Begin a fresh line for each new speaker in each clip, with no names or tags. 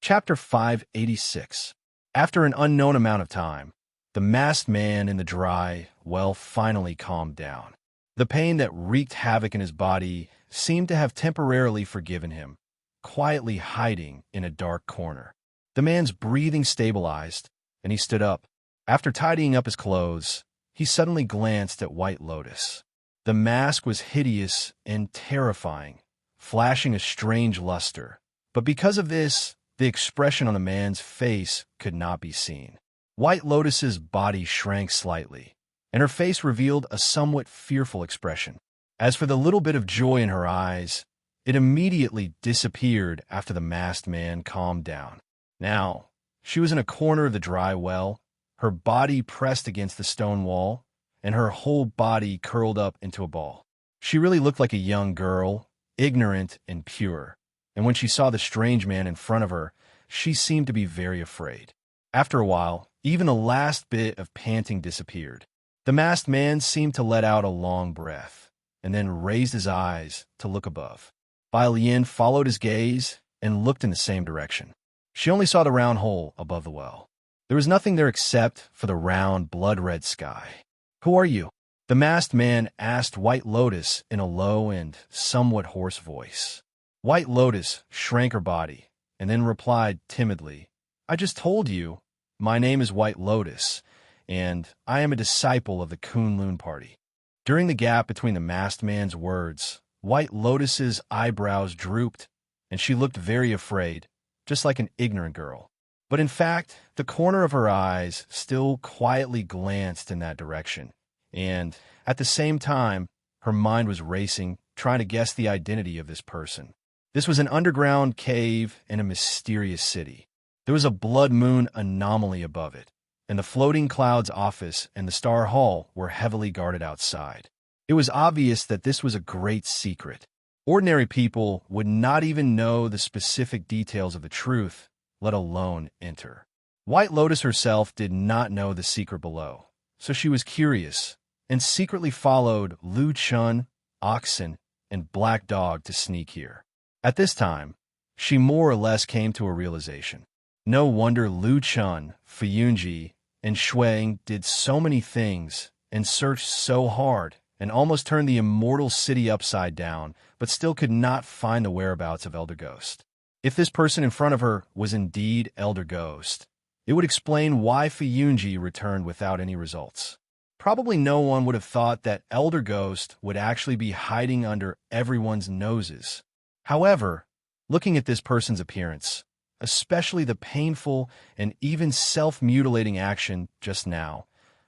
Chapter 586. After an unknown amount of time, the masked man in the dry well finally calmed down. The pain that wreaked havoc in his body seemed to have temporarily forgiven him, quietly hiding in a dark corner. The man's breathing stabilized, and he stood up. After tidying up his clothes, he suddenly glanced at White Lotus. The mask was hideous and terrifying, flashing a strange luster. But because of this, the expression on the man's face could not be seen. White Lotus's body shrank slightly, and her face revealed a somewhat fearful expression. As for the little bit of joy in her eyes, it immediately disappeared after the masked man calmed down. Now, she was in a corner of the dry well, her body pressed against the stone wall, and her whole body curled up into a ball. She really looked like a young girl, ignorant and pure, and when she saw the strange man in front of her, she seemed to be very afraid. After a while, even the last bit of panting disappeared. The masked man seemed to let out a long breath, and then raised his eyes to look above. Bai Lian followed his gaze and looked in the same direction. She only saw the round hole above the well. There was nothing there except for the round, blood-red sky. "Who are you?" the masked man asked White Lotus in a low and somewhat hoarse voice. White Lotus shrank her body and then replied timidly, "I just told you. My name is White Lotus, and I am a disciple of the Kunlun party." During the gap between the masked man's words, White Lotus's eyebrows drooped, and she looked very afraid, just like an ignorant girl. But in fact, the corner of her eyes still quietly glanced in that direction, and at the same time, her mind was racing, trying to guess the identity of this person. This was an underground cave in a mysterious city. There was a blood moon anomaly above it, and the floating clouds office and the Star Hall were heavily guarded outside. It was obvious that this was a great secret. Ordinary people would not even know the specific details of the truth, let alone enter. White Lotus herself did not know the secret below, so she was curious and secretly followed Lu Chun, Oxen, and Black Dog to sneak here. At this time, she more or less came to a realization. No wonder Lu Chun, Fuyunji, and Shuang did so many things and searched so hard and almost turned the immortal city upside down, but still could not find the whereabouts of Elder Ghost. If this person in front of her was indeed Elder Ghost, it would explain why Fuyunji returned without any results. Probably no one would have thought that Elder Ghost would actually be hiding under everyone's noses. However, looking at this person's appearance, especially the painful and even self-mutilating action just now,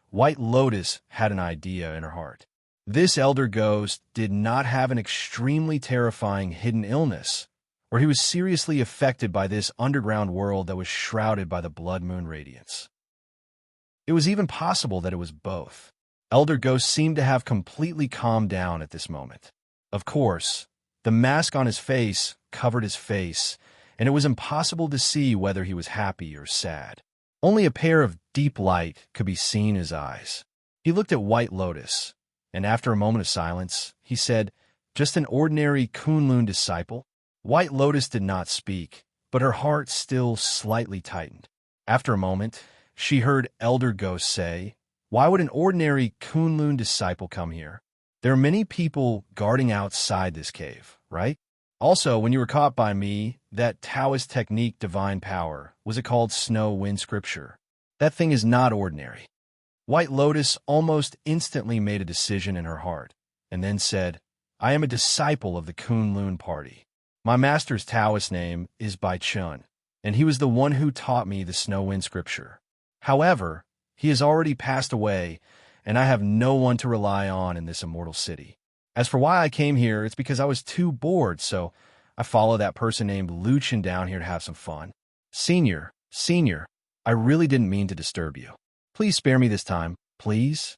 White Lotus had an idea in her heart. This Elder Ghost did not have an extremely terrifying hidden illness, or he was seriously affected by this underground world that was shrouded by the blood moon radiance. It was even possible that it was both. Elder Ghost seemed to have completely calmed down at this moment. Of course, the mask on his face covered his face, and it was impossible to see whether he was happy or sad. Only a pair of deep light could be seen in his eyes. He looked at White Lotus, and after a moment of silence, he said, "Just an ordinary Kunlun disciple?" White Lotus did not speak, but her heart still slightly tightened. After a moment, she heard Elder Ghost say, "Why would an ordinary Kunlun disciple come here? There are many people guarding outside this cave, right? Also, when you were caught by me, that Taoist technique divine power, was it called Snow Wind Scripture? That thing is not ordinary." White Lotus almost instantly made a decision in her heart, and then said, "I am a disciple of the Kunlun party. My master's Taoist name is Bai Chun, and he was the one who taught me the Snow Wind Scripture. However, he has already passed away, and I have no one to rely on in this immortal city. As for why I came here, it's because I was too bored, so I followed that person named Lu Chun down here to have some fun. Senior, I really didn't mean to disturb you. Please spare me this time, please."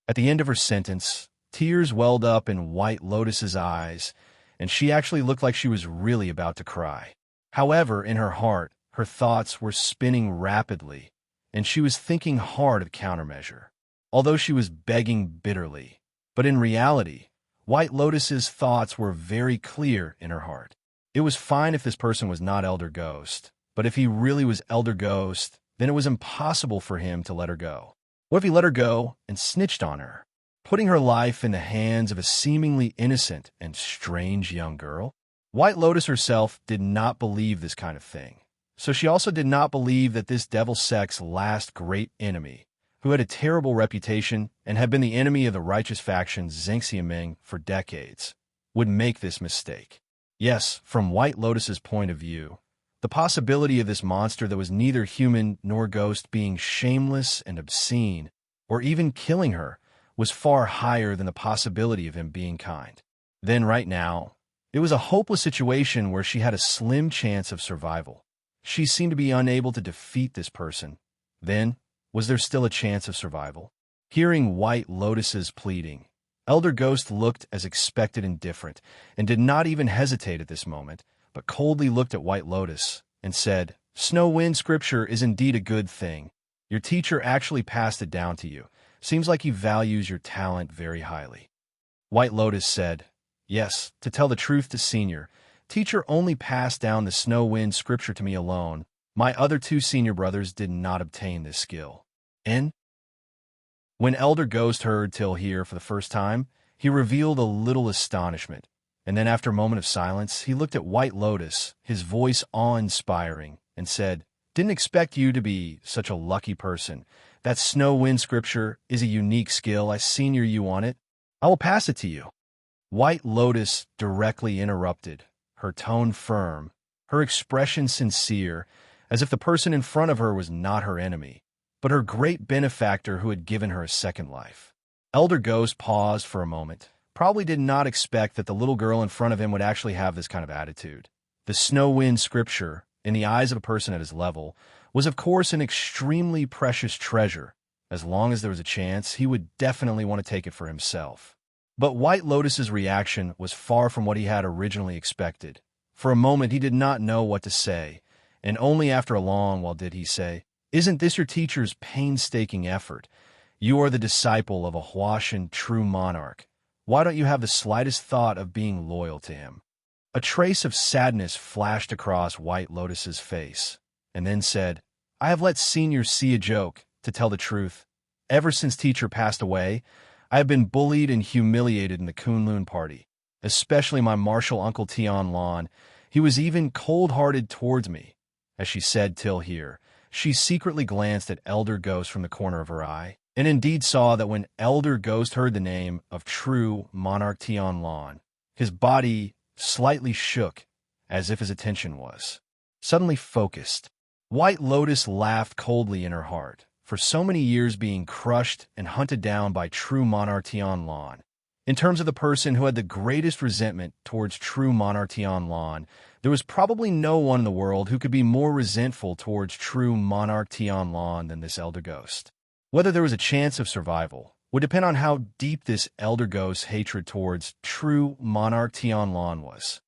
At the end of her sentence, tears welled up in White Lotus's eyes, and she actually looked like she was really about to cry. However, in her heart, her thoughts were spinning rapidly, and she was thinking hard of countermeasure, although she was begging bitterly. But in reality, White Lotus's thoughts were very clear in her heart. It was fine if this person was not Elder Ghost, But if he really was Elder Ghost, then it was impossible for him to let her go. What if he let her go and snitched on her, putting her life in the hands of a seemingly innocent and strange young girl? White Lotus herself did not believe this kind of thing. So she also did not believe that this devil sect's last great enemy, who had a terrible reputation and had been the enemy of the righteous faction Zhengxiameng for decades, would make this mistake. Yes, from White Lotus's point of view, the possibility of this monster that was neither human nor ghost being shameless and obscene, or even killing her, was far higher than the possibility of him being kind. Then right now, it was a hopeless situation where she had a slim chance of survival. She seemed to be unable to defeat this person. Then, was there still a chance of survival? Hearing White Lotus's pleading, Elder Ghost looked as expected indifferent and did not even hesitate at this moment, but coldly looked at White Lotus and said, "Snow Wind scripture is indeed a good thing. Your teacher actually passed it down to you. Seems like he values your talent very highly." White Lotus said, "Yes, to tell the truth to Senior, teacher only passed down the Snow Wind scripture to me alone. My other two senior brothers did not obtain this skill." And when Elder Ghost heard Till here for the first time, he revealed a little astonishment, and then after a moment of silence, he looked at White Lotus, his voice awe-inspiring, and said, "Didn't expect you to be such a lucky person. That Snow Wind scripture is a unique skill. I senior you on it. I will pass it to you." White Lotus directly interrupted, her tone firm, her expression sincere, as if the person in front of her was not her enemy, but her great benefactor who had given her a second life. Elder Ghost paused for a moment, probably did not expect that the little girl in front of him would actually have this kind of attitude. The Snow Wind scripture, in the eyes of a person at his level, was of course an extremely precious treasure. As long as there was a chance, he would definitely want to take it for himself. But White Lotus's reaction was far from what he had originally expected. For a moment he did not know what to say, and only after a long while did he say, "Isn't this your teacher's painstaking effort? You are the disciple of a Huashan true monarch. Why don't you have the slightest thought of being loyal to him?" A trace of sadness flashed across White Lotus's face, and then said, "I have let Senior see a joke, to tell the truth. Ever since teacher passed away, I have been bullied and humiliated in the Kunlun party, especially my martial uncle Tian Lan. He was even cold-hearted towards me." As she said Till here, she secretly glanced at Elder Ghost from the corner of her eye, and indeed saw that when Elder Ghost heard the name of true monarch Tian Lan, his body slightly shook, as if his attention was suddenly focused. White Lotus laughed coldly in her heart, for so many years being crushed and hunted down by true monarch Tian Lan. In terms of the person who had the greatest resentment towards true monarch Tian Lan, there was probably no one in the world who could be more resentful towards true monarch Tian Lan than this Elder Ghost. Whether there was a chance of survival would depend on how deep this Elder Ghost's hatred towards true monarch Tian Lan was.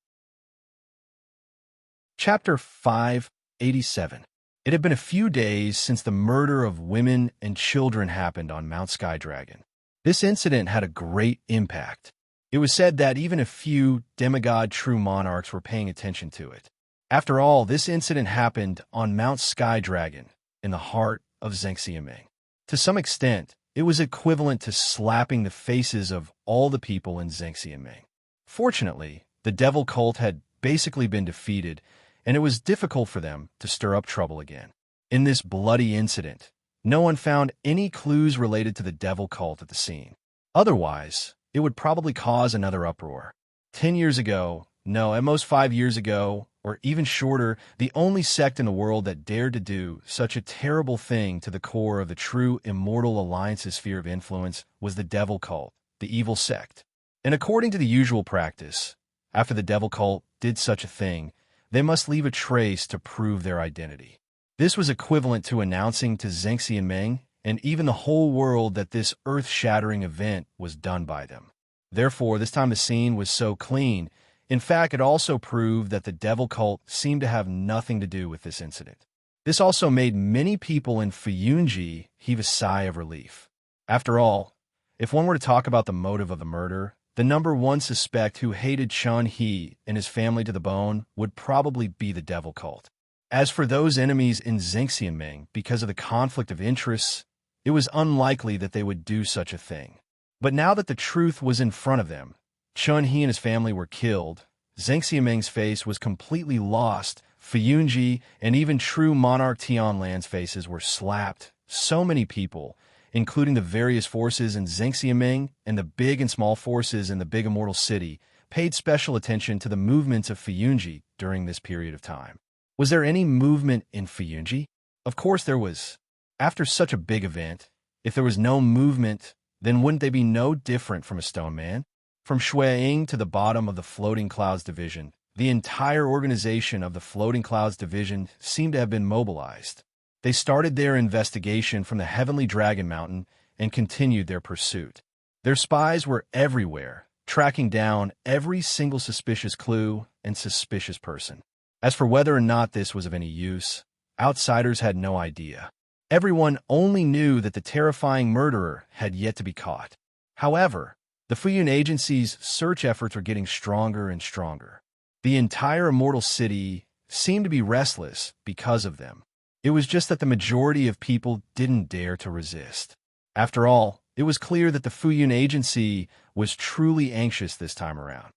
Chapter 587. It had been a few days since the murder of women and children happened on Mount Skydragon. This incident had a great impact. It was said that even a few demigod true monarchs were paying attention to it. After all, this incident happened on Mount Skydragon, in the heart of Zhengxiameng. To some extent, it was equivalent to slapping the faces of all the people in Zhengxiameng. Fortunately, the devil cult had basically been defeated, and it was difficult for them to stir up trouble again. In this bloody incident, no one found any clues related to the devil cult at the scene. Otherwise, it would probably cause another uproar. 10 years ago, no, at most 5 years ago, or even shorter, the only sect in the world that dared to do such a terrible thing to the core of the true Immortal Alliance's sphere of influence was the devil cult, the evil sect. And according to the usual practice, after the devil cult did such a thing, they must leave a trace to prove their identity. This was equivalent to announcing to Zhengxiameng and even the whole world that this earth-shattering event was done by them. Therefore, this time the scene was so clean. In fact, it also proved that the devil cult seemed to have nothing to do with this incident. This also made many people in Fuyunji heave a sigh of relief. After all, if one were to talk about the motive of the murder, the number one suspect who hated Chun He and his family to the bone would probably be the devil cult. As for those enemies in Xingxianming, because of the conflict of interests, it was unlikely that they would do such a thing. But now that the truth was in front of them, Chun He and his family were killed, Xingxianming's face was completely lost, Fuyunji and even true monarch Tianlan's faces were slapped. So many people, including the various forces in Xingxianming and the big and small forces in the big immortal city, paid special attention to the movements of Fuyunji during this period of time. Was there any movement in Fuyunji? Of course there was. After such a big event, if there was no movement, then wouldn't they be no different from a stone man? From Shuiying to the bottom of the Floating Clouds Division, the entire organization of the Floating Clouds Division seemed to have been mobilized. They started their investigation from the Heavenly Dragon Mountain and continued their pursuit. Their spies were everywhere, tracking down every single suspicious clue and suspicious person. As for whether or not this was of any use, outsiders had no idea. Everyone only knew that the terrifying murderer had yet to be caught. However, the Fuyun Agency's search efforts were getting stronger and stronger. The entire immortal city seemed to be restless because of them. It was just that the majority of people didn't dare to resist. After all, it was clear that the Fuyun Agency was truly anxious this time around.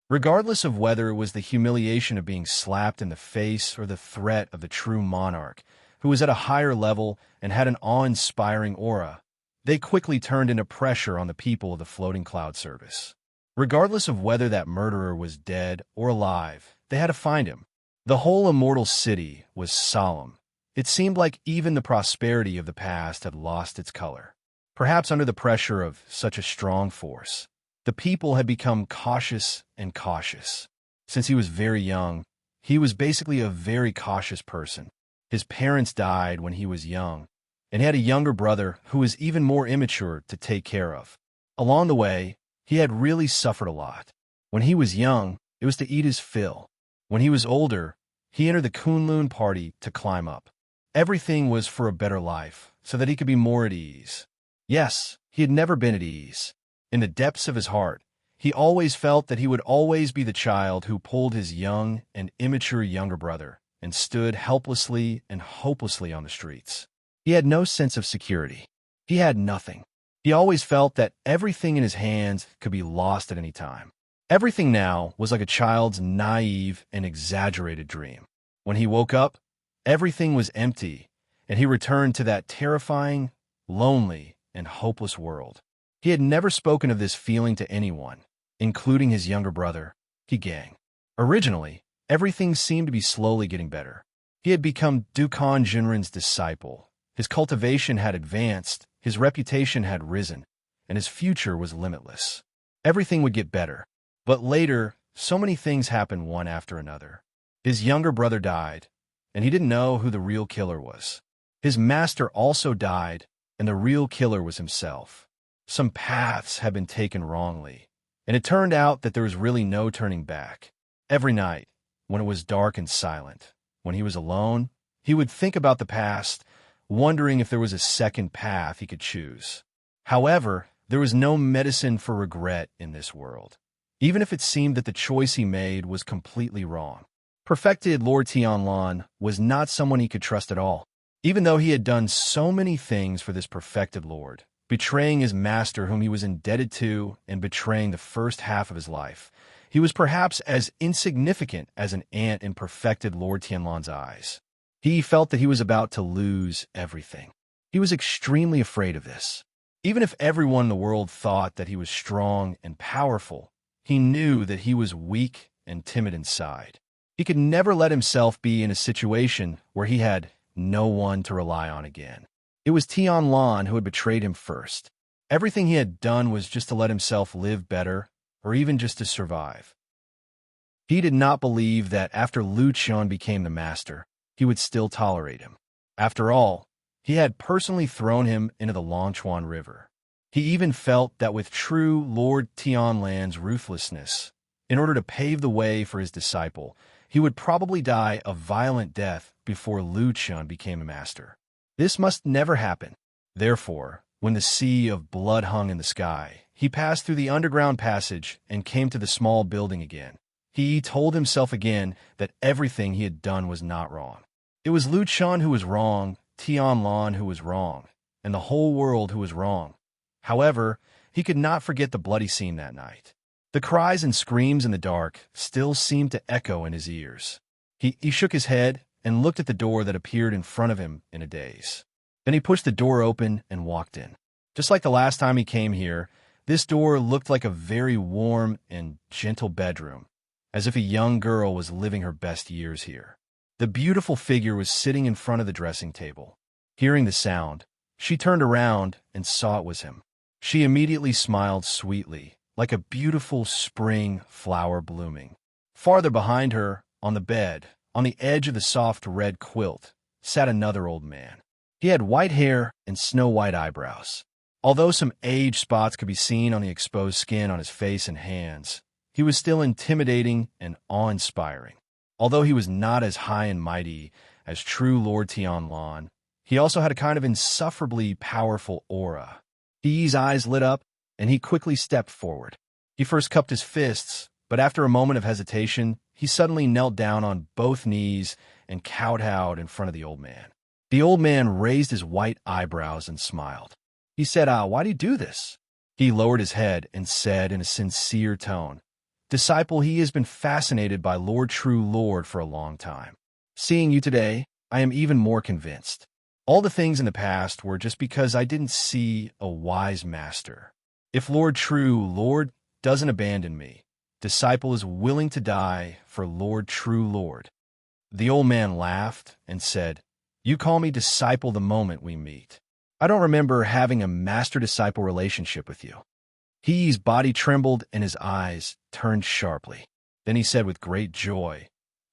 Regardless of whether it was the humiliation of being slapped in the face or the threat of the true monarch, who was at a higher level and had an awe-inspiring aura, they quickly turned into pressure on the people of the Floating Cloud Service. Regardless of whether that murderer was dead or alive, they had to find him. The whole immortal city was solemn. It seemed like even the prosperity of the past had lost its color. Perhaps under the pressure of such a strong force, the people had become cautious and cautious. Since he was very young, he was basically a very cautious person. His parents died when he was young, and he had a younger brother who was even more immature to take care of. Along the way, he had really suffered a lot. When he was young, it was to eat his fill. When he was older, he entered the Kunlun party to climb up. Everything was for a better life, so that he could be more at ease. Yes, he had never been at ease. In the depths of his heart, he always felt that he would always be the child who pulled his young and immature younger brother and stood helplessly and hopelessly on the streets. He had no sense of security. He had nothing. He always felt that everything in his hands could be lost at any time. Everything now was like a child's naive and exaggerated dream. When he woke up, everything was empty, and he returned to that terrifying, lonely, and hopeless world. He had never spoken of this feeling to anyone, including his younger brother, Gang. Originally, everything seemed to be slowly getting better. He had become Dukan Jinren's disciple. His cultivation had advanced, his reputation had risen, and his future was limitless. Everything would get better. But later, so many things happened one after another. His younger brother died, and he didn't know who the real killer was. His master also died, and the real killer was himself. Some paths had been taken wrongly, and it turned out that there was really no turning back. Every night, when it was dark and silent, when he was alone, he would think about the past, wondering if there was a second path he could choose. However, there was no medicine for regret in this world, even if it seemed that the choice he made was completely wrong. Perfected Lord Tianlan was not someone he could trust at all. Even though he had done so many things for this perfected lord, betraying his master whom he was indebted to and betraying the first half of his life, he was perhaps as insignificant as an ant in perfected Lord Tianlan's eyes. He felt that he was about to lose everything. He was extremely afraid of this. Even if everyone in the world thought that he was strong and powerful, he knew that he was weak and timid inside. He could never let himself be in a situation where he had no one to rely on again. It was Tianlan who had betrayed him first. Everything he had done was just to let himself live better, or even just to survive. He did not believe that after Lu Qian became the master, he would still tolerate him. After all, he had personally thrown him into the Longchuan River. He even felt that with true Lord Tianlan's ruthlessness, in order to pave the way for his disciple, he would probably die a violent death before Lu Qian became a master. This must never happen. Therefore, when the sea of blood hung in the sky, he passed through the underground passage and came to the small building again. He told himself again that everything he had done was not wrong. It was Lu Chun who was wrong, Tian Lan who was wrong, and the whole world who was wrong. However, he could not forget the bloody scene that night. The cries and screams in the dark still seemed to echo in his ears. He shook his head and looked at the door that appeared in front of him in a daze. Then he pushed the door open and walked in. Just like the last time he came here, this door looked like a very warm and gentle bedroom, as if a young girl was living her best years here. The beautiful figure was sitting in front of the dressing table. Hearing the sound, she turned around and saw it was him. She immediately smiled sweetly, like a beautiful spring flower blooming. Farther behind her, on the bed, on the edge of the soft red quilt, sat another old man. He had white hair and snow-white eyebrows. Although some age spots could be seen on the exposed skin on his face and hands, he was still intimidating and awe-inspiring. Although he was not as high and mighty as true Lord Tian Lan, he also had a kind of insufferably powerful aura. He's eyes lit up, and he quickly stepped forward. He first cupped his fists, but after a moment of hesitation, he suddenly knelt down on both knees and kowtowed in front of the old man. The old man raised his white eyebrows and smiled. He said, why do you do this? He lowered his head and said in a sincere tone, Disciple, he has been fascinated by Lord True Lord for a long time. Seeing you today, I am even more convinced. All the things in the past were just because I didn't see a wise master. If Lord True Lord doesn't abandon me, Disciple is willing to die for Lord True Lord. The old man laughed and said, You call me disciple the moment we meet. I don't remember having a master-disciple relationship with you. He's body trembled and his eyes turned sharply. Then he said with great joy,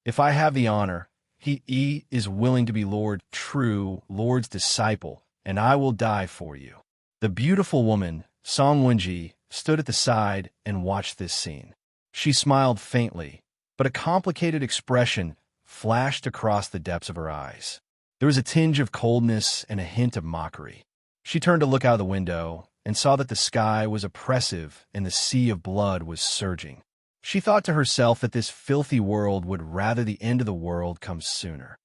If I have the honor, he is willing to be Lord True Lord's disciple, and I will die for you. The beautiful woman, Song Wenji, stood at the side and watched this scene. She smiled faintly, but a complicated expression flashed across the depths of her eyes. There was a tinge of coldness and a hint of mockery. She turned to look out of the window and saw that the sky was oppressive and the sea of blood was surging. She thought to herself that this filthy world would rather the end of the world come sooner.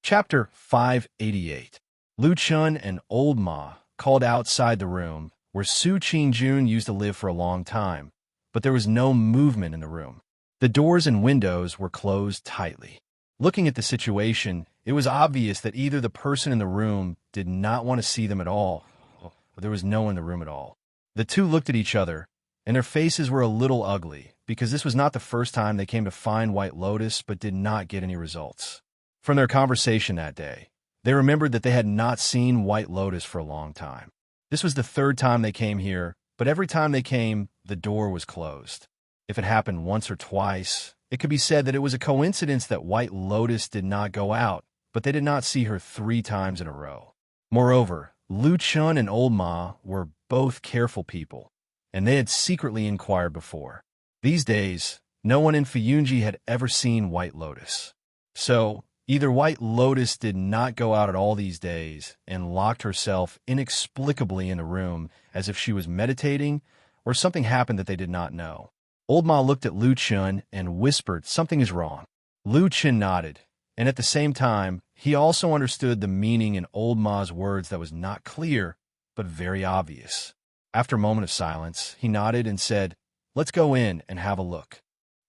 Chapter 588. Lu Chun and Old Ma called outside the room where Su Qingjun used to live for a long time, but there was no movement in the room. The doors and windows were closed tightly. Looking at the situation, it was obvious that either the person in the room did not want to see them at all, or there was no one in the room at all. The two looked at each other, and their faces were a little ugly, because this was not the first time they came to find White Lotus but did not get any results. From their conversation that day, they remembered that they had not seen White Lotus for a long time. This was the third time they came here, but every time they came, the door was closed. If it happened once or twice, it could be said that it was a coincidence that White Lotus did not go out, but they did not see her 3 times in a row. Moreover, Lu Chun and Old Ma were both careful people, and they had secretly inquired before. These days, no one in Fuyunji had ever seen White Lotus. So, either White Lotus did not go out at all these days and locked herself inexplicably in the room as if she was meditating, or something happened that they did not know. Old Ma looked at Lu Chun and whispered, Something is wrong. Lu Chun nodded, and at the same time, he also understood the meaning in Old Ma's words that was not clear, but very obvious. After a moment of silence, he nodded and said, Let's go in and have a look.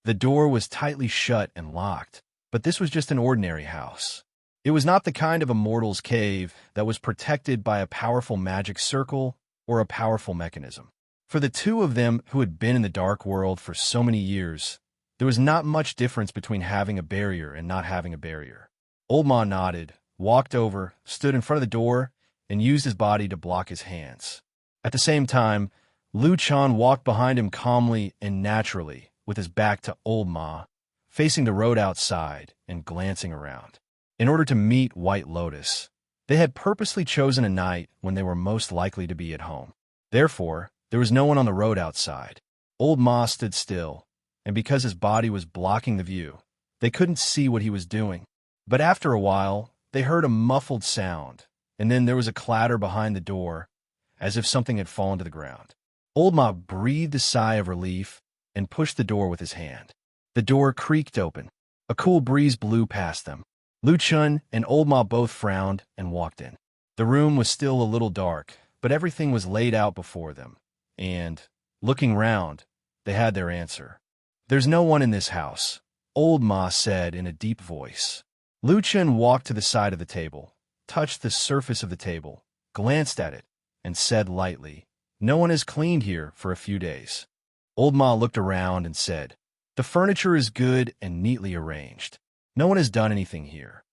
The door was tightly shut and locked, but this was just an ordinary house. It was not the kind of Immortals cave that was protected by a powerful magic circle or a powerful mechanism. For the two of them who had been in the dark world for so many years, there was not much difference between having a barrier and not having a barrier. Old Ma nodded, walked over, stood in front of the door, and used his body to block his hands. At the same time, Lu Chun walked behind him calmly and naturally, with his back to Old Ma, facing the road outside and glancing around. In order to meet White Lotus, they had purposely chosen a night when they were most likely to be at home. Therefore, there was no one on the road outside. Old Ma stood still, and because his body was blocking the view, they couldn't see what he was doing. But after a while, they heard a muffled sound, and then there was a clatter behind the door, as if something had fallen to the ground. Old Ma breathed a sigh of relief and pushed the door with his hand. The door creaked open. A cool breeze blew past them. Lu Chun and Old Ma both frowned and walked in. The room was still a little dark, but everything was laid out before them, and, looking round, they had their answer. "There's no one in this house," Old Ma said in a deep voice. Lu Chun walked to the side of the table, touched the surface of the table, glanced at it, and said lightly, "No one has cleaned here for a few days." Old Ma looked around and said, "The furniture is good and neatly arranged. No one has done anything here."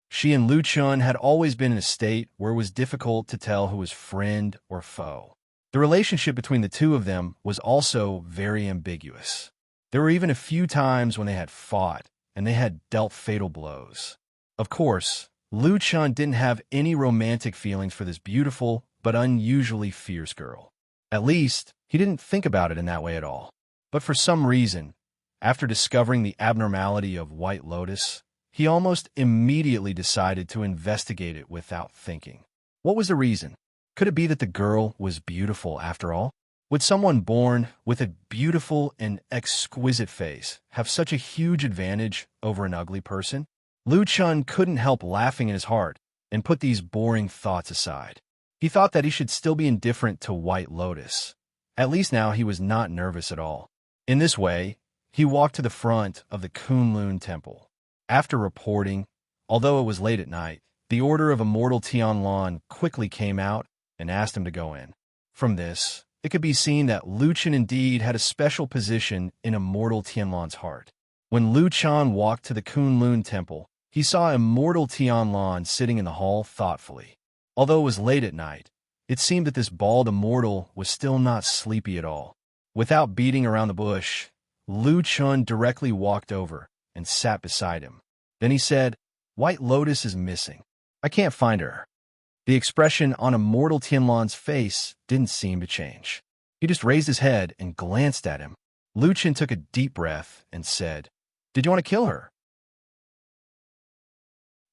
She and Lu Chun had always been in a state where it was difficult to tell who was friend or foe. The relationship between the two of them was also very ambiguous. There were even a few times when they had fought, and they had dealt fatal blows. Of course, Lu Chun didn't have any romantic feelings for this beautiful but unusually fierce girl. At least, he didn't think about it in that way at all. But for some reason, after discovering the abnormality of White Lotus, he almost immediately decided to investigate it without thinking. What was the reason? Could it be that the girl was beautiful after all? Would someone born with a beautiful and exquisite face have such a huge advantage over an ugly person? Lu Chun couldn't help laughing in his heart and put these boring thoughts aside. He thought that he should still be indifferent to White Lotus. At least now he was not nervous at all. In this way, he walked to the front of the Kunlun Temple. After reporting, although it was late at night, the order of Immortal Tianlan quickly came out and asked him to go in. From this, it could be seen that Lu Chun indeed had a special position in Immortal Tianlan's heart. When Lu Chun walked to the Kunlun Temple, he saw Immortal Tianlan sitting in the hall thoughtfully. Although it was late at night, it seemed that this bald immortal was still not sleepy at all. Without beating around the bush, Lu Chun directly walked over and sat beside him. Then he said, "White Lotus is missing. I can't find her." The expression on Immortal Tianlan's face didn't seem to change. He just raised his head and glanced at him. Lu Chun took a deep breath and said, "Did you want to kill her?"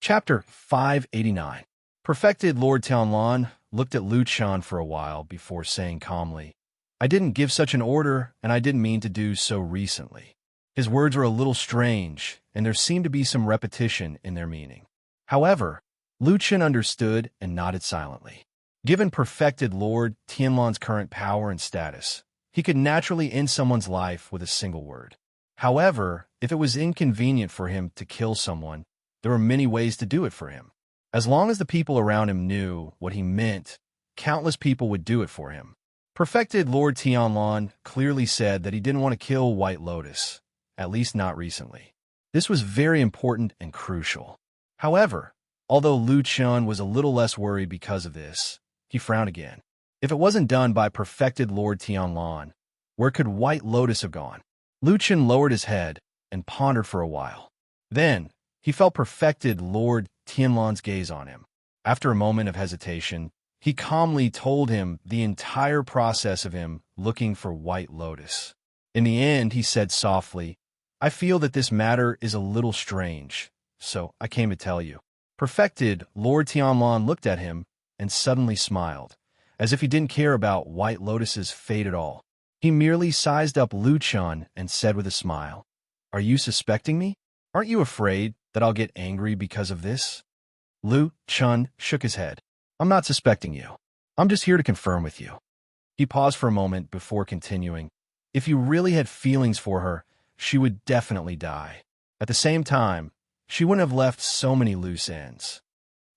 Chapter 589. Perfected Lord Tianlan looked at Lu Chun for a while before saying calmly, "I didn't give such an order, and I didn't mean to do so recently." His words were a little strange, and there seemed to be some repetition in their meaning. However, Lu Chun understood and nodded silently. Given Perfected Lord Tianlan's current power and status, he could naturally end someone's life with a single word. However, if it was inconvenient for him to kill someone, there were many ways to do it for him. As long as the people around him knew what he meant, countless people would do it for him. Perfected Lord Tianlan clearly said that he didn't want to kill White Lotus, at least not recently. This was very important and crucial. However, although Lu Chun was a little less worried because of this, he frowned again. If it wasn't done by Perfected Lord Tianlan, where could White Lotus have gone? Lu Chun lowered his head and pondered for a while. Then, he felt Perfected Lord Tianlan's gaze on him. After a moment of hesitation, he calmly told him the entire process of him looking for White Lotus. In the end, he said softly, "I feel that this matter is a little strange, so I came to tell you." Perfected Lord Tianlan looked at him and suddenly smiled, as if he didn't care about White Lotus's fate at all. He merely sized up Lu Chun and said with a smile, "Are you suspecting me? Aren't you afraid that I'll get angry because of this?" Lu Chun shook his head. "I'm not suspecting you. I'm just here to confirm with you." He paused for a moment before continuing, "If you really had feelings for her, she would definitely die. At the same time, she wouldn't have left so many loose ends."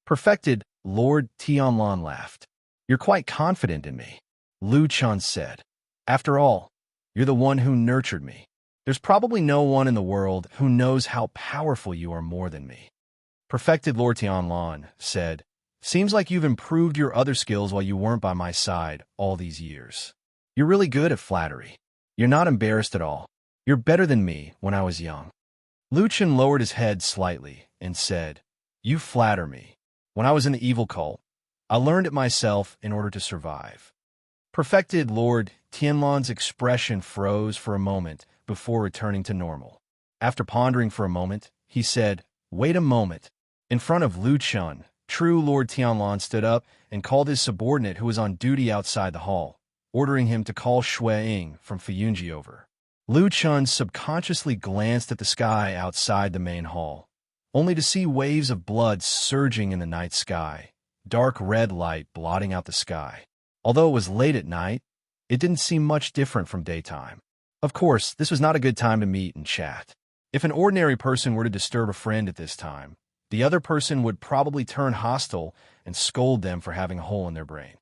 Perfected Lord Tianlan laughed. "You're quite confident in me," Lu Chun said. "After all, you're the one who nurtured me. There's probably no one in the world who knows how powerful you are more than me." Perfected Lord Tianlan said, "Seems like you've improved your other skills while you weren't by my side all these years. You're really good at flattery. You're not embarrassed at all. You're better than me when I was young." Lu Chun lowered his head slightly and said, "You flatter me. When I was in the evil cult, I learned it myself in order to survive." Perfected Lord Tianlan's expression froze for a moment before returning to normal. After pondering for a moment, he said, "Wait a moment." In front of Lu Chun, true Lord Tianlan stood up and called his subordinate who was on duty outside the hall. ordering him to call Shui Ying from Fuyunji over. Lu Chun subconsciously glanced at the sky outside the main hall, only to see waves of blood surging in the night sky, dark red light blotting out the sky. Although it was late at night, it didn't seem much different from daytime. Of course, this was not a good time to meet and chat. If an ordinary person were to disturb a friend at this time, the other person would probably turn hostile and scold them for having a hole in their brain.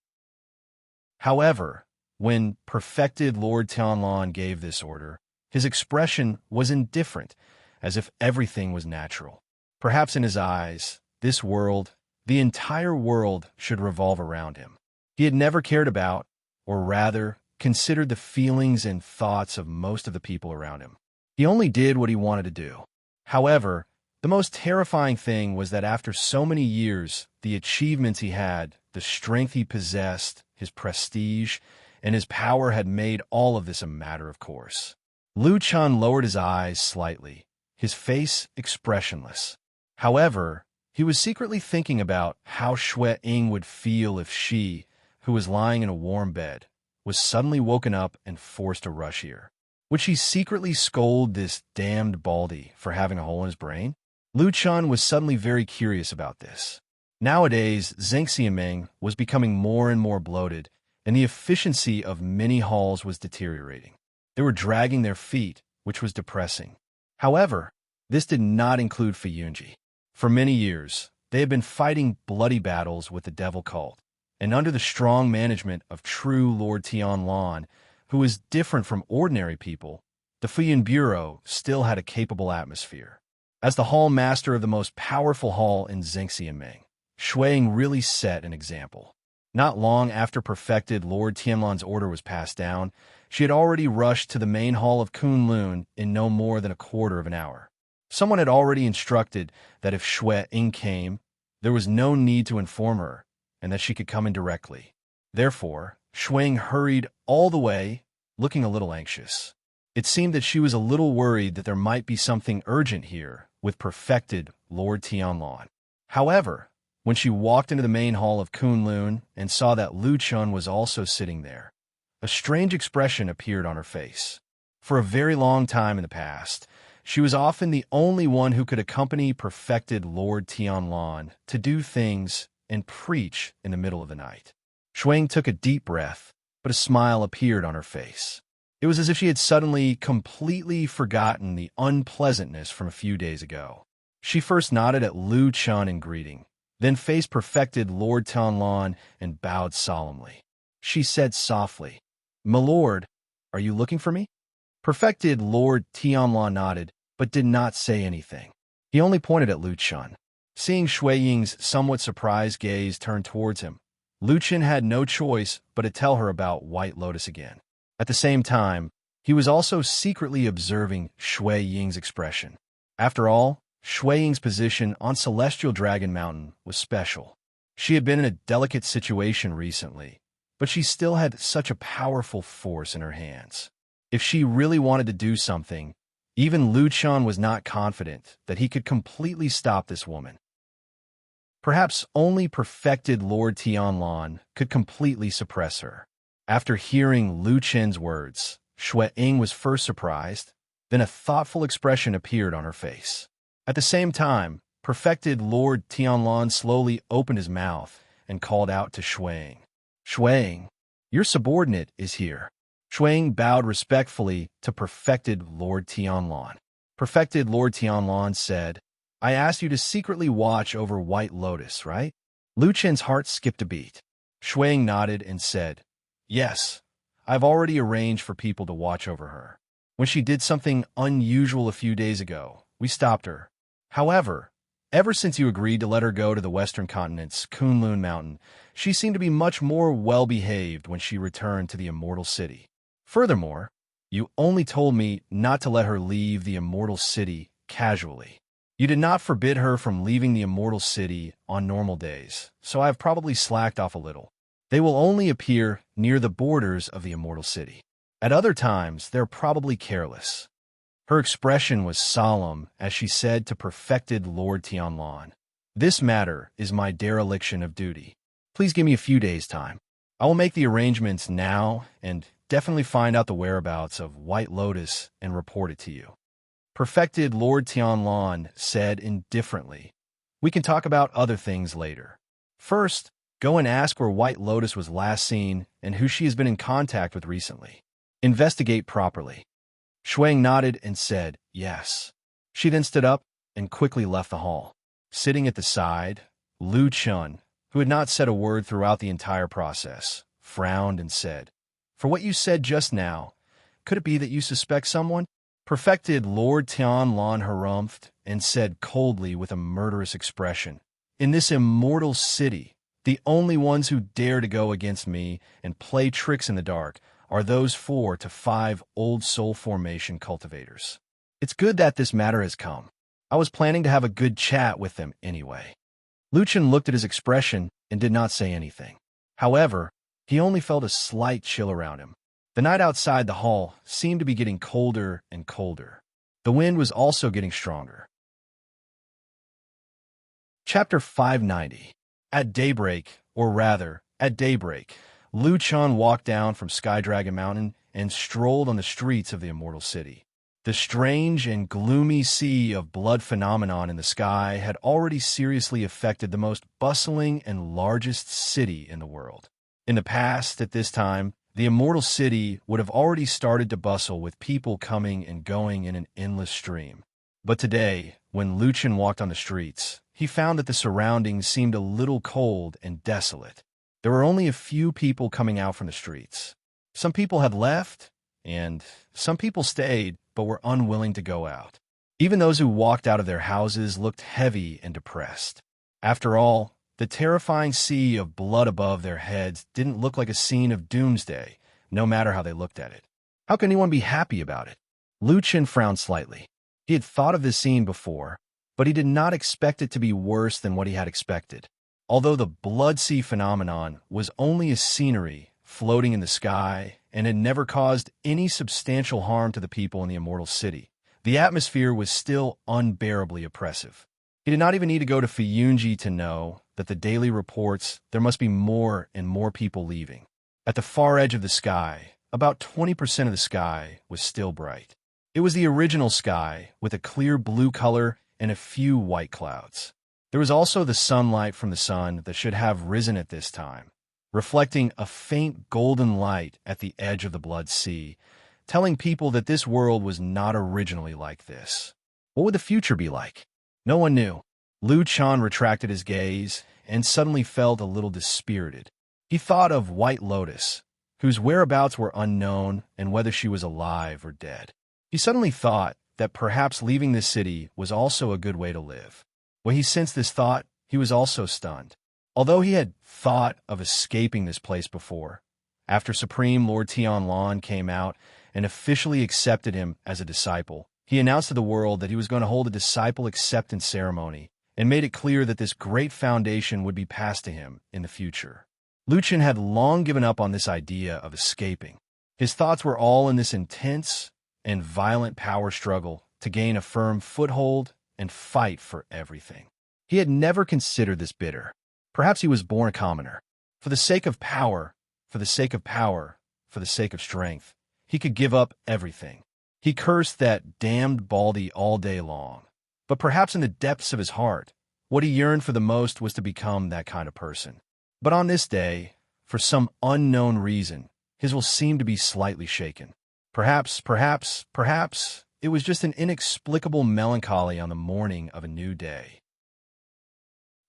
However, when perfected Lord Tianlan gave this order, his expression was indifferent, as if everything was natural. Perhaps in his eyes, this world, the entire world, should revolve around him. He had never cared about, or rather, considered the feelings and thoughts of most of the people around him. He only did what he wanted to do. However, the most terrifying thing was that after so many years, the achievements he had, the strength he possessed, his prestige, and his power had made all of this a matter of course. Lu Chun lowered his eyes slightly, his face expressionless. However, he was secretly thinking about how Shui Ying would feel if she, who was lying in a warm bed, was suddenly woken up and forced to rush here. Would she secretly scold this damned baldy for having a hole in his brain? Lu Chun was suddenly very curious about this. Nowadays, Zhengxiameng was becoming more and more bloated, and the efficiency of many halls was deteriorating. They were dragging their feet, which was depressing. However, this did not include Fuyunji. For many years, they had been fighting bloody battles with the devil cult, and under the strong management of true Lord Tianlan, who was different from ordinary people, the Fuyun Bureau still had a capable atmosphere. As the hall master of the most powerful hall in Zhengxiameng, Shui Ying really set an example. Not long after perfected Lord Tianlan's order was passed down, she had already rushed to the main hall of Kunlun in no more than a quarter of an hour. Someone had already instructed that if Shui Ying came, there was no need to inform her, and that she could come in directly. Therefore, Shui Ying hurried all the way, looking a little anxious. It seemed that she was a little worried that there might be something urgent here with perfected Lord Tianlan. However, when she walked into the main hall of Kunlun and saw that Lu Chun was also sitting there, a strange expression appeared on her face. For a very long time in the past, she was often the only one who could accompany perfected Lord Tianlan to do things and preach in the middle of the night. Shui Ying took a deep breath, but a smile appeared on her face. It was as if she had suddenly completely forgotten the unpleasantness from a few days ago. She first nodded at Lu Chun in greeting, then faced perfected Lord Tianlan and bowed solemnly. She said softly, "My lord, are you looking for me?" Perfected Lord Tianlan nodded, but did not say anything. He only pointed at Lu Chun. Seeing Shui Ying's somewhat surprised gaze turn towards him, Lu Chun had no choice but to tell her about White Lotus again. At the same time, he was also secretly observing Shui Ying's expression. After all, Shui Ying's position on Celestial Dragon Mountain was special. She had been in a delicate situation recently, but she still had such a powerful force in her hands. If she really wanted to do something, even Lu Chun was not confident that he could completely stop this woman. Perhaps only perfected Lord Tianlan could completely suppress her. After hearing Lu Chun's words, Shui Ying was first surprised, then a thoughtful expression appeared on her face. At the same time, perfected Lord Tianlan slowly opened his mouth and called out to Shui Ying. "Shui Ying, your subordinate is here." Shui Ying bowed respectfully to perfected Lord Tianlan. Perfected Lord Tianlan said, "I asked you to secretly watch over White Lotus, right?" Lu Chun's heart skipped a beat. Shui Ying nodded and said, "Yes, I've already arranged for people to watch over her. When she did something unusual a few days ago, we stopped her. However, ever since you agreed to let her go to the Western Continent's Kunlun Mountain, she seemed to be much more well-behaved when she returned to the Immortal City. Furthermore, you only told me not to let her leave the Immortal City casually. You did not forbid her from leaving the Immortal City on normal days, so I have probably slacked off a little. They will only appear near the borders of the Immortal City. At other times, they're probably careless." Her expression was solemn as she said to perfected Lord Tianlan, "This matter is my dereliction of duty. Please give me a few days' time. I will make the arrangements now and definitely find out the whereabouts of White Lotus and report it to you." Perfected Lord Tianlan said indifferently, "We can talk about other things later. First, go and ask where White Lotus was last seen and who she has been in contact with recently. Investigate properly." Shuang nodded and said, "Yes." She then stood up and quickly left the hall. Sitting at the side, Lu Chun, who had not said a word throughout the entire process, frowned and said, "For what you said just now, could it be that you suspect someone?" Perfected Lord Tianlan harumphed and said coldly with a murderous expression, "In this immortal city, the only ones who dare to go against me and play tricks in the dark are those 4 to 5 old soul formation cultivators. It's good that this matter has come. I was planning to have a good chat with them anyway." Lu Chen looked at his expression and did not say anything. However, he only felt a slight chill around him. The night outside the hall seemed to be getting colder and colder. The wind was also getting stronger. Chapter 590. At daybreak, Lu Chun walked down from Sky Dragon Mountain and strolled on the streets of the immortal city. The strange and gloomy sea of blood phenomenon in the sky had already seriously affected the most bustling and largest city in the world. In the past, at this time, the immortal city would have already started to bustle with people coming and going in an endless stream. But today, when Lu Chen walked on the streets, he found that the surroundings seemed a little cold and desolate. There were only a few people coming out from the streets. Some people had left, and some people stayed but were unwilling to go out. Even those who walked out of their houses looked heavy and depressed. After all, the terrifying sea of blood above their heads didn't look like a scene of doomsday, no matter how they looked at it. How can anyone be happy about it? Lu Chen frowned slightly. He had thought of this scene before, but he did not expect it to be worse than what he had expected. Although the blood sea phenomenon was only a scenery floating in the sky and had never caused any substantial harm to the people in the immortal city, the atmosphere was still unbearably oppressive. He did not even need to go to Fiyunji to know that the daily reports there must be more and more people leaving. At the far edge of the sky, about 20% of the sky was still bright. It was the original sky with a clear blue color and a few white clouds. There was also the sunlight from the sun that should have risen at this time, reflecting a faint golden light at the edge of the blood sea, telling people that this world was not originally like this. What would the future be like? No one knew. Lu Chen retracted his gaze and suddenly felt a little dispirited. He thought of White Lotus, whose whereabouts were unknown and whether she was alive or dead. He suddenly thought that perhaps leaving this city was also a good way to live. When he sensed this thought, he was also stunned. Although he had thought of escaping this place before, after Supreme Lord Tianlan came out and officially accepted him as a disciple, he announced to the world that he was going to hold a disciple acceptance ceremony and made it clear that this great foundation would be passed to him in the future. Lu Chen had long given up on this idea of escaping. His thoughts were all in this intense and violent power struggle to gain a firm foothold and fight for everything. He had never considered this bitter. Perhaps he was born a commoner. For the sake of power, for the sake of power, for the sake of strength, he could give up everything. He cursed that damned Baldy all day long. But perhaps in the depths of his heart, what he yearned for the most was to become that kind of person. But on this day, for some unknown reason, his will seemed to be slightly shaken. Perhaps, it was just an inexplicable melancholy on the morning of a new day.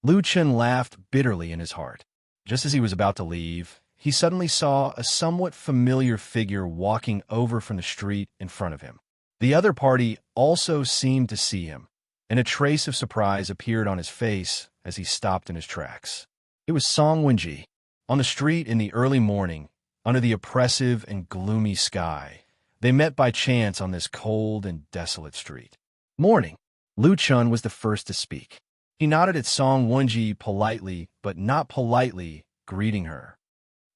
Lu Chen laughed bitterly in his heart. Just as he was about to leave, he suddenly saw a somewhat familiar figure walking over from the street in front of him. The other party also seemed to see him, and a trace of surprise appeared on his face as he stopped in his tracks. It was Song Wenji. On the street in the early morning, under the oppressive and gloomy sky, they met by chance on this cold and desolate street. "Morning." Lu Chen was the first to speak. He nodded at Song Wenji politely, but not politely, greeting her.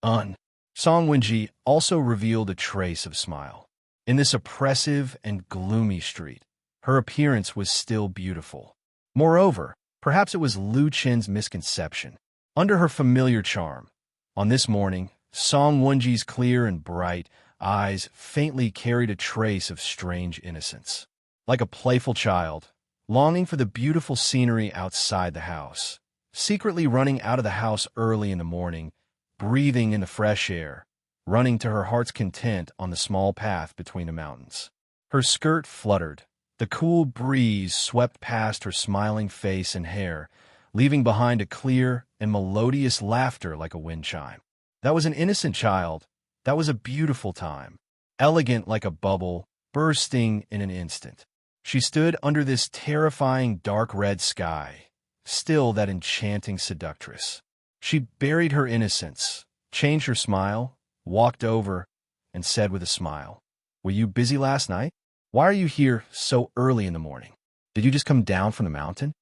Song Wenji also revealed a trace of smile. In this oppressive and gloomy street, her appearance was still beautiful. Moreover, perhaps it was Lu Chen's misconception. Under her familiar charm, on this morning, Song Wunji's clear and bright eyes faintly carried a trace of strange innocence. Like a playful child, longing for the beautiful scenery outside the house, secretly running out of the house early in the morning, breathing in the fresh air, running to her heart's content on the small path between the mountains. Her skirt fluttered. The cool breeze swept past her smiling face and hair, leaving behind a clear and melodious laughter like a wind chime. That was an innocent child. That was a beautiful time, elegant like a bubble, bursting in an instant. She stood under this terrifying dark red sky, still that enchanting seductress. She buried her innocence, changed her smile, walked over, and said with a smile, "Were you busy last night? Why are you here so early in the morning? Did you just come down from the mountain?"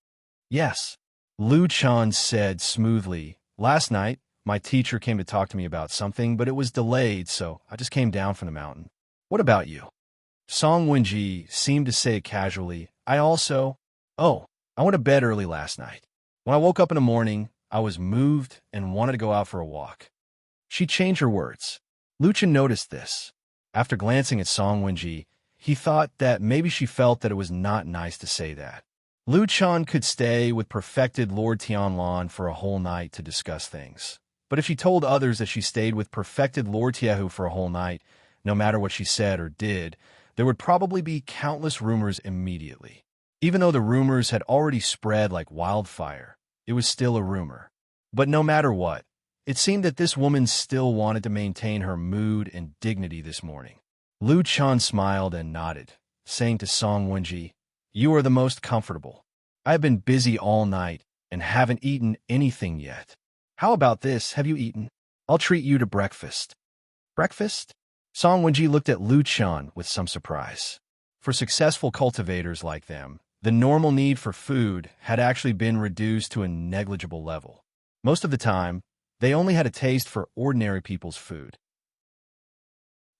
"Yes," Lu Chan said smoothly. "Last night, my teacher came to talk to me about something, but it was delayed, so I just came down from the mountain. What about you?" Song Wenji seemed to say casually, "Oh, I went to bed early last night. When I woke up in the morning, I was moved and wanted to go out for a walk." She changed her words. Lu Chan noticed this. After glancing at Song Wenji, he thought that maybe she felt that it was not nice to say that. Lu Chan could stay with perfected Lord Tianlan for a whole night to discuss things. But if she told others that she stayed with perfected Lord Tiehu for a whole night, no matter what she said or did, there would probably be countless rumors immediately. Even though the rumors had already spread like wildfire, it was still a rumor. But no matter what, it seemed that this woman still wanted to maintain her mood and dignity this morning. Lu Chan smiled and nodded, saying to Song Wenji, "You are the most comfortable. I have been busy all night and haven't eaten anything yet. How about this? Have you eaten? I'll treat you to breakfast." "Breakfast?" Song Wenji looked at Lu Chan with some surprise. For successful cultivators like them, the normal need for food had actually been reduced to a negligible level. Most of the time, they only had a taste for ordinary people's food.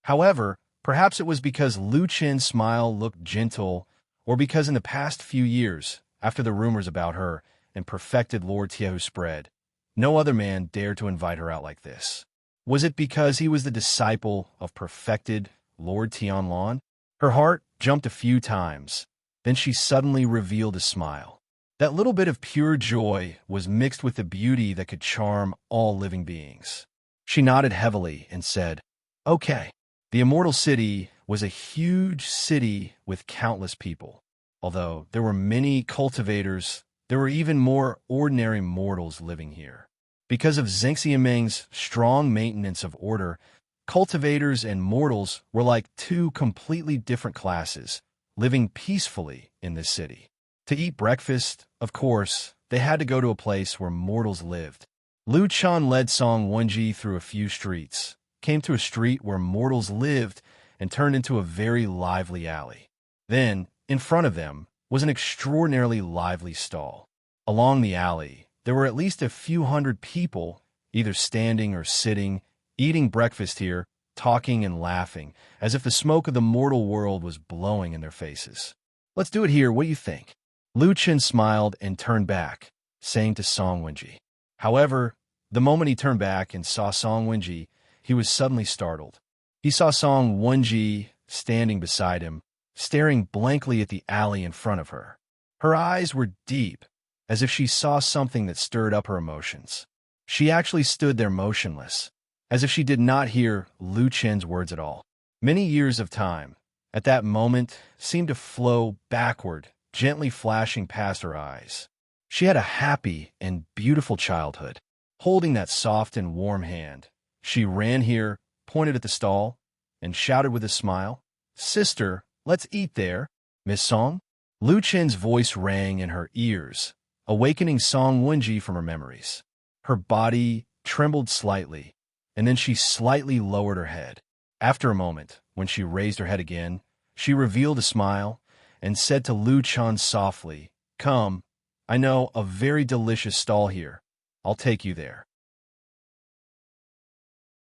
However, perhaps it was because Lu Chen's smile looked gentle, or because in the past few years, after the rumors about her and perfected Lord Tiehu spread, no other man dared to invite her out like this. Was it because he was the disciple of perfected Lord Tianlan? Her heart jumped a few times. Then she suddenly revealed a smile. That little bit of pure joy was mixed with the beauty that could charm all living beings. She nodded heavily and said, "Okay." The Immortal City was a huge city with countless people. Although there were many cultivators, there were even more ordinary mortals living here. Because of Zhengxiameng's strong maintenance of order, cultivators and mortals were like two completely different classes, living peacefully in this city. To eat breakfast, of course, they had to go to a place where mortals lived. Lu Chan led Song Wenji through a few streets, came to a street where mortals lived, and turned into a very lively alley. Then, in front of them, was an extraordinarily lively stall. Along the alley, there were at least a few hundred people, either standing or sitting, eating breakfast here, talking and laughing, as if the smoke of the mortal world was blowing in their faces. "Let's do it here, what do you think?" Lu Chan smiled and turned back, saying to Song Wenji. However, the moment he turned back and saw Song Wenji, he was suddenly startled. He saw Song Wenji standing beside him, staring blankly at the alley in front of her. Her eyes were deep, as if she saw something that stirred up her emotions. She actually stood there motionless, as if she did not hear Lu Chen's words at all. Many years of time, at that moment, seemed to flow backward, gently flashing past her eyes. She had a happy and beautiful childhood. Holding that soft and warm hand, she ran here, pointed at the stall, and shouted with a smile, "Sister, let's eat there, Miss Song." Lu Chen's voice rang in her ears, awakening Song Wenji from her memories. Her body trembled slightly, and then she slightly lowered her head. After a moment, when she raised her head again, she revealed a smile and said to Lu Chan softly, "Come, I know a very delicious stall here. I'll take you there."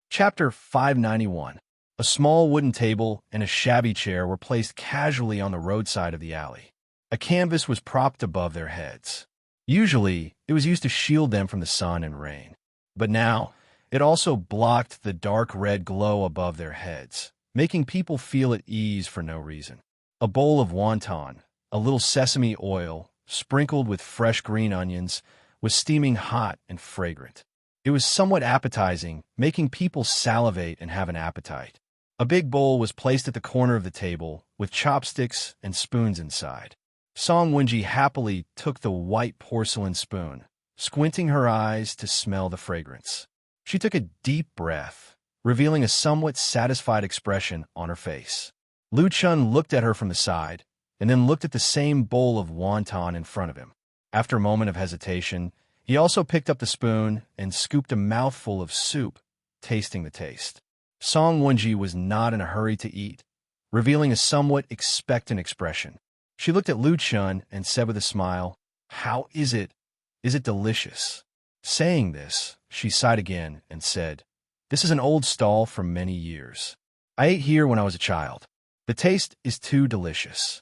Chapter 591. A small wooden table and a shabby chair were placed casually on the roadside of the alley. A canvas was propped above their heads. Usually, it was used to shield them from the sun and rain. But now, It also blocked the dark red glow above their heads, making people feel at ease for no reason. A bowl of wonton, a little sesame oil, sprinkled with fresh green onions, was steaming hot and fragrant. It was somewhat appetizing, making people salivate and have an appetite. A big bowl was placed at the corner of the table, with chopsticks and spoons inside. Song Wenji happily took the white porcelain spoon, squinting her eyes to smell the fragrance. She took a deep breath, revealing a somewhat satisfied expression on her face. Lu Chun looked at her from the side, and then looked at the same bowl of wonton in front of him. After a moment of hesitation, he also picked up the spoon and scooped a mouthful of soup, tasting the taste. Song Wenji was not in a hurry to eat, revealing a somewhat expectant expression. She looked at Lu Chun and said with a smile, "How is it? Is it delicious?" Saying this, she sighed again and said, "This is an old stall from many years. I ate here when I was a child. The taste is too delicious."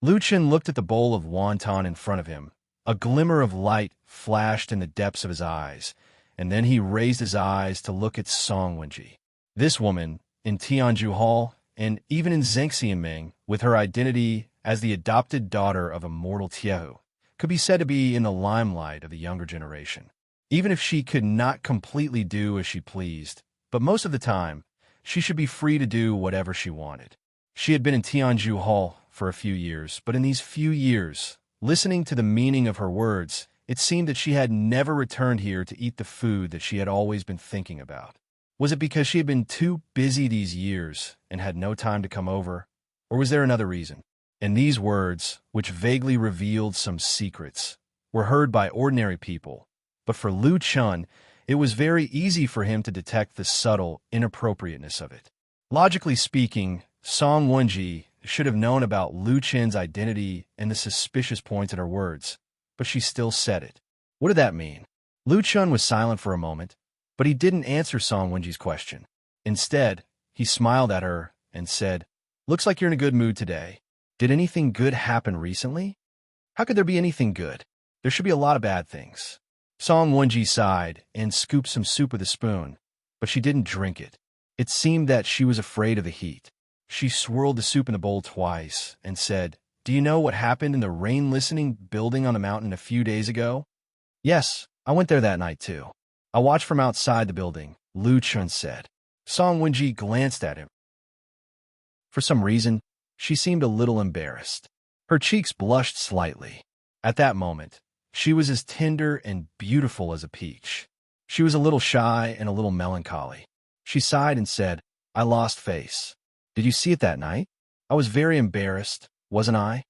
Lu Chun looked at the bowl of wonton in front of him. A glimmer of light flashed in the depths of his eyes, and then he raised his eyes to look at Song Wenji. This woman, in Tianju Hall, and even in Zhengxianming, with her identity as the adopted daughter of Immortal Tiehu, could be said to be in the limelight of the younger generation. Even if she could not completely do as she pleased, but most of the time, she should be free to do whatever she wanted. She had been in Tianju Hall for a few years, but in these few years, listening to the meaning of her words, it seemed that she had never returned here to eat the food that she had always been thinking about. Was it because she had been too busy these years and had no time to come over? Or was there another reason? And these words, which vaguely revealed some secrets, were heard by ordinary people, but for Lu Chun, it was very easy for him to detect the subtle inappropriateness of it. Logically speaking, Song Wenji should have known about Lu Chun's identity and the suspicious points in her words, but she still said it. What did that mean? Lu Chun was silent for a moment, but he didn't answer Song Wenji's question. Instead, he smiled at her and said, "Looks like you're in a good mood today. Did anything good happen recently?" "How could there be anything good? There should be a lot of bad things." Song Wenji sighed and scooped some soup with a spoon, but she didn't drink it. It seemed that she was afraid of the heat. She swirled the soup in the bowl twice and said, "Do you know what happened in the rain-listening building on the mountain a few days ago?" "Yes, I went there that night too. I watched from outside the building," Lu Chun said. Song Wenji glanced at him. For some reason, she seemed a little embarrassed. Her cheeks blushed slightly. At that moment, she was as tender and beautiful as a peach. She was a little shy and a little melancholy. She sighed and said, "I lost face. Did you see it that night? I was very embarrassed, wasn't I?"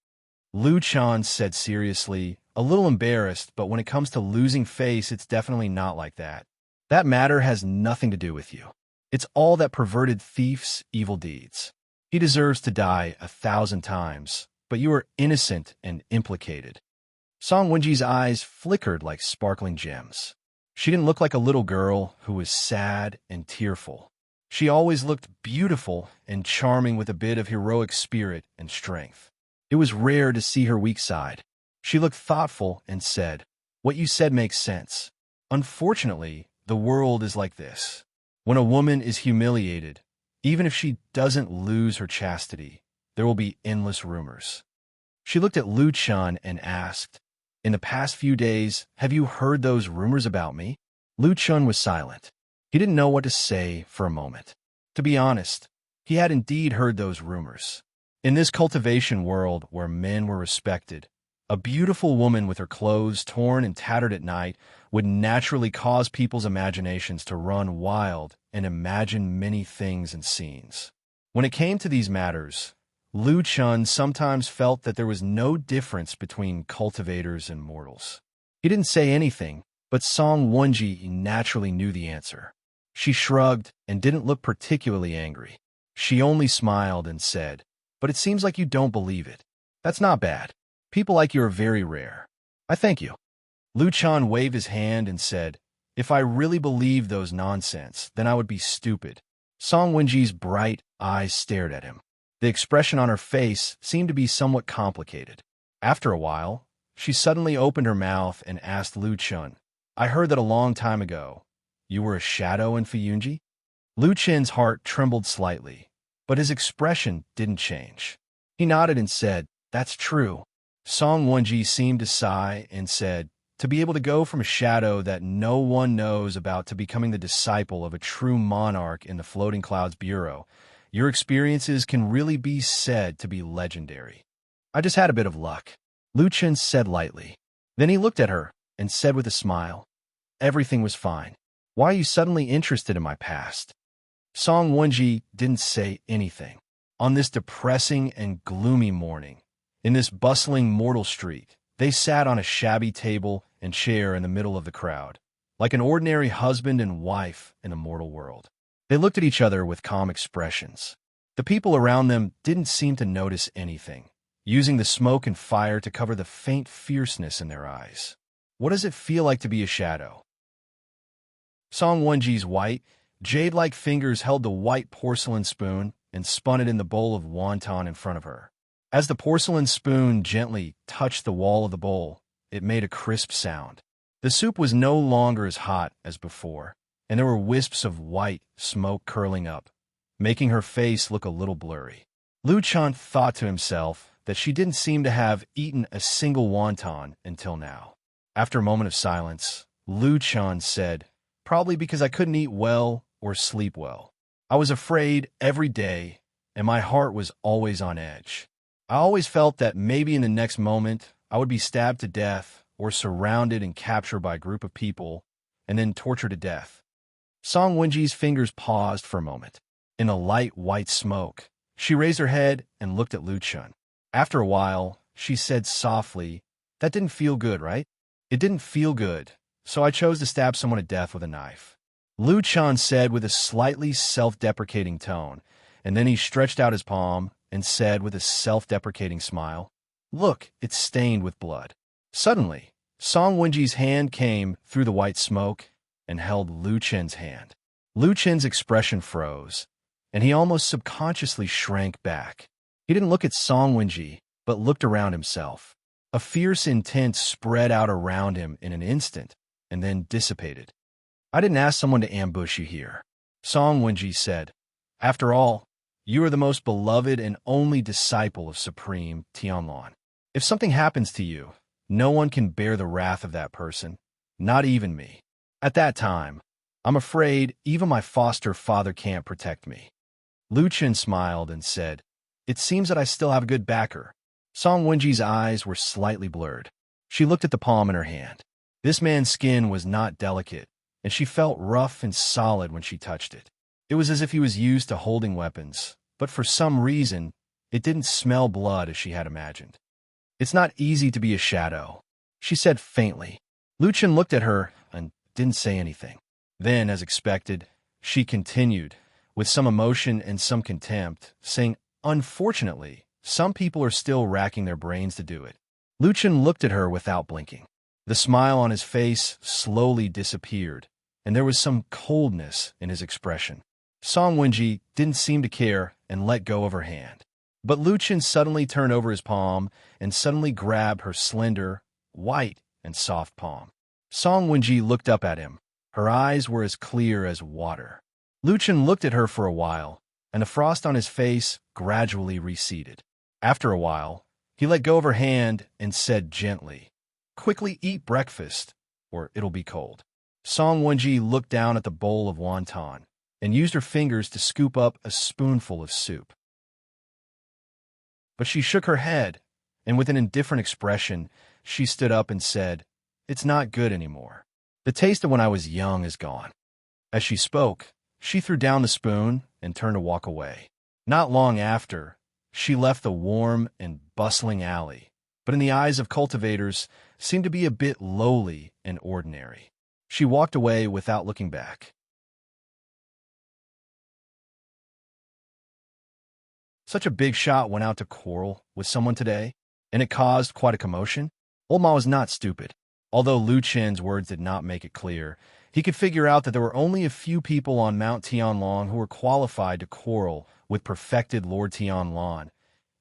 Lu Chun said seriously, "A little embarrassed, but when it comes to losing face, it's definitely not like that. That matter has nothing to do with you. It's all that perverted thief's evil deeds. He deserves to die 1,000 times, but you are innocent and implicated." Song Wenji's eyes flickered like sparkling gems. She didn't look like a little girl who was sad and tearful. She always looked beautiful and charming with a bit of heroic spirit and strength. It was rare to see her weak side. She looked thoughtful and said, "What you said makes sense. Unfortunately, the world is like this. When a woman is humiliated, even if she doesn't lose her chastity, there will be endless rumors." She looked at Lu Chun and asked, "In the past few days, have you heard those rumors about me?" Lu Chun was silent. He didn't know what to say for a moment. To be honest, he had indeed heard those rumors. In this cultivation world where men were respected, a beautiful woman with her clothes torn and tattered at night would naturally cause people's imaginations to run wild and imagine many things and scenes. When it came to these matters, Lu Chun sometimes felt that there was no difference between cultivators and mortals. He didn't say anything, but Song Wenji naturally knew the answer. She shrugged and didn't look particularly angry. She only smiled and said, "But it seems like you don't believe it. That's not bad. People like you are very rare. I thank you." Lu Chun waved his hand and said, "If I really believed those nonsense, then I would be stupid." Song Wenji's bright eyes stared at him. The expression on her face seemed to be somewhat complicated. After a while, she suddenly opened her mouth and asked Lu Chun, "I heard that a long time ago, You were a shadow in Fuyunji? Lu Chen's heart trembled slightly, but his expression didn't change. He nodded and said, "That's true." Song Wenji seemed to sigh and said, "To be able to go from a shadow that no one knows about to becoming the disciple of a true monarch in the Floating Clouds Bureau, your experiences can really be said to be legendary." "I just had a bit of luck," Lu Chen said lightly. Then he looked at her and said with a smile, "Everything was fine. Why are you suddenly interested in my past?" Song Wenji didn't say anything. On this depressing and gloomy morning, in this bustling mortal street, they sat on a shabby table and chair in the middle of the crowd, like an ordinary husband and wife in a mortal world. They looked at each other with calm expressions. The people around them didn't seem to notice anything, using the smoke and fire to cover the faint fierceness in their eyes. "What does it feel like to be a shadow?" Song Wenji's white, jade-like fingers held the white porcelain spoon and spun it in the bowl of wonton in front of her. As the porcelain spoon gently touched the wall of the bowl, it made a crisp sound. The soup was no longer as hot as before, and there were wisps of white smoke curling up, making her face look a little blurry. Lu Chen thought to himself that she didn't seem to have eaten a single wonton until now. After a moment of silence, Lu Chen said, "Probably because I couldn't eat well or sleep well. I was afraid every day, and my heart was always on edge. I always felt that maybe in the next moment I would be stabbed to death or surrounded and captured by a group of people and then tortured to death." Song Wenji's fingers paused for a moment. In a light white smoke, she raised her head and looked at Lu Chen. After a while, she said softly, "That didn't feel good, right?" "It didn't feel good, so I chose to stab someone to death with a knife," Lu Chen said with a slightly self-deprecating tone, and then he stretched out his palm and said with a self-deprecating smile, "Look, it's stained with blood." Suddenly, Song Wenji's hand came through the white smoke and held Lu Chen's hand. Lu Chen's expression froze, and he almost subconsciously shrank back. He didn't look at Song Wenji, but looked around himself. A fierce intent spread out around him in an instant and then dissipated. "I didn't ask someone to ambush you here," Song Wenji said. "After all, you are the most beloved and only disciple of Supreme Tianlan. If something happens to you, no one can bear the wrath of that person, not even me. At that time, I'm afraid even my foster father can't protect me." Lu Chen smiled and said, "It seems that I still have a good backer." Song Wenji's eyes were slightly blurred. She looked at the palm in her hand. This man's skin was not delicate, and she felt rough and solid when she touched it. It was as if he was used to holding weapons, but for some reason, it didn't smell blood as she had imagined. "It's not easy to be a shadow," she said faintly. Lu Chen looked at her and didn't say anything. Then, as expected, she continued, with some emotion and some contempt, saying, "Unfortunately, some people are still racking their brains to do it." Lu Chen looked at her without blinking. The smile on his face slowly disappeared, and there was some coldness in his expression. Song Wenji didn't seem to care and let go of her hand. But Lu Chen suddenly turned over his palm and suddenly grabbed her slender, white, and soft palm. Song Wenji looked up at him. Her eyes were as clear as water. Lu Chen looked at her for a while, and the frost on his face gradually receded. After a while, he let go of her hand and said gently, "Quickly eat breakfast, or it'll be cold." Song Wenji looked down at the bowl of wonton and used her fingers to scoop up a spoonful of soup. But she shook her head, and with an indifferent expression, she stood up and said, "It's not good anymore. The taste of when I was young is gone." As she spoke, she threw down the spoon and turned to walk away. Not long after, she left the warm and bustling alley, but in the eyes of cultivators, seemed to be a bit lowly and ordinary. She walked away without looking back. Such a big shot went out to quarrel with someone today, and it caused quite a commotion. Old Ma was not stupid. Although Lu Chen's words did not make it clear, he could figure out that there were only a few people on Mount Tianlong who were qualified to quarrel with perfected Lord Tianlan.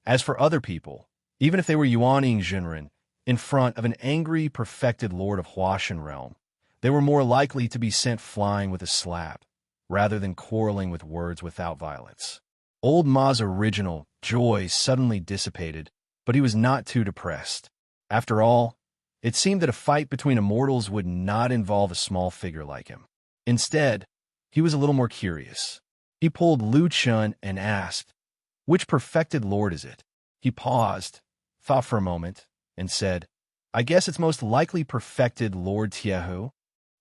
As for other people, even if they were Yuaning Jinren, in front of an angry perfected Lord of Huashan Realm, They were more likely to be sent flying with a slap, rather than quarreling with words without violence. Old Ma's original joy suddenly dissipated, but he was not too depressed. After all, it seemed that a fight between immortals would not involve a small figure like him. Instead, he was a little more curious. He pulled Lu Chun and asked, "Which perfected lord is it?" He paused, thought for a moment, and said, "I guess it's most likely perfected Lord Tiehu."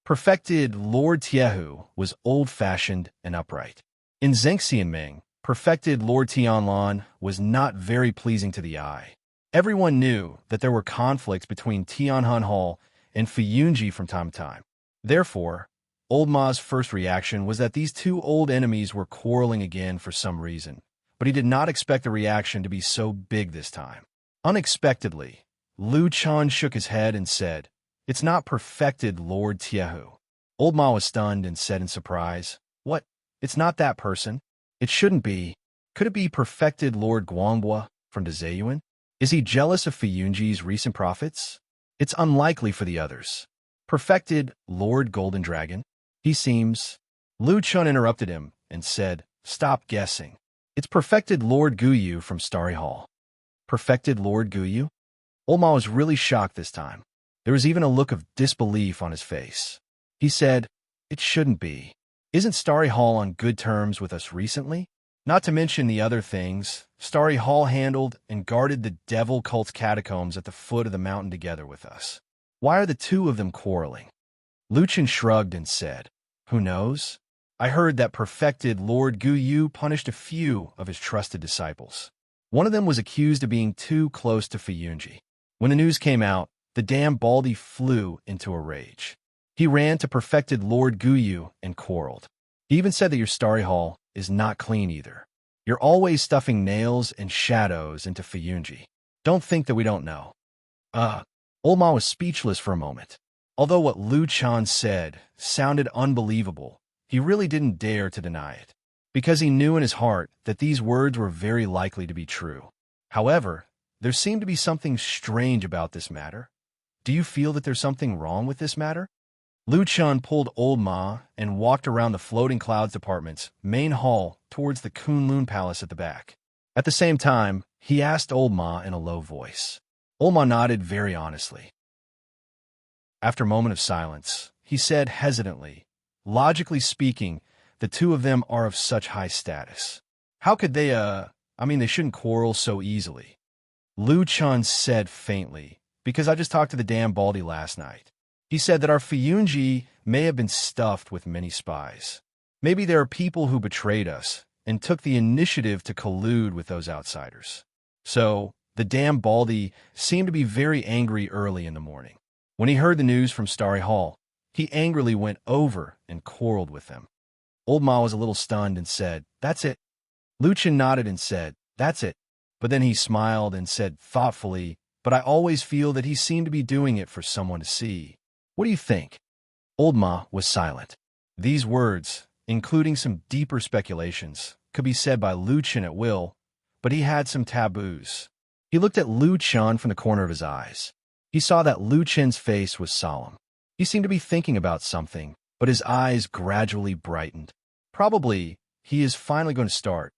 Perfected Lord Tiehu was old-fashioned and upright. In Zhengxianming, perfected Lord Tianlan was not very pleasing to the eye. Everyone knew that there were conflicts between Tianhan Hall and Fuyunji from time to time. Therefore, Old Ma's first reaction was that these two old enemies were quarreling again for some reason, but he did not expect the reaction to be so big this time. Unexpectedly, Lu Chan shook his head and said, "It's not perfected Lord Tiehu." Old Ma was stunned and said in surprise, "What? It's not that person? It shouldn't be. Could it be perfected Lord Guanghua from Dezayuan? Is he jealous of Fuyunji's recent profits? It's unlikely for the others. Perfected Lord Golden Dragon? He seems—" Lu Chun interrupted him and said, "Stop guessing. It's perfected Lord Guyu from Starry Hall." Perfected Lord Guyu? Old Ma was really shocked this time. There was even a look of disbelief on his face. He said, "It shouldn't be. Isn't Starry Hall on good terms with us recently? Not to mention the other things, Starry Hall handled and guarded the devil cult's catacombs at the foot of the mountain together with us. Why are the two of them quarreling?" Lu Chun shrugged and said, "Who knows? I heard that perfected Lord Guyu punished a few of his trusted disciples. One of them was accused of being too close to Fuyunji. When the news came out, the damn Baldy flew into a rage. He ran to perfected Lord Guyu and quarreled. He even said that your Starry Hall is not clean either. You're always stuffing nails and shadows into Fuyunji. Don't think that we don't know." Old Ma was speechless for a moment. Although what Lu Chan said sounded unbelievable, he really didn't dare to deny it, because he knew in his heart that these words were very likely to be true. However, there seemed to be something strange about this matter. "Do you feel that there's something wrong with this matter?" Lu Chun pulled Old Ma and walked around the Floating Clouds Department's main hall towards the Kunlun Palace at the back. At the same time, he asked Old Ma in a low voice. Old Ma nodded very honestly. After a moment of silence, he said hesitantly, "Logically speaking, the two of them are of such high status. How could they, they shouldn't quarrel so easily." Lu Chun said faintly, "Because I just talked to the damn Baldy last night. He said that our Fuyunji may have been stuffed with many spies. Maybe there are people who betrayed us and took the initiative to collude with those outsiders. So, the damn Baldy seemed to be very angry early in the morning. When he heard the news from Starry Hall, he angrily went over and quarreled with them." Old Ma was a little stunned and said, "That's it." Lu Chun nodded and said, "That's it." But then he smiled and said thoughtfully, "But I always feel that he seemed to be doing it for someone to see. What do you think?" Old Ma was silent. These words, including some deeper speculations, could be said by Lu Chun at will, but he had some taboos. He looked at Lu Chun from the corner of his eyes. He saw that Lu Chun's face was solemn. He seemed to be thinking about something, but his eyes gradually brightened. Probably, he is finally going to start.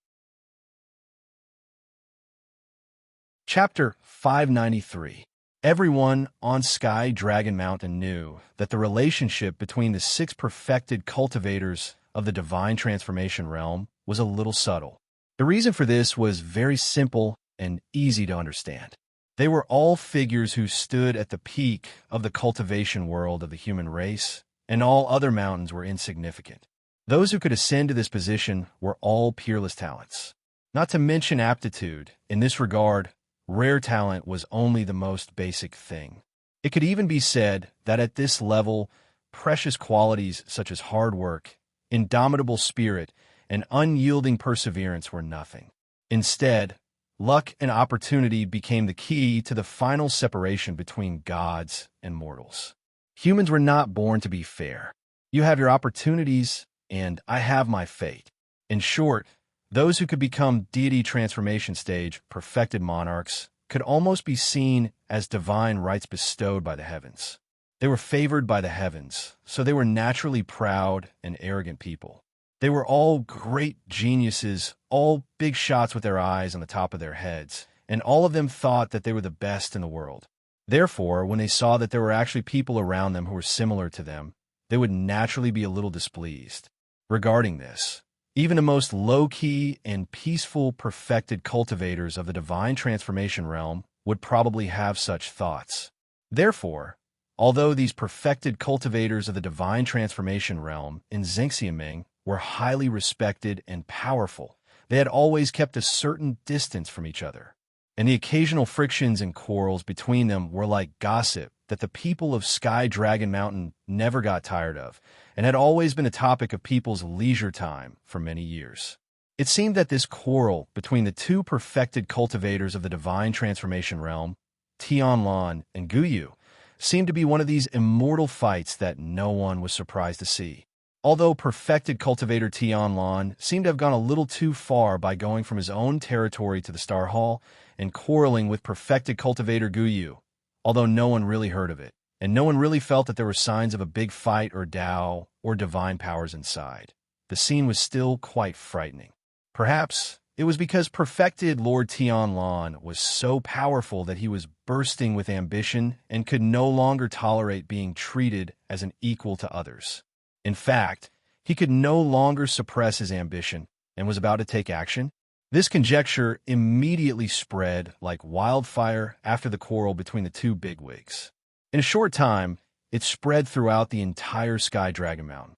Chapter 593. Everyone on Sky Dragon Mountain knew that the relationship between the 6 perfected cultivators of the divine transformation realm was a little subtle. The reason for this was very simple and easy to understand. They were all figures who stood at the peak of the cultivation world of the human race, and all other mountains were insignificant. Those who could ascend to this position were all peerless talents. Not to mention aptitude, in this regard, rare talent was only the most basic thing. It could even be said that at this level, precious qualities such as hard work, indomitable spirit, and unyielding perseverance were nothing. Instead, luck and opportunity became the key to the final separation between gods and mortals. Humans were not born to be fair. You have your opportunities, and I have my fate. In short, those who could become deity transformation stage perfected monarchs could almost be seen as divine rights bestowed by the heavens. They were favored by the heavens, so they were naturally proud and arrogant people. They were all great geniuses, all big shots with their eyes on the top of their heads, and all of them thought that they were the best in the world. Therefore, when they saw that there were actually people around them who were similar to them, they would naturally be a little displeased. Regarding this, even the most low-key and peaceful perfected cultivators of the divine transformation realm would probably have such thoughts. Therefore, although these perfected cultivators of the divine transformation realm in Xingxiaming were highly respected and powerful, they had always kept a certain distance from each other, and the occasional frictions and quarrels between them were like gossip that the people of Sky Dragon Mountain never got tired of, and had always been a topic of people's leisure time for many years. It seemed that this quarrel between the two perfected cultivators of the divine transformation realm, Tianlan and Guyu, seemed to be one of these immortal fights that no one was surprised to see. Although perfected cultivator Tianlan seemed to have gone a little too far by going from his own territory to the Star Hall and quarreling with perfected cultivator Guyu, although no one really heard of it, and no one really felt that there were signs of a big fight or Tao or divine powers inside, the scene was still quite frightening. Perhaps it was because perfected Lord Tianlan was so powerful that he was bursting with ambition and could no longer tolerate being treated as an equal to others. In fact, he could no longer suppress his ambition and was about to take action. This conjecture immediately spread like wildfire after the quarrel between the two bigwigs. In a short time, it spread throughout the entire Sky Dragon Mountain.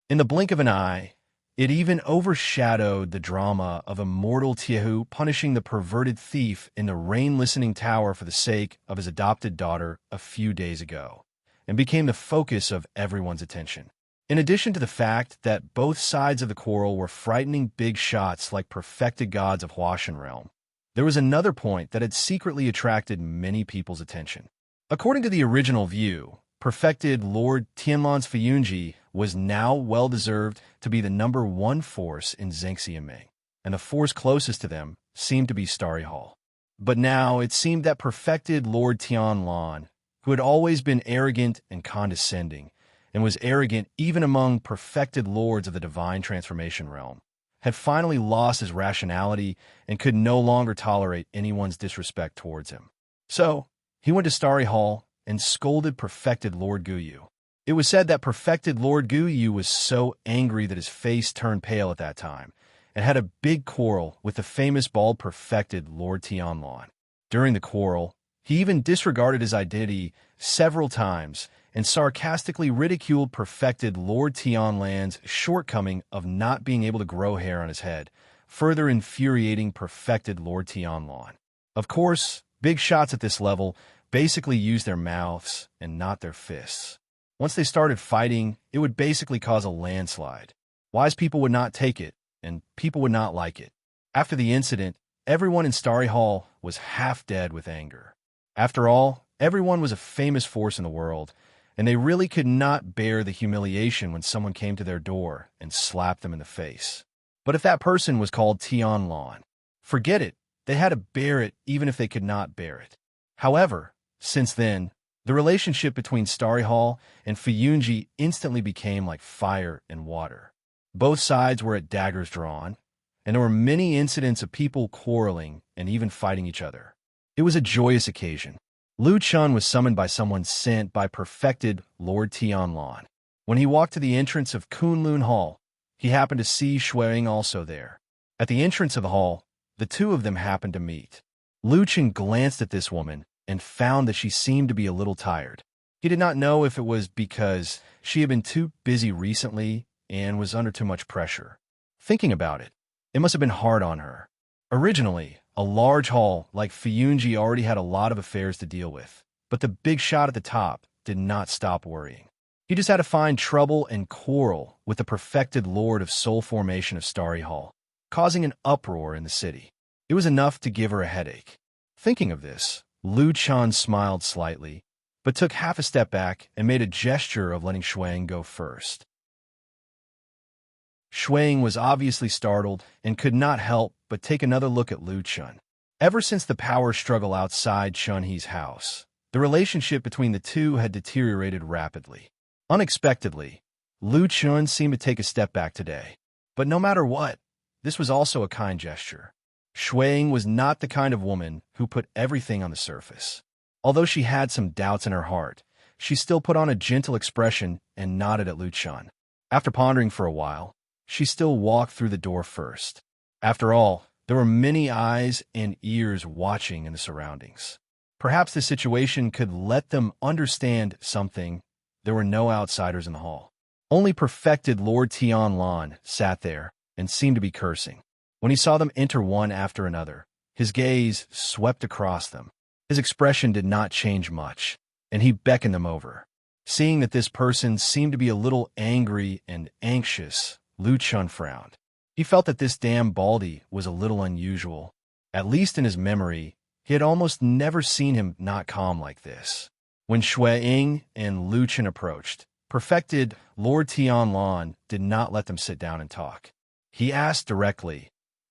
In the blink of an eye, it even overshadowed the drama of immortal Tiehu punishing the perverted thief in the rain-listening tower for the sake of his adopted daughter a few days ago, and became the focus of everyone's attention. In addition to the fact that both sides of the quarrel were frightening big shots like perfected gods of Huashan Realm, there was another point that had secretly attracted many people's attention. According to the original view, perfected Lord Tianlan's Fuyunji was now well-deserved to be the #1 force in Xingxiaming, and the force closest to them seemed to be Starry Hall. But now it seemed that perfected Lord Tianlan, who had always been arrogant and condescending, and was arrogant even among perfected lords of the divine transformation realm, had finally lost his rationality and could no longer tolerate anyone's disrespect towards him. So, he went to Starry Hall and scolded perfected Lord Guyu. It was said that perfected Lord Guyu was so angry that his face turned pale at that time, and had a big quarrel with the famous bald perfected Lord Tianlan. During the quarrel, he even disregarded his identity several times and sarcastically ridiculed perfected Lord Tianlan's shortcoming of not being able to grow hair on his head, further infuriating perfected Lord Tianlan. Of course, big shots at this level basically use their mouths and not their fists. Once they started fighting, it would basically cause a landslide. Wise people would not take it, and people would not like it. After the incident, everyone in Starry Hall was half dead with anger. After all, everyone was a famous force in the world, and they really could not bear the humiliation when someone came to their door and slapped them in the face. But if that person was called Tianlan, forget it, they had to bear it even if they could not bear it. However, since then, the relationship between Starry Hall and Fuyunji instantly became like fire and water. Both sides were at daggers drawn, and there were many incidents of people quarreling and even fighting each other. It was a joyous occasion. Lu Chun was summoned by someone sent by perfected Lord Tianlan. When he walked to the entrance of Kunlun Hall, he happened to see Shuang also there. At the entrance of the hall, the two of them happened to meet. Lu Chun glanced at this woman and found that she seemed to be a little tired. He did not know if it was because she had been too busy recently and was under too much pressure. Thinking about it, it must have been hard on her. Originally, a large hall like Fuyunji already had a lot of affairs to deal with, but the big shot at the top did not stop worrying. He just had to find trouble and quarrel with the perfected lord of soul formation of Starry Hall, causing an uproar in the city. It was enough to give her a headache. Thinking of this, Lu Chun smiled slightly, but took half a step back and made a gesture of letting Shuang go first. Shuang was obviously startled and could not help but take another look at Lu Chun. Ever since the power struggle outside Chun He's house, The relationship between the two had deteriorated rapidly. Unexpectedly, Lu Chun seemed to take a step back today. But no matter what, this was also a kind gesture. Shuang was not the kind of woman who put everything on the surface. Although she had some doubts in her heart, she still put on a gentle expression and nodded at Lu Chun. After pondering for a while, she still walked through the door first. After all, there were many eyes and ears watching in the surroundings. Perhaps the situation could let them understand something. There were no outsiders in the hall. Only perfected Lord Tianlan sat there and seemed to be cursing. When he saw them enter one after another, his gaze swept across them. His expression did not change much, and he beckoned them over. Seeing that this person seemed to be a little angry and anxious, Lu Chun frowned. He felt that this damn Baldy was a little unusual. At least in his memory, he had almost never seen him not calm like this. When Shuang and Lu Chun approached, perfected Lord Tianlan did not let them sit down and talk. He asked directly,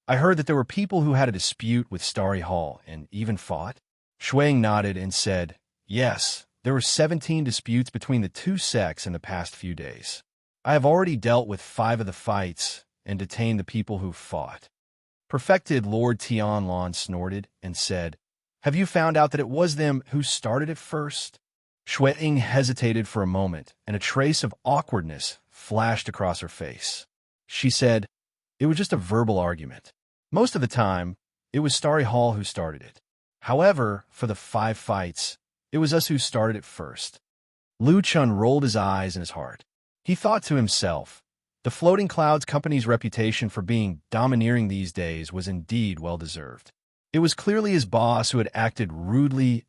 "I heard that there were people who had a dispute with Starry Hall and even fought?" Shuang nodded and said, "Yes, there were 17 disputes between the two sects in the past few days. I have already dealt with 5 of the fights and detained the people who fought." Perfected Lord Tianlan snorted and said, "Have you found out that it was them who started it first?" Shuang hesitated for a moment, and a trace of awkwardness flashed across her face. She said, "It was just a verbal argument. Most of the time, it was Starry Hall who started it. However, for the 5 fights, it was us who started it first." Lu Chun rolled his eyes in his heart. He thought to himself, the Floating Clouds Company's reputation for being domineering these days was indeed well-deserved. It was clearly his boss who had acted rudely,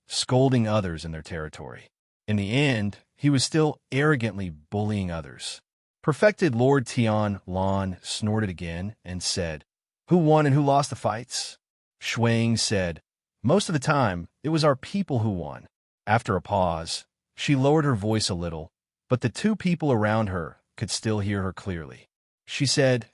scolding others in their territory. In the end, he was still arrogantly bullying others. Perfected Lord Tianlan snorted again and said, "Who won and who lost the fights?" Shuang said, "Most of the time, it was our people who won." After a pause, she lowered her voice a little, but the 2 people around her could still hear her clearly. She said,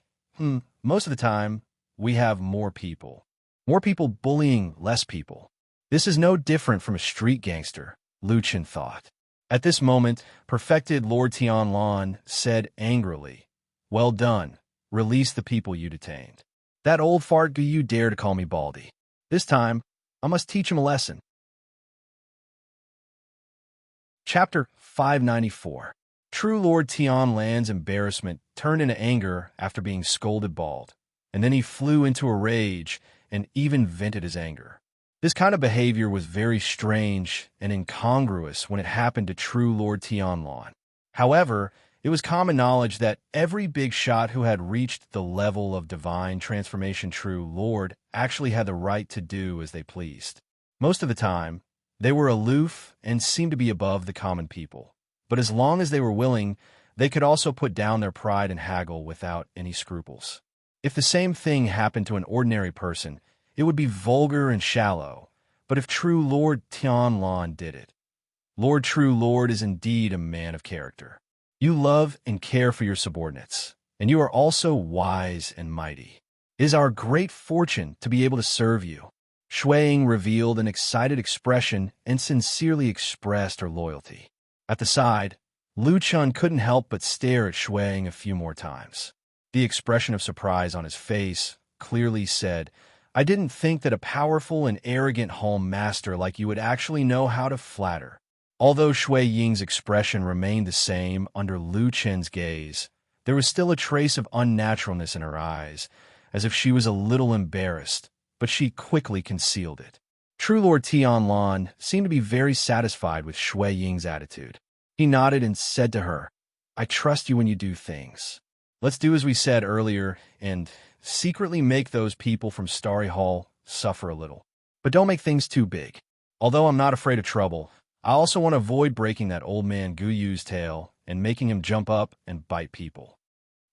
"Most of the time, we have more people. More people bullying less people. This is no different from a street gangster," Lu Chun thought. At this moment, perfected Lord Tianlan said angrily, "Well done. Release the people you detained. That old fart, do you dare to call me Baldy? This time, I must teach him a lesson." Chapter 594. True Lord Tianlan's embarrassment turned into anger after being scolded bald, and then he flew into a rage and even vented his anger. This kind of behavior was very strange and incongruous when it happened to true Lord Tianlan. However, it was common knowledge that every big shot who had reached the level of divine transformation true Lord actually had the right to do as they pleased. Most of the time, they were aloof and seemed to be above the common people. But as long as they were willing, they could also put down their pride and haggle without any scruples. If the same thing happened to an ordinary person, it would be vulgar and shallow. But if true Lord Tianlan did it, Lord True Lord is indeed a man of character. You love and care for your subordinates, and you are also wise and mighty. It is our great fortune to be able to serve you. Shuang revealed an excited expression and sincerely expressed her loyalty. At the side, Lu Chun couldn't help but stare at Shuang a few more times. The expression of surprise on his face clearly said, "I didn't think that a powerful and arrogant hall master like you would actually know how to flatter." Although Shui Ying's expression remained the same under Lu Chen's gaze, there was still a trace of unnaturalness in her eyes, as if she was a little embarrassed, but she quickly concealed it. True Lord Tianlan seemed to be very satisfied with Shui Ying's attitude. He nodded and said to her, "I trust you when you do things. Let's do as we said earlier and secretly make those people from Starry Hall suffer a little. But don't make things too big. Although I'm not afraid of trouble, I also want to avoid breaking that old man Guyu's tail and making him jump up and bite people."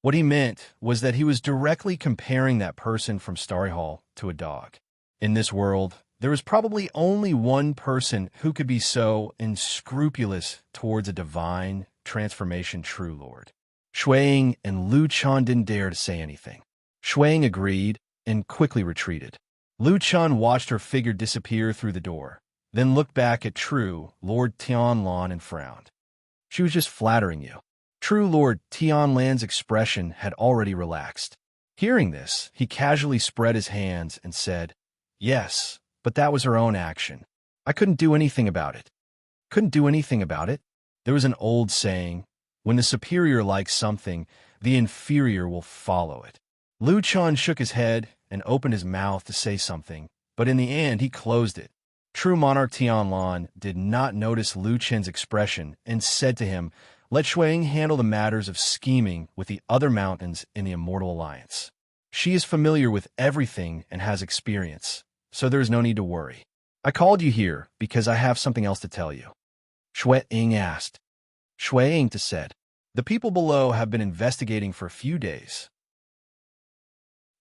What he meant was that he was directly comparing that person from Starry Hall to a dog. In this world, there is probably only one person who could be so unscrupulous towards a divine transformation true lord. Shuang and Lu Chun didn't dare to say anything. Shuang agreed and quickly retreated. Lu Chun watched her figure disappear through the door, then looked back at True Lord Tianlan and frowned. She was just flattering you. True Lord Tianlan's expression had already relaxed. Hearing this, he casually spread his hands and said, "Yes, but that was her own action. I couldn't do anything about it." Couldn't do anything about it? There was an old saying, when the superior likes something, the inferior will follow it. Lu Chan shook his head and opened his mouth to say something, but in the end he closed it. True Monarch Tianlan did not notice Lu Chen's expression and said to him, "Let Shuiying handle the matters of scheming with the other mountains in the Immortal Alliance. She is familiar with everything and has experience, so there is no need to worry. I called you here because I have something else to tell you." Shuiying asked. Shuiying said, "The people below have been investigating for a few days.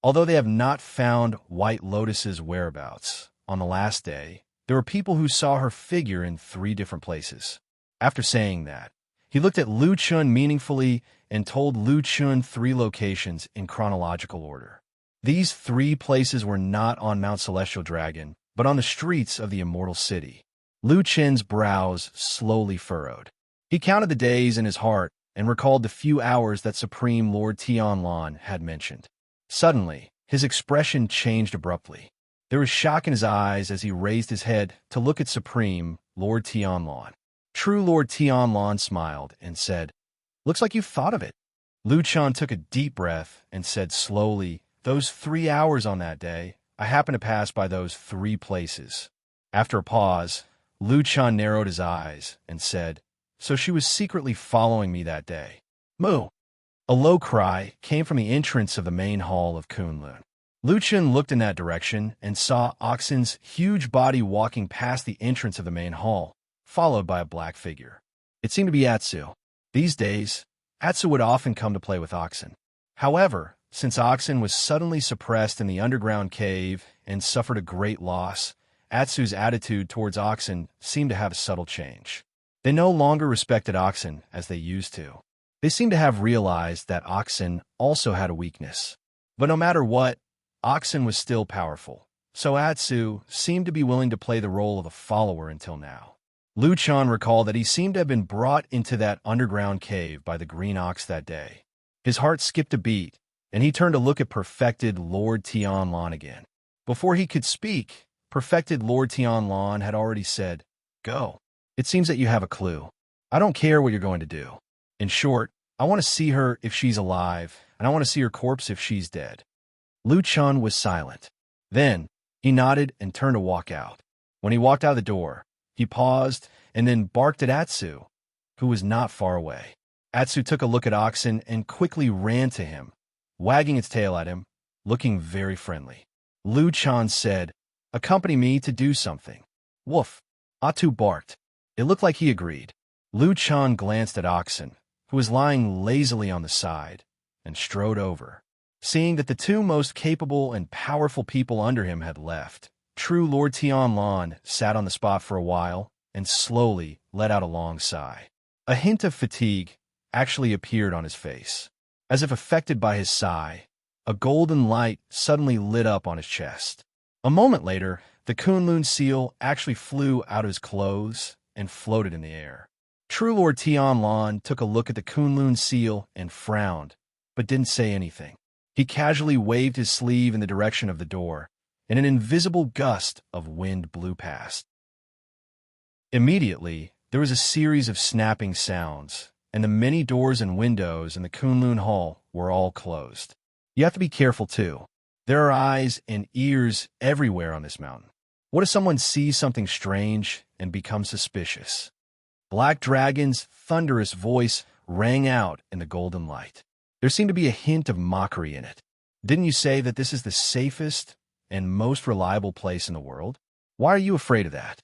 Although they have not found White Lotus's whereabouts, on the last day, there were people who saw her figure in 3 different places." After saying that, he looked at Lu Chun meaningfully and told Lu Chun 3 locations in chronological order. These 3 places were not on Mount Celestial Dragon, but on the streets of the Immortal City. Lu Chen's brows slowly furrowed. He counted the days in his heart and recalled the few hours that Supreme Lord Tianlan had mentioned. Suddenly, his expression changed abruptly. There was shock in his eyes as he raised his head to look at Supreme Lord Tianlan. True Lord Tianlan smiled and said, "Looks like you've thought of it." Lu Chan took a deep breath and said slowly, "Those 3 hours on that day, I happened to pass by those 3 places." After a pause, Lu Chan narrowed his eyes and said, "So she was secretly following me that day." Moo! A low cry came from the entrance of the main hall of Kunlun. Lu Chan looked in that direction and saw Oxen's huge body walking past the entrance of the main hall, followed by a black figure. It seemed to be Atsu. These days, Atsu would often come to play with Oxen. However, since Oxen was suddenly suppressed in the underground cave and suffered a great loss, Atsu's attitude towards Oxen seemed to have a subtle change. They no longer respected Oxen as they used to. They seemed to have realized that Oxen also had a weakness. But no matter what, Oxen was still powerful, so Atsu seemed to be willing to play the role of a follower until now. Lu Chan recalled that he seemed to have been brought into that underground cave by the green ox that day. His heart skipped a beat, and he turned to look at Perfected Lord Tianlan again. Before he could speak, Perfected Lord Tianlan had already said, "Go. It seems that you have a clue. I don't care what you're going to do. In short, I want to see her if she's alive, and I want to see her corpse if she's dead." Lu Chan was silent. Then, he nodded and turned to walk out. When he walked out the door, he paused and then barked at Atsu, who was not far away. Atsu took a look at Oxen and quickly ran to him, wagging its tail at him, looking very friendly. Lu Chan said, "Accompany me to do something." "Woof." Atsu barked. It looked like he agreed. Lu Chan glanced at Oxen, who was lying lazily on the side, and strode over. Seeing that the 2 most capable and powerful people under him had left, True Lord Tianlan sat on the spot for a while and slowly let out a long sigh. A hint of fatigue actually appeared on his face. As if affected by his sigh, a golden light suddenly lit up on his chest. A moment later, the Kunlun seal actually flew out of his clothes and floated in the air. True Lord Tianlan took a look at the Kunlun seal and frowned, but didn't say anything. He casually waved his sleeve in the direction of the door, and an invisible gust of wind blew past. Immediately, there was a series of snapping sounds, and the many doors and windows in the Kunlun Hall were all closed. You have to be careful, too. There are eyes and ears everywhere on this mountain. What if someone sees something strange and becomes suspicious? Black Dragon's thunderous voice rang out in the golden light. There seemed to be a hint of mockery in it. "Didn't you say that this is the safest and most reliable place in the world? Why are you afraid of that?"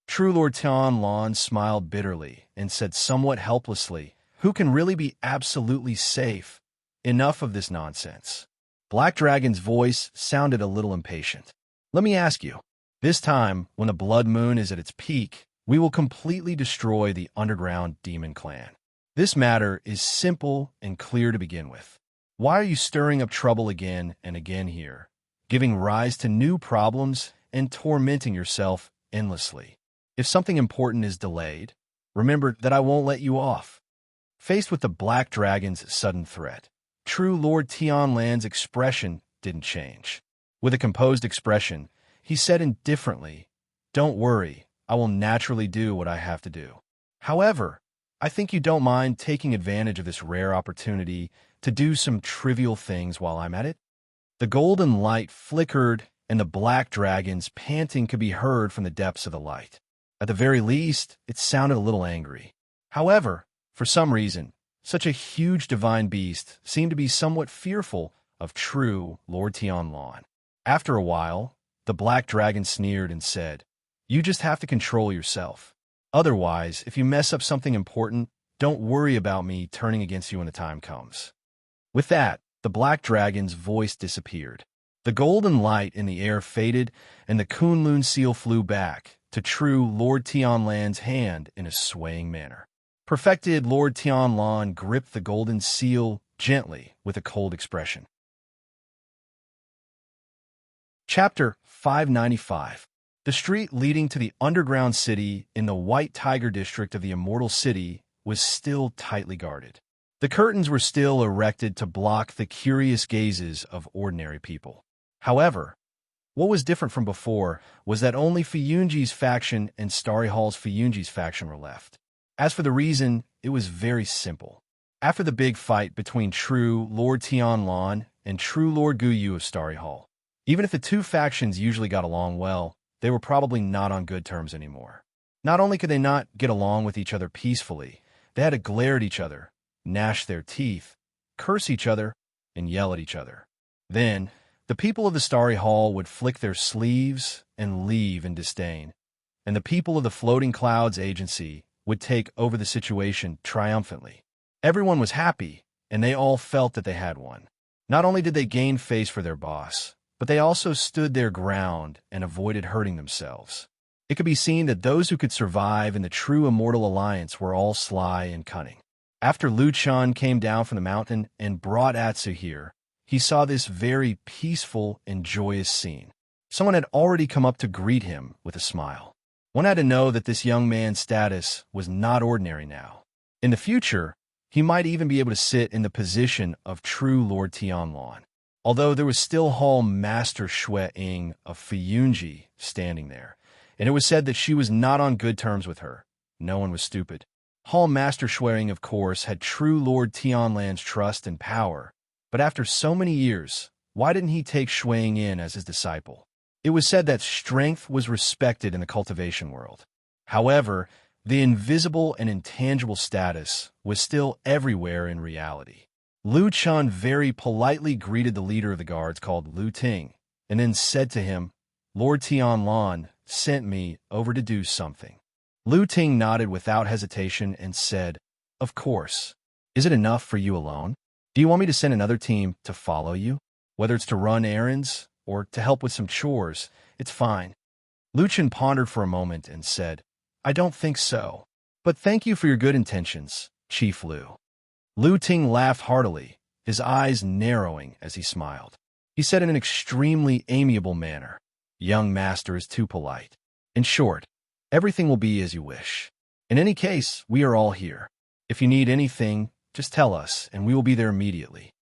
True Lord Tianlan smiled bitterly and said somewhat helplessly, "Who can really be absolutely safe? Enough of this nonsense." Black Dragon's voice sounded a little impatient. "Let me ask you, this time, when the blood moon is at its peak, we will completely destroy the underground demon clan. This matter is simple and clear to begin with. Why are you stirring up trouble again and again here, giving rise to new problems and tormenting yourself endlessly? If something important is delayed, remember that I won't let you off. Faced with the Black Dragon's sudden threat, true Lord Tianlan's expression didn't change. With a composed expression, he said indifferently, "Don't worry, I will naturally do what I have to do. However, I think you don't mind taking advantage of this rare opportunity to do some trivial things while I'm at it?" The golden light flickered, and the Black Dragon's panting could be heard from the depths of the light. At the very least, it sounded a little angry. However, for some reason, such a huge divine beast seemed to be somewhat fearful of true Lord Tianlan. After a while, the Black Dragon sneered and said, "You just have to control yourself. Otherwise, if you mess up something important, don't worry about me turning against you when the time comes." With that, the Black Dragon's voice disappeared. The golden light in the air faded, and the Kunlun seal flew back to true Lord Tianlan's hand in a swaying manner. Perfected Lord Tianlan gripped the golden seal gently with a cold expression. Chapter 595. The street leading to the underground city in the White Tiger district of the Immortal City was still tightly guarded. The curtains were still erected to block the curious gazes of ordinary people. However, what was different from before was that only Fiyunji's faction and Starry Hall's Fiyunji's faction were left. As for the reason, it was very simple. After the big fight between true Lord Tianlan and true Lord Guyu of Starry Hall, even if the two factions usually got along well, they were probably not on good terms anymore. Not only could they not get along with each other peacefully, they had to glare at each other, gnash their teeth, curse each other, and yell at each other. Then, the people of the Starry Hall would flick their sleeves and leave in disdain, and the people of the Floating Clouds Agency would take over the situation triumphantly. Everyone was happy, and they all felt that they had won. Not only did they gain face for their boss, but they also stood their ground and avoided hurting themselves. It could be seen that those who could survive in the true Immortal Alliance were all sly and cunning. After Lu Chun came down from the mountain and brought Atsu here, he saw this very peaceful and joyous scene. Someone had already come up to greet him with a smile. One had to know that this young man's status was not ordinary now. In the future, he might even be able to sit in the position of true Lord Tianlan. Although there was still Hall Master Xue Ying of Fiyunji standing there, and it was said that she was not on good terms with her. No one was stupid. Hall Master Xue Ying, of course, had true Lord Tianlan's trust and power, but after so many years, why didn't he take Xue Ying in as his disciple? It was said that strength was respected in the cultivation world. However, the invisible and intangible status was still everywhere in reality. Lu Chun very politely greeted the leader of the guards called Lu Ting, and then said to him, "Lord Tianlan sent me over to do something." Lu Ting nodded without hesitation and said, "Of course. Is it enough for you alone? Do you want me to send another team to follow you? Whether it's to run errands or to help with some chores, it's fine." Lu Chun pondered for a moment and said, "I don't think so. But thank you for your good intentions, Chief Lu." Lu Ting laughed heartily, his eyes narrowing as he smiled. He said in an extremely amiable manner, "Young master is too polite. In short, everything will be as you wish. In any case, we are all here. If you need anything, just tell us, and we will be there immediately."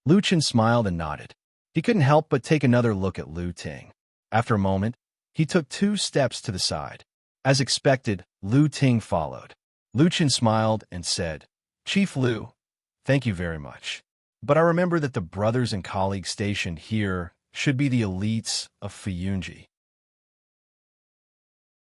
Lu Chun smiled and nodded. He couldn't help but take another look at Lu Ting. After a moment, he took 2 steps to the side. As expected, Lu Ting followed. Lu Chun smiled and said, "Chief Lu, thank you very much. But I remember that the brothers and colleagues stationed here should be the elites of Fiyunji.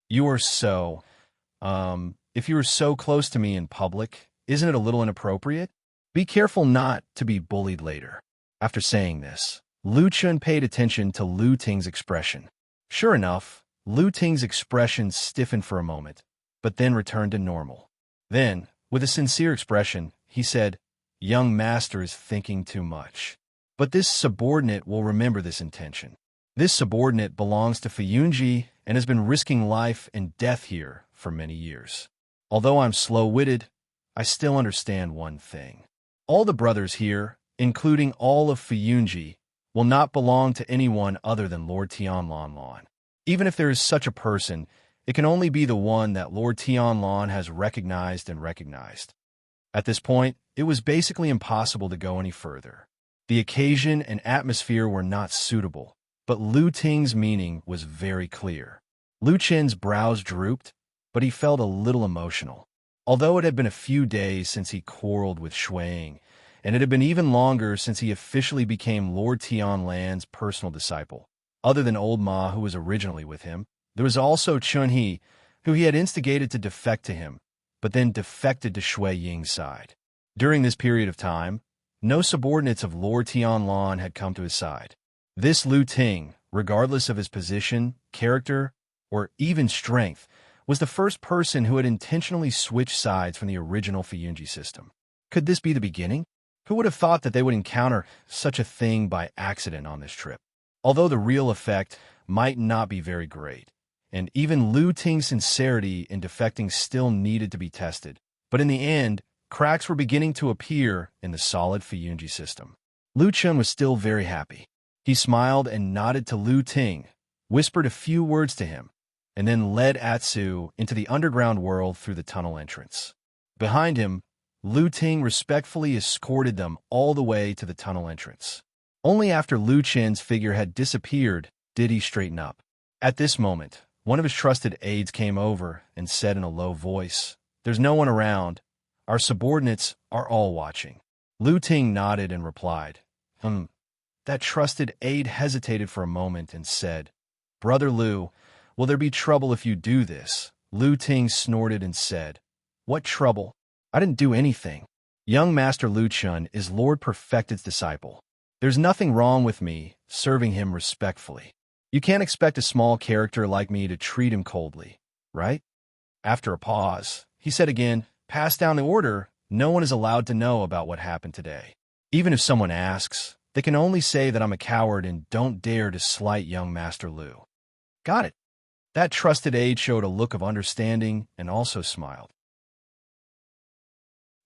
If you are so close to me in public, isn't it a little inappropriate? Be careful not to be bullied later." After saying this, Lu Chun paid attention to Lu Ting's expression. Sure enough, Lu Ting's expression stiffened for a moment, but then returned to normal. Then, with a sincere expression, he said, "Young master is thinking too much. But this subordinate will remember this intention. This subordinate belongs to Fiyunji and has been risking life and death here for many years. Although I'm slow-witted, I still understand one thing. All the brothers here, including all of Fiyunji, will not belong to anyone other than Lord Tianlan. Even if there is such a person, It can only be the one that Lord Tianlan has recognized and recognized. At this point, it was basically impossible to go any further. The occasion and atmosphere were not suitable, but Lu Ting's meaning was very clear. Lu Chen's brows drooped, but he felt a little emotional. Although it had been a few days since he quarreled with Shuang, and it had been even longer since he officially became Lord Tianlan's personal disciple. Other than old Ma, who was originally with him, there was also Chun-He, who he had instigated to defect to him, but then defected to Shui Ying's side. During this period of time, no subordinates of Lord Tianlan had come to his side. This Lu Ting, regardless of his position, character, or even strength, was the first person who had intentionally switched sides from the original Fuyunji system. Could this be the beginning? Who would have thought that they would encounter such a thing by accident on this trip? Although the real effect might not be very great, and even Lu Ting's sincerity in defecting still needed to be tested, but in the end, cracks were beginning to appear in the solid Fuyunji system. Lu Chun was still very happy. He smiled and nodded to Lu Ting, whispered a few words to him, and then led Atsu into the underground world through the tunnel entrance. Behind him, Lu Ting respectfully escorted them all the way to the tunnel entrance. Only after Lu Chen's figure had disappeared did he straighten up. At this moment, one of his trusted aides came over and said in a low voice, "There's no one around. Our subordinates are all watching." Lu Ting nodded and replied, That trusted aide hesitated for a moment and said, "Brother Lu, will there be trouble if you do this?" Lu Ting snorted and said, "What trouble? I didn't do anything. Young Master Lu Chun is Lord Perfected's disciple. There's nothing wrong with me serving him respectfully. You can't expect a small character like me to treat him coldly, right?" After a pause, he said again, "Pass down the order. No one is allowed to know about what happened today. Even if someone asks, they can only say that I'm a coward and don't dare to slight young Master Lu." Got it. That trusted aide showed a look of understanding and also smiled.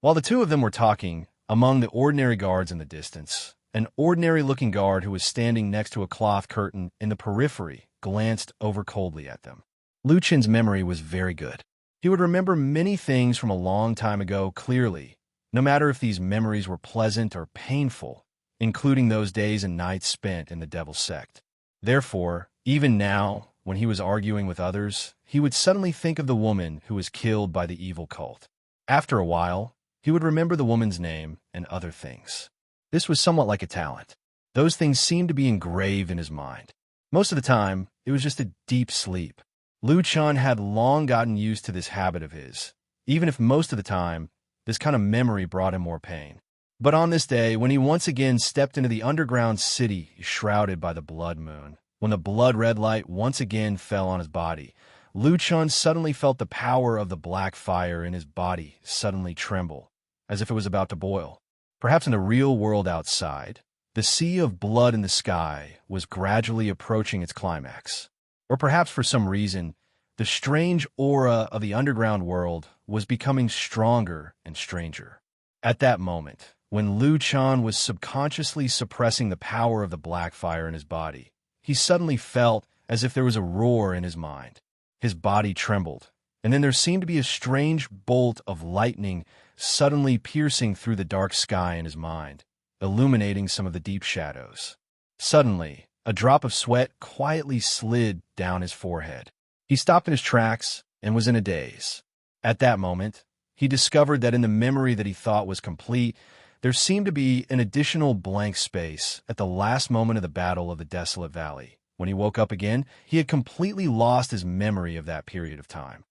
While the two of them were talking, among the ordinary guards in the distance, an ordinary-looking guard who was standing next to a cloth curtain in the periphery glanced over coldly at them. Lu Chen's memory was very good. He would remember many things from a long time ago clearly, no matter if these memories were pleasant or painful, including those days and nights spent in the Devil's Sect. Therefore, even now, when he was arguing with others, he would suddenly think of the woman who was killed by the evil cult. After a while, he would remember the woman's name and other things. This was somewhat like a talent. Those things seemed to be engraved in his mind. Most of the time, it was just a deep sleep. Lu Chun had long gotten used to this habit of his, even if most of the time, this kind of memory brought him more pain. But on this day, when he once again stepped into the underground city shrouded by the blood moon, when the blood-red light once again fell on his body, Lu Chun suddenly felt the power of the black fire in his body suddenly tremble, as if it was about to boil. Perhaps in the real world outside, the sea of blood in the sky was gradually approaching its climax. Or perhaps for some reason, the strange aura of the underground world was becoming stronger and stranger. At that moment, when Lu Chun was subconsciously suppressing the power of the black fire in his body, he suddenly felt as if there was a roar in his mind. His body trembled, and then there seemed to be a strange bolt of lightning suddenly piercing through the dark sky in his mind, illuminating some of the deep shadows. Suddenly, a drop of sweat quietly slid down his forehead. He stopped in his tracks and was in a daze. At that moment, he discovered that in the memory that he thought was complete, there seemed to be an additional blank space at the last moment of the Battle of the Desolate Valley. When he woke up again, he had completely lost his memory of that period of time.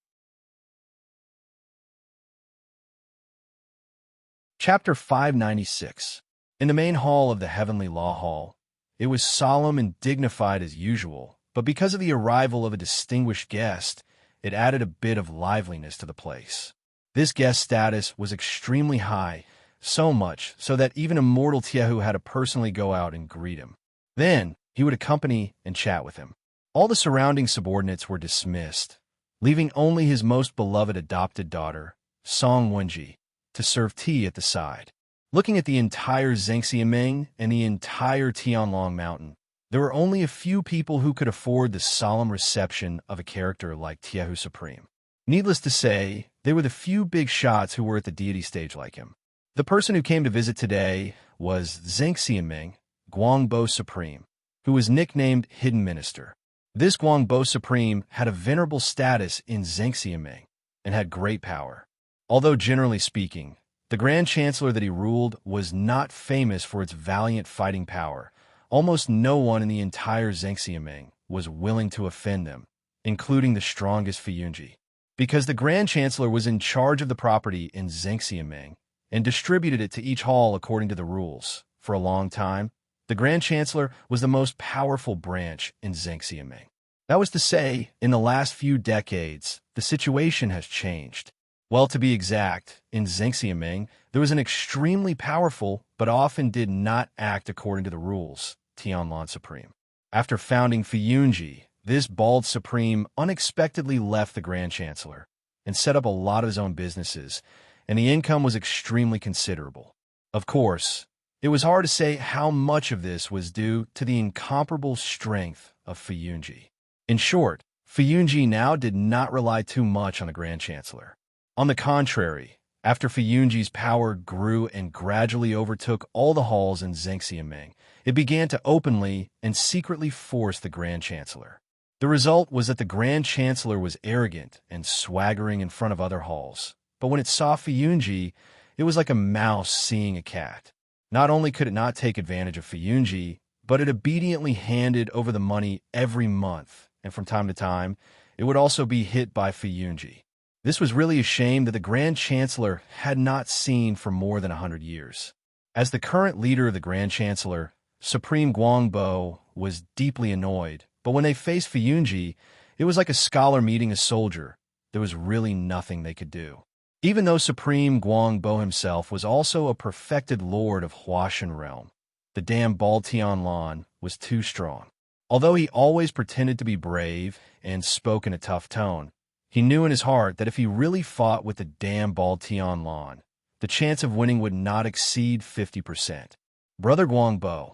Chapter 596. In the main hall of the Heavenly Law Hall, it was solemn and dignified as usual, but because of the arrival of a distinguished guest, it added a bit of liveliness to the place. This guest status was extremely high, so much so that even Immortal Tiehu had to personally go out and greet him. Then, he would accompany and chat with him. All the surrounding subordinates were dismissed, leaving only his most beloved adopted daughter, Song Wenji, to serve tea at the side. Looking at the entire Zhengxiameng and the entire Tianlong Mountain, There were only a few people who could afford the solemn reception of a character like Tiehu Supreme. Needless to say, they were the few big shots who were at the deity stage like him. The person who came to visit today was Zhengxiaming, Guangbo Supreme, who was nicknamed Hidden Minister. This Guangbo Supreme had a venerable status in Zhengxiaming and had great power. Although generally speaking, the Grand Chancellor that he ruled was not famous for its valiant fighting power. Almost no one in the entire Zhengxiaming was willing to offend them, including the strongest Fiyunji. Because the Grand Chancellor was in charge of the property in Zhengxiaming and distributed it to each hall according to the rules. For a long time, the Grand Chancellor was the most powerful branch in Zhengxiaming. That was to say, in the last few decades, the situation has changed. Well, to be exact, in Zhengxiaming, there was an extremely powerful, but often did not act according to the rules, Tianlan Supreme. After founding Fiyunji, this bald Supreme unexpectedly left the Grand Chancellor and set up a lot of his own businesses, and the income was extremely considerable. Of course, it was hard to say how much of this was due to the incomparable strength of Fiyunji. In short, Fiyunji now did not rely too much on the Grand Chancellor. On the contrary, after Fiyunji's power grew and gradually overtook all the halls in Zhengxiaming, it began to openly and secretly force the Grand Chancellor. The result was that the Grand Chancellor was arrogant and swaggering in front of other halls. But when it saw Fiyunji, it was like a mouse seeing a cat. Not only could it not take advantage of Fiyunji, but it obediently handed over the money every month, and from time to time, it would also be hit by Fiyunji. This was really a shame that the Grand Chancellor had not seen for more than 100 years. As the current leader of the Grand Chancellor, Supreme Guangbo was deeply annoyed, but when they faced Fiyunji, it was like a scholar meeting a soldier. There was really nothing they could do. Even though Supreme Guangbo himself was also a perfected lord of Huashan realm, the damn bald Tianlan was too strong. Although he always pretended to be brave and spoke in a tough tone, he knew in his heart that if he really fought with the damn bald Tianlan, the chance of winning would not exceed 50%. Brother Guangbo.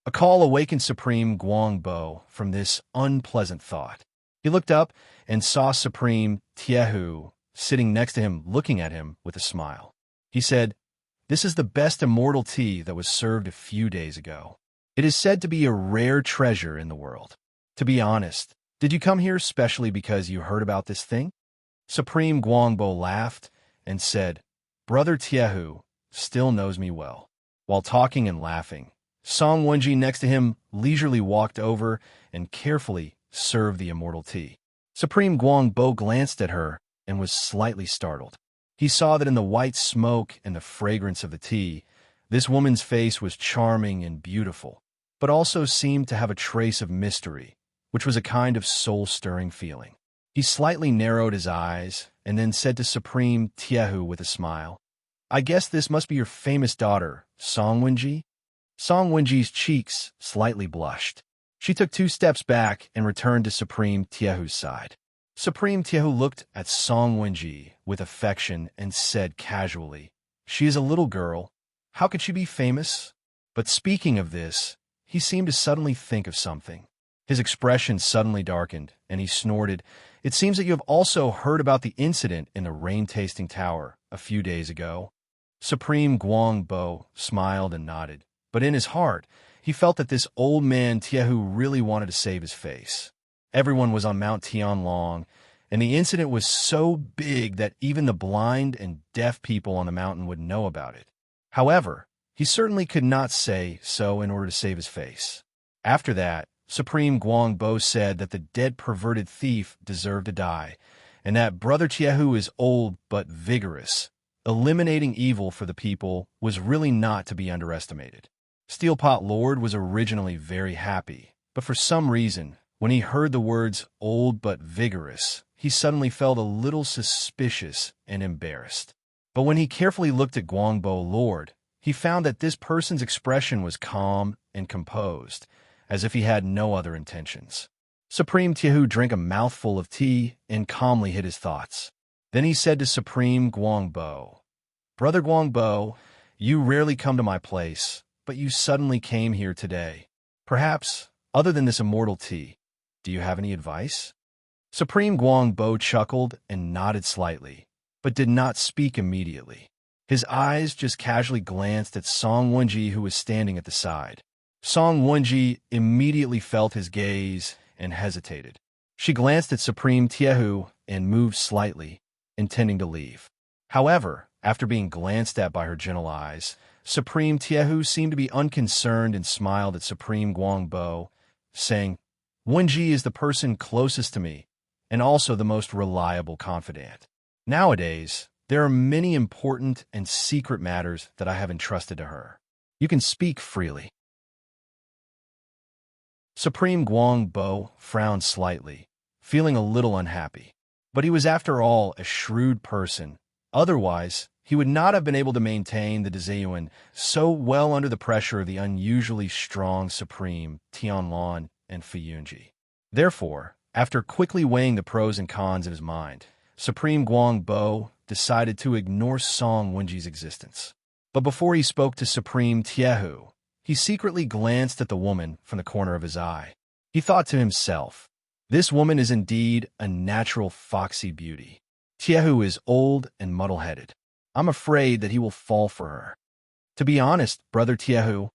A call awakened Supreme Guangbo from this unpleasant thought. He looked up and saw Supreme Tiehu sitting next to him, looking at him with a smile. He said, "This is the best immortal tea that was served a few days ago. It is said to be a rare treasure in the world. To be honest, did you come here specially because you heard about this thing?" Supreme Guangbo laughed and said, "Brother Tiehu still knows me well." While talking and laughing, Song Wenji next to him leisurely walked over and carefully served the immortal tea. Supreme Guangbo glanced at her and was slightly startled. He saw that in the white smoke and the fragrance of the tea, this woman's face was charming and beautiful, but also seemed to have a trace of mystery, which was a kind of soul-stirring feeling. He slightly narrowed his eyes and then said to Supreme Tiehu with a smile, "I guess this must be your famous daughter, Song Wenji?" Song Wenji's cheeks slightly blushed. She took 2 steps back and returned to Supreme Tiehu's side. Supreme Tiehu looked at Song Wenji with affection and said casually, "She is a little girl. How could she be famous?" But speaking of this, he seemed to suddenly think of something. His expression suddenly darkened, and he snorted, "It seems that you have also heard about the incident in the rain-tasting tower a few days ago." Supreme Guangbo smiled and nodded, but in his heart, he felt that this old man Tiehu really wanted to save his face. Everyone was on Mount Tianlong, and the incident was so big that even the blind and deaf people on the mountain would know about it. However, he certainly could not say so in order to save his face. After that, Supreme Guangbo said that the dead perverted thief deserved to die, and that Brother Tiehu is old but vigorous. Eliminating evil for the people was really not to be underestimated. Steelpot Lord was originally very happy, but for some reason, when he heard the words old but vigorous, he suddenly felt a little suspicious and embarrassed. But when he carefully looked at Guangbo Lord, he found that this person's expression was calm and composed, as if he had no other intentions. Supreme Tiehu drank a mouthful of tea and calmly hid his thoughts. Then he said to Supreme Guangbo, "Brother Guangbo, you rarely come to my place, but you suddenly came here today. Perhaps, other than this immortal tea, do you have any advice? Supreme Guangbo chuckled and nodded slightly, but did not speak immediately. His eyes just casually glanced at Song Wenji, who was standing at the side. Song Wenji immediately felt his gaze and hesitated. She glanced at Supreme Tiehu and moved slightly, intending to leave. However, after being glanced at by her gentle eyes, Supreme Tiehu seemed to be unconcerned and smiled at Supreme Guangbo, saying, Wenji is the person closest to me, and also the most reliable confidant. Nowadays, there are many important and secret matters that I have entrusted to her. You can speak freely. Supreme Guangbo frowned slightly, feeling a little unhappy. But he was, after all, a shrewd person. Otherwise, he would not have been able to maintain the Dezayuan so well under the pressure of the unusually strong Supreme Tianlan and Fuyunji. Therefore, after quickly weighing the pros and cons in his mind, Supreme Guangbo decided to ignore Song Wenji's existence. But before he spoke to Supreme Tiehu, he secretly glanced at the woman from the corner of his eye. He thought to himself, this woman is indeed a natural foxy beauty. Tiehu is old and muddle-headed. I'm afraid that he will fall for her. To be honest, Brother Tiehu,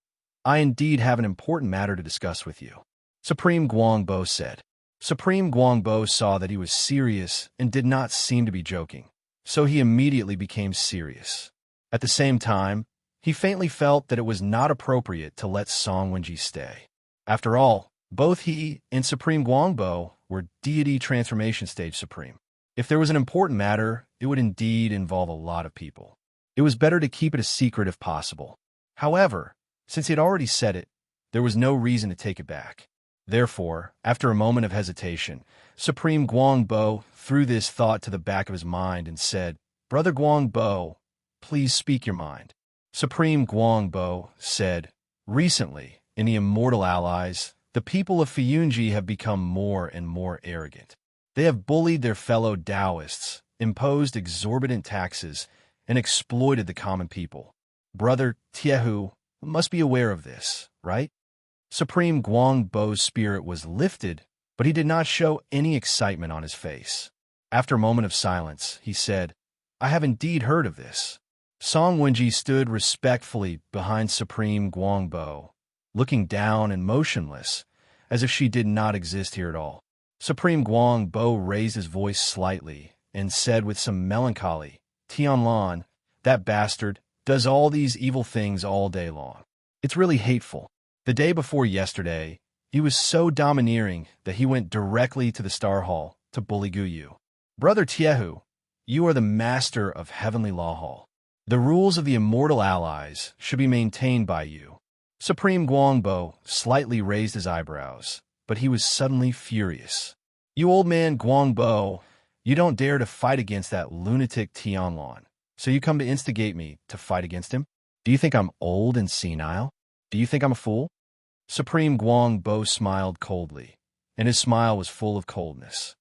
I indeed have an important matter to discuss with you, Supreme Guangbo said. Supreme Guangbo saw that he was serious and did not seem to be joking, so he immediately became serious. At the same time, he faintly felt that it was not appropriate to let Song Wenji stay. After all, both he and Supreme Guangbo were deity transformation stage supreme. If there was an important matter, it would indeed involve a lot of people. It was better to keep it a secret if possible. However, since he had already said it, there was no reason to take it back. Therefore, after a moment of hesitation, Supreme Guangbo threw this thought to the back of his mind and said, Brother Guangbo, please speak your mind. Supreme Guangbo said, recently, in the Immortal Allies, the people of Fuyunji have become more and more arrogant. They have bullied their fellow Taoists, imposed exorbitant taxes, and exploited the common people. Brother Tiehu must be aware of this, right? Supreme Guangbo's spirit was lifted, but he did not show any excitement on his face. After a moment of silence, he said, I have indeed heard of this. Song Wenji stood respectfully behind Supreme Guangbo, looking down and motionless, as if she did not exist here at all. Supreme Guangbo raised his voice slightly and said with some melancholy, Tianlan, that bastard, does all these evil things all day long. It's really hateful. The day before yesterday, he was so domineering that he went directly to the Star Hall to bully Guyu. Brother Tiehu, you are the master of Heavenly Law Hall. The rules of the Immortal Allies should be maintained by you. Supreme Guangbo slightly raised his eyebrows, but he was suddenly furious. You old man Guangbo, you don't dare to fight against that lunatic Tianlan, so you come to instigate me to fight against him? Do you think I'm old and senile? Do you think I'm a fool? Supreme Guangbo smiled coldly, and his smile was full of coldness.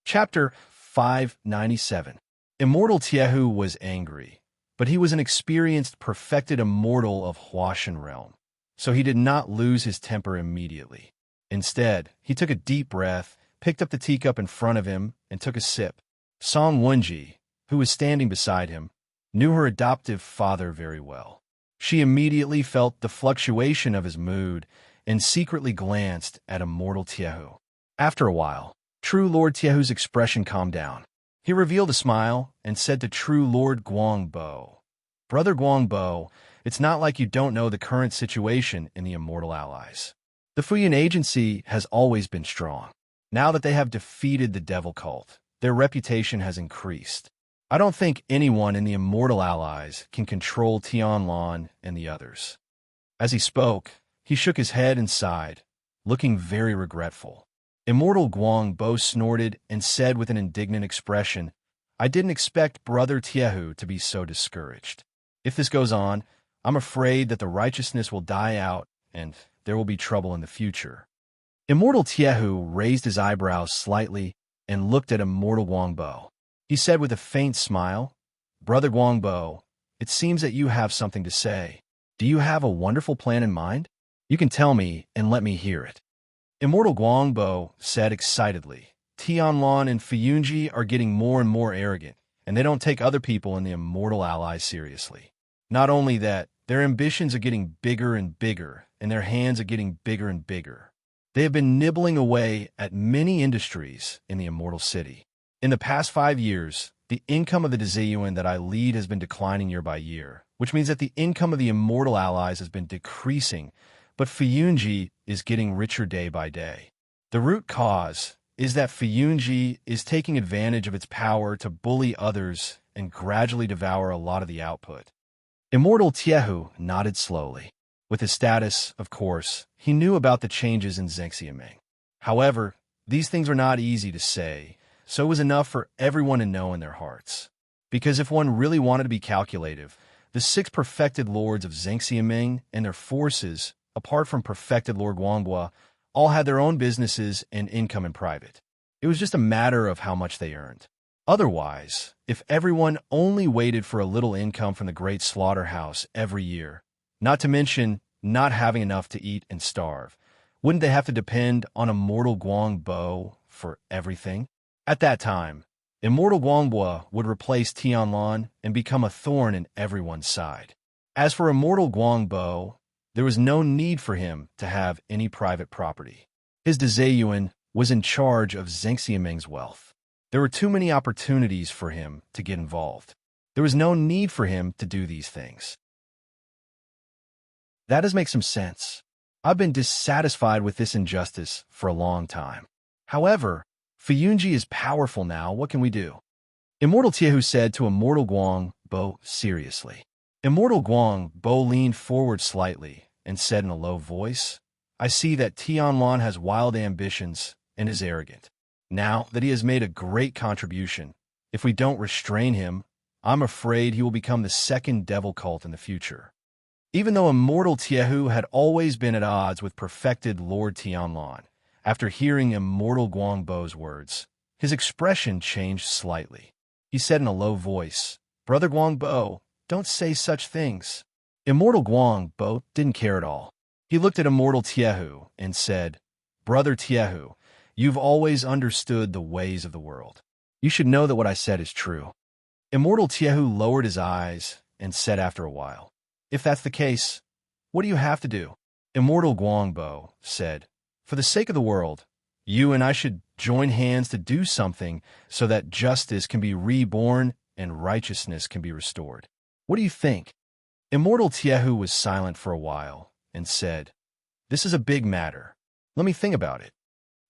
Chapter 597. Immortal Tiehu was angry, but he was an experienced, perfected immortal of Huashan realm, so he did not lose his temper immediately. Instead, he took a deep breath, picked up the teacup in front of him, and took a sip. Song Wenji, who was standing beside him, knew her adoptive father very well. She immediately felt the fluctuation of his mood and secretly glanced at Immortal Tiehu. After a while, True Lord Tiehu's expression calmed down. He revealed a smile and said to True Lord Guangbo, Brother Guangbo, it's not like you don't know the current situation in the Immortal Allies. The Fuyan Agency has always been strong. Now that they have defeated the Devil Cult, their reputation has increased. I don't think anyone in the Immortal Allies can control Tianlan and the others. As he spoke, he shook his head and sighed, looking very regretful. Immortal Guangbo snorted and said with an indignant expression, I didn't expect Brother Tiehu to be so discouraged. If this goes on, I'm afraid that the righteousness will die out and there will be trouble in the future. Immortal Tiehu raised his eyebrows slightly and looked at Immortal Guangbo. He said with a faint smile, Brother Guangbo, it seems that you have something to say. Do you have a wonderful plan in mind? You can tell me and let me hear it." Immortal Guangbo said excitedly. Tianlan and Fuyunji are getting more and more arrogant, and they don't take other people and the immortal allies seriously. Not only that, their ambitions are getting bigger and bigger, and their hands are getting bigger and bigger. They have been nibbling away at many industries in the immortal city. In the past 5 years, the income of the Dazayuan that I lead has been declining year by year, which means that the income of the immortal allies has been decreasing, but Fuyunji is getting richer day by day. The root cause is that Fuyunji is taking advantage of its power to bully others and gradually devour a lot of the output. Immortal Tiehu nodded slowly. With his status, of course, he knew about the changes in Zhengxiaming. However, these things are not easy to say, so it was enough for everyone to know in their hearts. Because if one really wanted to be calculative, the 6 perfected lords of Zhengxiaming and their forces, apart from perfected Lord Guanghua, all had their own businesses and income in private. It was just a matter of how much they earned. Otherwise, if everyone only waited for a little income from the great slaughterhouse every year, not to mention not having enough to eat and starve, wouldn't they have to depend on Immortal Guangbo for everything? At that time, Immortal Guanghua would replace Tianlan and become a thorn in everyone's side. As for Immortal Guangbo, there was no need for him to have any private property. His Dazayuan was in charge of Zhengxiaming's wealth. There were too many opportunities for him to get involved. There was no need for him to do these things. That does make some sense. I've been dissatisfied with this injustice for a long time. However, Fuyunji is powerful now. What can we do? Immortal Tiehu said to Immortal Guangbo seriously. Immortal Guangbo leaned forward slightly and said in a low voice, "I see that Tianlan has wild ambitions and is arrogant. Now that he has made a great contribution, if we don't restrain him, I'm afraid he will become the second devil cult in the future." Even though Immortal Tiehu had always been at odds with perfected Lord Tianlan, after hearing Immortal Guangbo's words, his expression changed slightly. He said in a low voice, "Brother Guangbo, don't say such things." Immortal Guangbo didn't care at all. He looked at Immortal Tiehu and said, "Brother Tiehu, you've always understood the ways of the world. You should know that what I said is true." Immortal Tiehu lowered his eyes and said after a while, "If that's the case, what do you have to do?" Immortal Guangbo said, "For the sake of the world, you and I should join hands to do something so that justice can be reborn and righteousness can be restored. What do you think?" Immortal Tiehu was silent for a while and said, "This is a big matter. Let me think about it."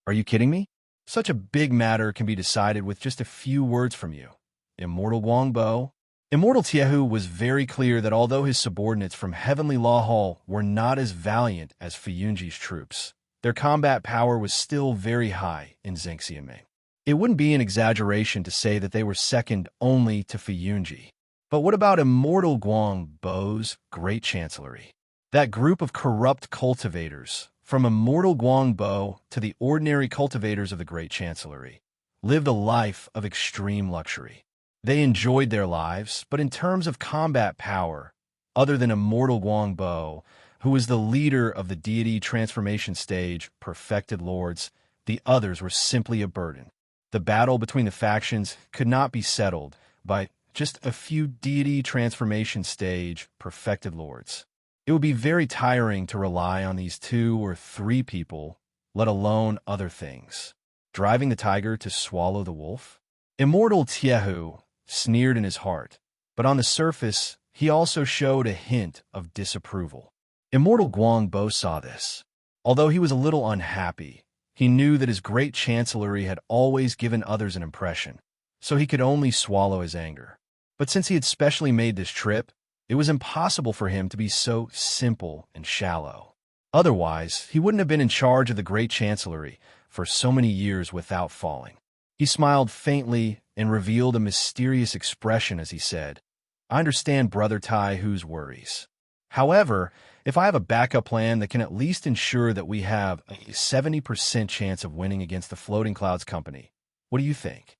"Are you kidding me? Such a big matter can be decided with just a few words from you, Immortal Guangbo." Immortal Tiehu was very clear that although his subordinates from Heavenly Law Hall were not as valiant as Fuyunji's troops, their combat power was still very high in Zhengxiaming. It wouldn't be an exaggeration to say that they were second only to Fuyunji. But what about Immortal Guangbo's Great Chancellery? That group of corrupt cultivators, from Immortal Guangbo to the ordinary cultivators of the Great Chancellery, lived a life of extreme luxury. They enjoyed their lives, but in terms of combat power, other than Immortal Guangbo, who was the leader of the deity transformation stage, perfected lords, the others were simply a burden. The battle between the factions could not be settled by just a few deity transformation stage, perfected lords. It would be very tiring to rely on these 2 or 3 people, let alone other things. Driving the tiger to swallow the wolf? Immortal Tiehu sneered in his heart, but on the surface, he also showed a hint of disapproval. Immortal Guangbo saw this. Although he was a little unhappy, he knew that his great chancellery had always given others an impression, so he could only swallow his anger. But since he had specially made this trip, it was impossible for him to be so simple and shallow. Otherwise, he wouldn't have been in charge of the great chancellery for so many years without falling. He smiled faintly and revealed a mysterious expression as he said, "I understand Brother Taihu's worries. However, if I have a backup plan that can at least ensure that we have a 70% chance of winning against the Floating Clouds Company, what do you think?"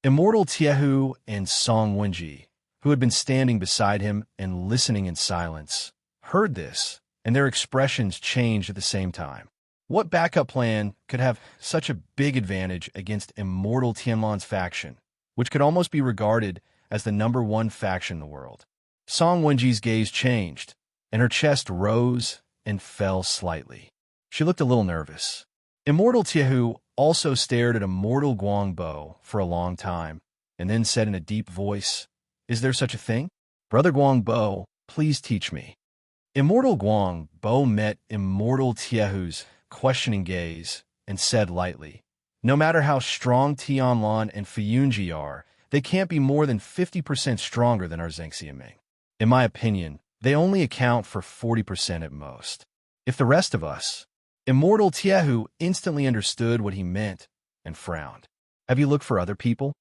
Immortal Tiehu and Song Wenji, who had been standing beside him and listening in silence, heard this, and their expressions changed at the same time. What backup plan could have such a big advantage against Immortal Tianlan's faction, which could almost be regarded as the #1 faction in the world? Song Wenji's gaze changed, and her chest rose and fell slightly. She looked a little nervous. Immortal Tiehu also stared at Immortal Guangbo for a long time, and then said in a deep voice, "Is there such a thing? Brother Guangbo, please teach me." Immortal Guangbo met Immortal Tiehu's questioning gaze and said lightly, "No matter how strong Tianlan and Fuyunji are, they can't be more than 50% stronger than our Zhengxiaming. In my opinion, they only account for 40% at most. If the rest of us..." Immortal Tiehu instantly understood what he meant and frowned. "Have you looked for other people?"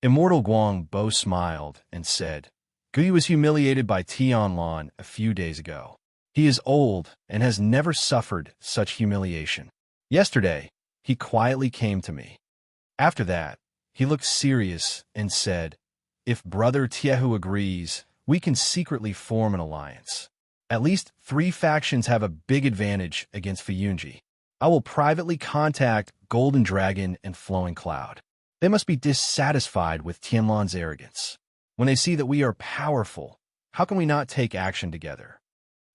Immortal Guangbo smiled and said, "Guyu was humiliated by Tianlan a few days ago. He is old and has never suffered such humiliation. Yesterday, he quietly came to me. After that, he looked serious and said, 'If Brother Tiehu agrees, we can secretly form an alliance. At least 3 factions have a big advantage against Fuyunji. I will privately contact Golden Dragon and Flowing Cloud. They must be dissatisfied with Tianlan's arrogance. When they see that we are powerful, how can we not take action together?'"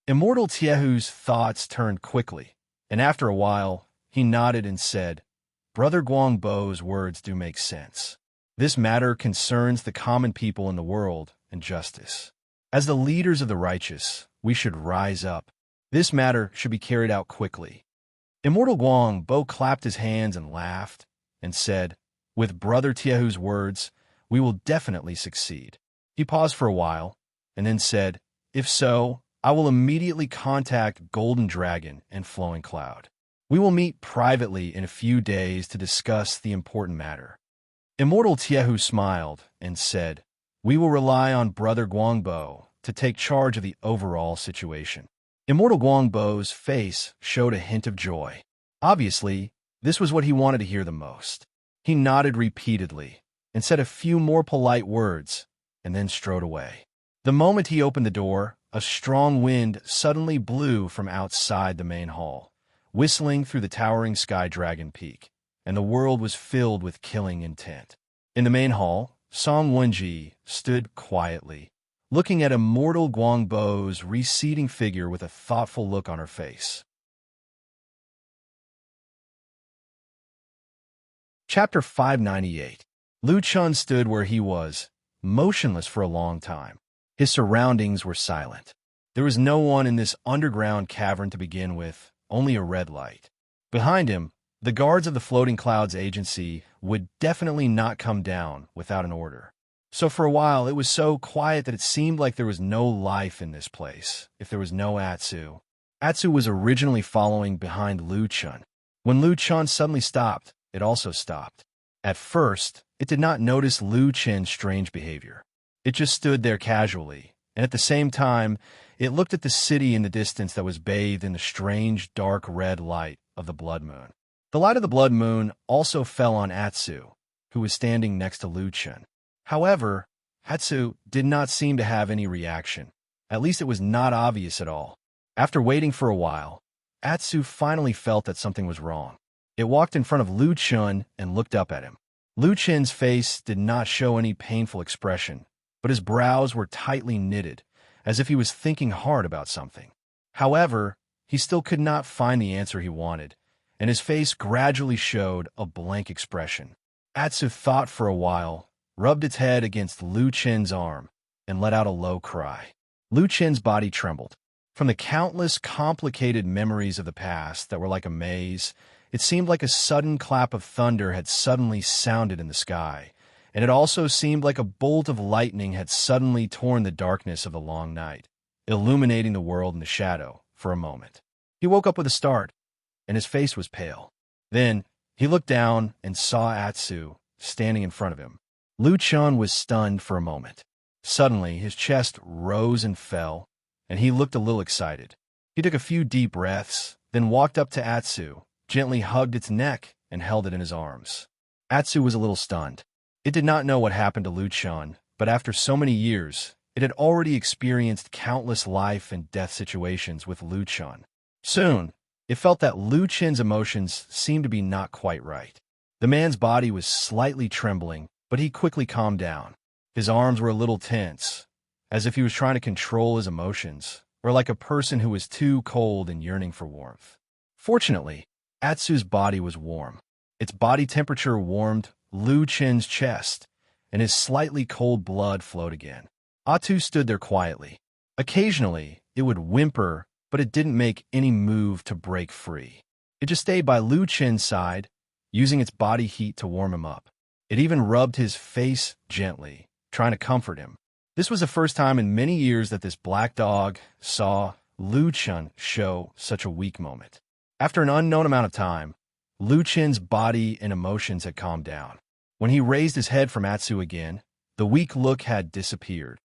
Immortal Tiehu's thoughts turned quickly, and after a while, he nodded and said, "Brother Guangbo's words do make sense. This matter concerns the common people in the world and justice. As the leaders of the righteous, we should rise up. This matter should be carried out quickly." Immortal Guangbo clapped his hands and laughed, and said, "With Brother Tiehu's words, we will definitely succeed." He paused for a while, and then said, "If so, I will immediately contact Golden Dragon and Flowing Cloud. We will meet privately in a few days to discuss the important matter." Immortal Tiehu smiled and said, "We will rely on Brother Guangbo to take charge of the overall situation." Immortal Guangbo's face showed a hint of joy. Obviously, this was what he wanted to hear the most. He nodded repeatedly and said a few more polite words, and then strode away. The moment he opened the door, a strong wind suddenly blew from outside the main hall, whistling through the towering Sky Dragon Peak, and the world was filled with killing intent. In the main hall, Song Wenji stood quietly, looking at Immortal Guangbo's receding figure with a thoughtful look on her face. Chapter 598. Lu Chun stood where he was, motionless for a long time. His surroundings were silent. There was no one in this underground cavern to begin with, only a red light. Behind him, the guards of the Floating Clouds Agency would definitely not come down without an order. So for a while, it was so quiet that it seemed like there was no life in this place, if there was no Atsu. Atsu was originally following behind Lu Chun. When Lu Chun suddenly stopped, it also stopped. At first, it did not notice Lu Chun's strange behavior. It just stood there casually, and at the same time, it looked at the city in the distance that was bathed in the strange, dark red light of the blood moon. The light of the blood moon also fell on Atsu, who was standing next to Lu Chun. However, Atsu did not seem to have any reaction. At least it was not obvious at all. After waiting for a while, Atsu finally felt that something was wrong. It walked in front of Lu Chun and looked up at him. Lu Chun's face did not show any painful expression, but his brows were tightly knitted, as if he was thinking hard about something. However, he still could not find the answer he wanted, and his face gradually showed a blank expression. Atsu thought for a while, rubbed its head against Lu Chun's arm, and let out a low cry. Lu Chun's body trembled. From the countless complicated memories of the past that were like a maze, it seemed like a sudden clap of thunder had suddenly sounded in the sky, and it also seemed like a bolt of lightning had suddenly torn the darkness of the long night, illuminating the world in the shadow for a moment. He woke up with a start, and his face was pale. Then, he looked down and saw Atsu standing in front of him. Lu Chun was stunned for a moment. Suddenly, his chest rose and fell, and he looked a little excited. He took a few deep breaths, then walked up to Atsu, gently hugged its neck, and held it in his arms. Atsu was a little stunned. It did not know what happened to Lu Chun, but after so many years, it had already experienced countless life and death situations with Lu Chun. Soon, it felt that Lu Chun's emotions seemed to be not quite right. The man's body was slightly trembling, but he quickly calmed down. His arms were a little tense, as if he was trying to control his emotions, or like a person who was too cold and yearning for warmth. Fortunately, Atsu's body was warm. Its body temperature warmed Lu Chun's chest, and his slightly cold blood flowed again. Atsu stood there quietly. Occasionally, it would whimper, but it didn't make any move to break free. It just stayed by Lu Chun's side, using its body heat to warm him up. It even rubbed his face gently, trying to comfort him. This was the first time in many years that this black dog saw Lu Chun show such a weak moment. After an unknown amount of time, Lu Chun's body and emotions had calmed down. When he raised his head from Atsu again, the weak look had disappeared.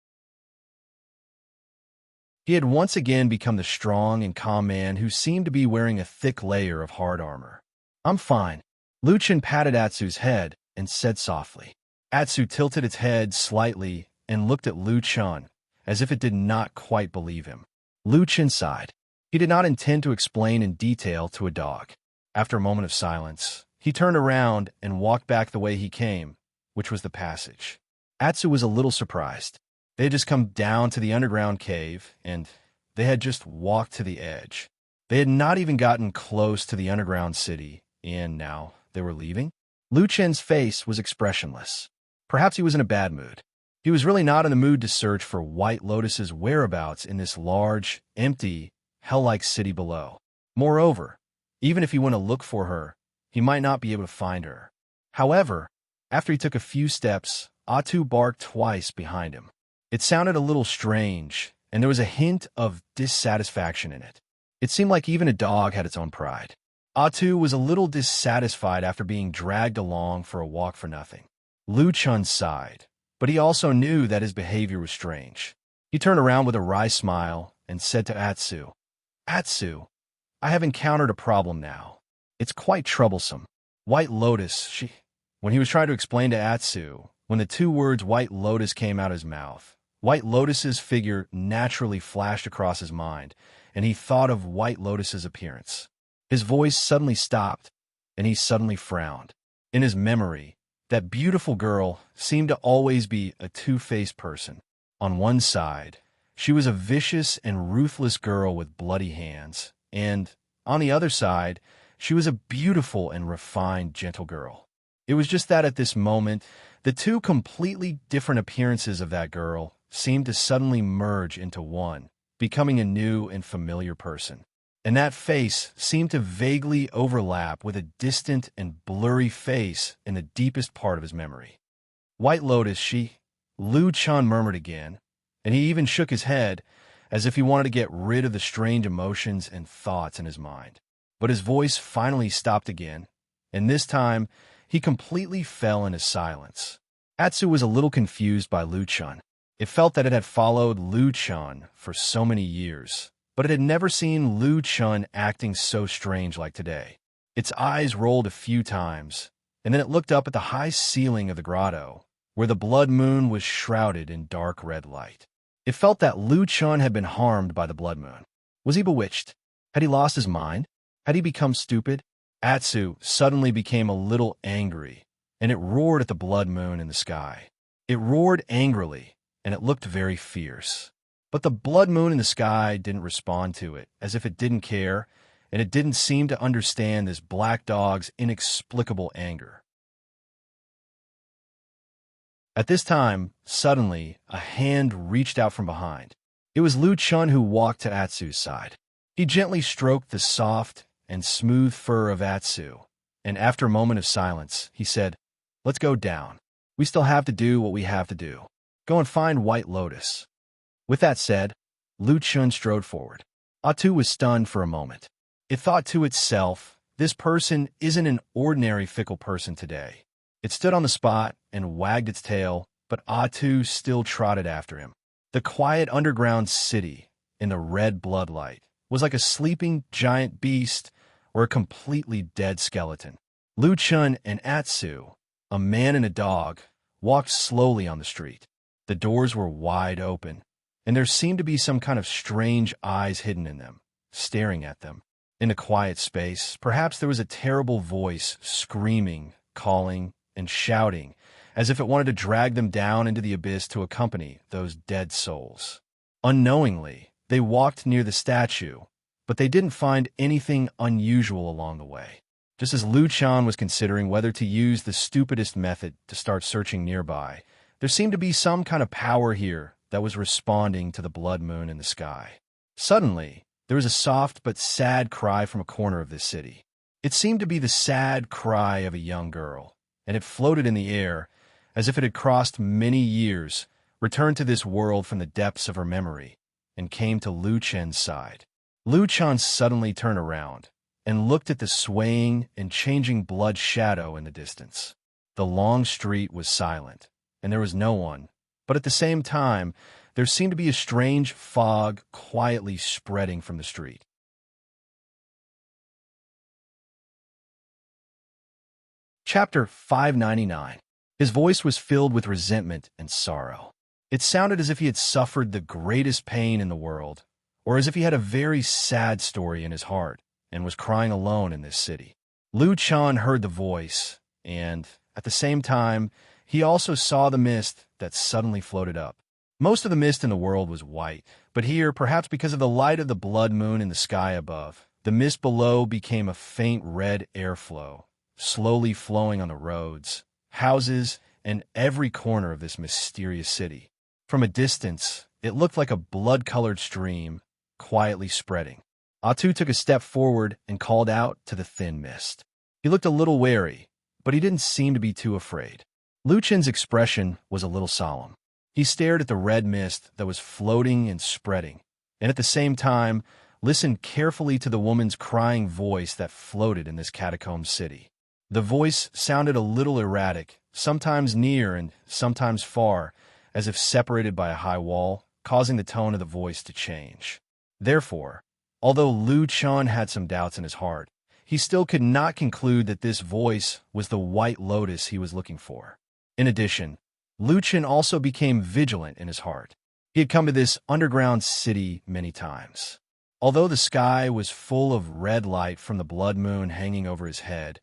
He had once again become the strong and calm man who seemed to be wearing a thick layer of hard armor. "I'm fine." Lu Chun patted Atsu's head and said softly. Atsu tilted its head slightly and looked at Lu Chun, as if it did not quite believe him. Lu Chun sighed. He did not intend to explain in detail to a dog. After a moment of silence, he turned around and walked back the way he came, which was the passage. Atsu was a little surprised. They had just come down to the underground cave, and they had just walked to the edge. They had not even gotten close to the underground city, and now they were leaving? Lu Chun's face was expressionless. Perhaps he was in a bad mood. He was really not in the mood to search for White Lotus's whereabouts in this large, empty, hell-like city below. Moreover, even if he went to look for her, he might not be able to find her. However, after he took a few steps, Atsu barked twice behind him. It sounded a little strange, and there was a hint of dissatisfaction in it. It seemed like even a dog had its own pride. Atsu was a little dissatisfied after being dragged along for a walk for nothing. Lu Chun sighed, but he also knew that his behavior was strange. He turned around with a wry smile and said to Atsu, "Atsu, I have encountered a problem now. It's quite troublesome. White Lotus, When he was trying to explain to Atsu, when the two words White Lotus came out of his mouth, White Lotus's figure naturally flashed across his mind, and he thought of White Lotus's appearance. His voice suddenly stopped, and he suddenly frowned. In his memory, that beautiful girl seemed to always be a two-faced person. On one side, she was a vicious and ruthless girl with bloody hands, and on the other side, she was a beautiful and refined, gentle girl. It was just that at this moment, the two completely different appearances of that girl seemed to suddenly merge into one, becoming a new and familiar person. And that face seemed to vaguely overlap with a distant and blurry face in the deepest part of his memory. White Lotus, Lu Chun murmured again, and he even shook his head as if he wanted to get rid of the strange emotions and thoughts in his mind. But his voice finally stopped again, and this time he completely fell into silence. Atsu was a little confused by Lu Chun. It felt that it had followed Lu Chun for so many years, but it had never seen Lu Chun acting so strange like today. Its eyes rolled a few times, and then it looked up at the high ceiling of the grotto, where the blood moon was shrouded in dark red light. It felt that Lu Chun had been harmed by the blood moon. Was he bewitched? Had he lost his mind? Had he become stupid? Atsu suddenly became a little angry, and it roared at the blood moon in the sky. It roared angrily, and it looked very fierce. But the blood moon in the sky didn't respond to it, as if it didn't care, and it didn't seem to understand this black dog's inexplicable anger. At this time, suddenly, a hand reached out from behind. It was Lu Chun who walked to Atsu's side. He gently stroked the soft and smooth fur of Atsu, and after a moment of silence, he said, "Let's go down. We still have to do what we have to do. Go and find White Lotus." With that said, Lu Chun strode forward. Atsu was stunned for a moment. It thought to itself, this person isn't an ordinary fickle person today. It stood on the spot and wagged its tail, but Atsu still trotted after him. The quiet underground city, in the red bloodlight, was like a sleeping giant beast or a completely dead skeleton. Lu Chun and Atsu, a man and a dog, walked slowly on the street. The doors were wide open, and there seemed to be some kind of strange eyes hidden in them, staring at them. In the quiet space, perhaps there was a terrible voice screaming, calling, and shouting, as if it wanted to drag them down into the abyss to accompany those dead souls. Unknowingly, they walked near the statue, but they didn't find anything unusual along the way. Just as Lu Chan was considering whether to use the stupidest method to start searching nearby, there seemed to be some kind of power here that was responding to the blood moon in the sky. Suddenly, there was a soft but sad cry from a corner of this city. It seemed to be the sad cry of a young girl, and it floated in the air as if it had crossed many years, returned to this world from the depths of her memory, and came to Lu Chen's side. Lu Chen suddenly turned around and looked at the swaying and changing blood shadow in the distance. The long street was silent, and there was no one, but at the same time, there seemed to be a strange fog quietly spreading from the street. Chapter 599. His voice was filled with resentment and sorrow. It sounded as if he had suffered the greatest pain in the world, or as if he had a very sad story in his heart and was crying alone in this city. Lu Chan heard the voice, and, at the same time, he also saw the mist that suddenly floated up. Most of the mist in the world was white, but here, perhaps because of the light of the blood moon in the sky above, the mist below became a faint red airflow, slowly flowing on the roads, houses, and every corner of this mysterious city. From a distance, it looked like a blood-colored stream, quietly spreading. Atu took a step forward and called out to the thin mist. He looked a little wary, but he didn't seem to be too afraid. Lu Chen's expression was a little solemn. He stared at the red mist that was floating and spreading, and at the same time listened carefully to the woman's crying voice that floated in this catacomb city. The voice sounded a little erratic, sometimes near and sometimes far, as if separated by a high wall, causing the tone of the voice to change. Therefore, although Lu Chan had some doubts in his heart, he still could not conclude that this voice was the white lotus he was looking for. In addition, Lu Chan also became vigilant in his heart. He had come to this underground city many times. Although the sky was full of red light from the blood moon hanging over his head,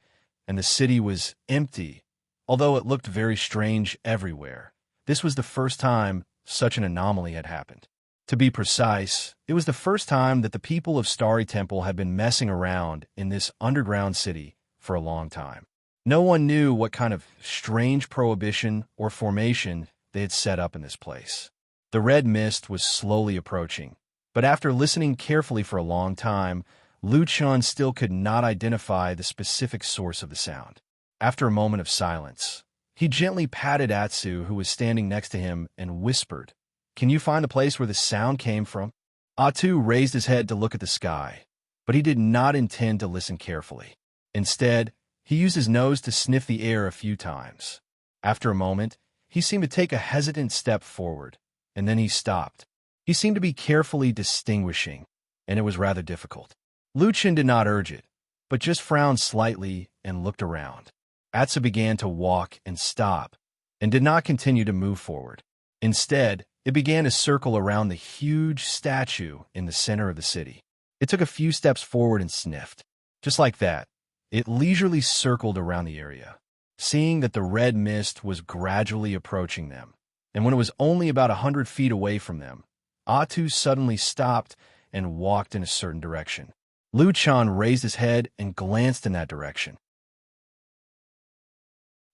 and the city was empty, although it looked very strange everywhere, this was the first time such an anomaly had happened. To be precise, it was the first time that the people of Starry Temple had been messing around in this underground city for a long time. No one knew what kind of strange prohibition or formation they had set up in this place. The red mist was slowly approaching, but after listening carefully for a long time, Lu Chan still could not identify the specific source of the sound. After a moment of silence, he gently patted Atsu, who was standing next to him, and whispered, "Can you find the place where the sound came from?" Atsu raised his head to look at the sky, but he did not intend to listen carefully. Instead, he used his nose to sniff the air a few times. After a moment, he seemed to take a hesitant step forward, and then he stopped. He seemed to be carefully distinguishing, and it was rather difficult. Lu Chan did not urge it, but just frowned slightly and looked around. Atsu began to walk and stop, and did not continue to move forward. Instead, it began to circle around the huge statue in the center of the city. It took a few steps forward and sniffed. Just like that, it leisurely circled around the area, seeing that the red mist was gradually approaching them, and when it was only about 100 feet away from them, Atu suddenly stopped and walked in a certain direction. Lu Chan raised his head and glanced in that direction.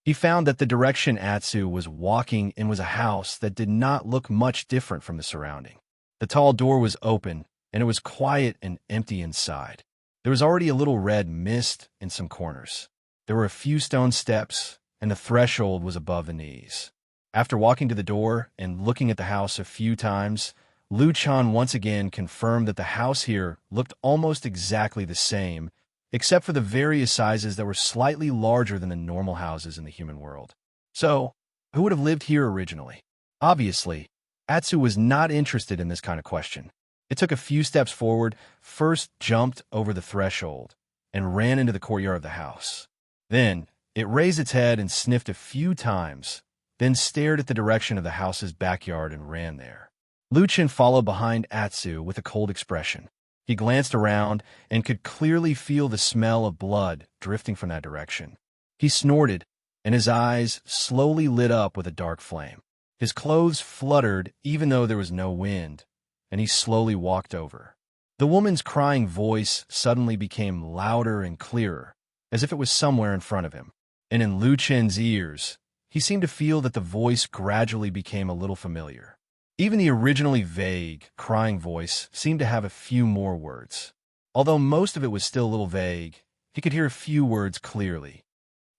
He found that the direction Atsu was walking in was a house that did not look much different from the surrounding. The tall door was open, and it was quiet and empty inside. There was already a little red mist in some corners. There were a few stone steps, and the threshold was above the knees. After walking to the door and looking at the house a few times, Lu Chan once again confirmed that the house here looked almost exactly the same, except for the various sizes that were slightly larger than the normal houses in the human world. So, who would have lived here originally? Obviously, Atsu was not interested in this kind of question. It took a few steps forward, first jumped over the threshold, and ran into the courtyard of the house. Then, it raised its head and sniffed a few times, then stared at the direction of the house's backyard and ran there. Lu Chen followed behind Atsu with a cold expression. He glanced around and could clearly feel the smell of blood drifting from that direction. He snorted, and his eyes slowly lit up with a dark flame. His clothes fluttered even though there was no wind, and he slowly walked over. The woman's crying voice suddenly became louder and clearer, as if it was somewhere in front of him. And in Lu Chen's ears, he seemed to feel that the voice gradually became a little familiar. Even the originally vague, crying voice seemed to have a few more words. Although most of it was still a little vague, he could hear a few words clearly.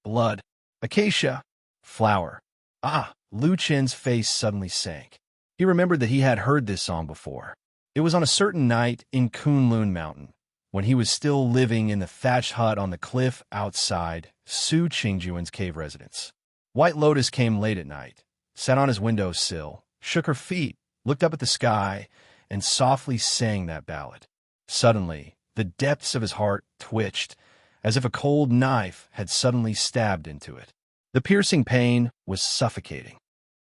Blood, acacia, flower. Ah, Lu Chen's face suddenly sank. He remembered that he had heard this song before. It was on a certain night in Kunlun Mountain, when he was still living in the thatched hut on the cliff outside Su Qingjuan's cave residence. White Lotus came late at night, sat on his windowsill, shook her feet, looked up at the sky, and softly sang that ballad. Suddenly, the depths of his heart twitched, as if a cold knife had suddenly stabbed into it. The piercing pain was suffocating.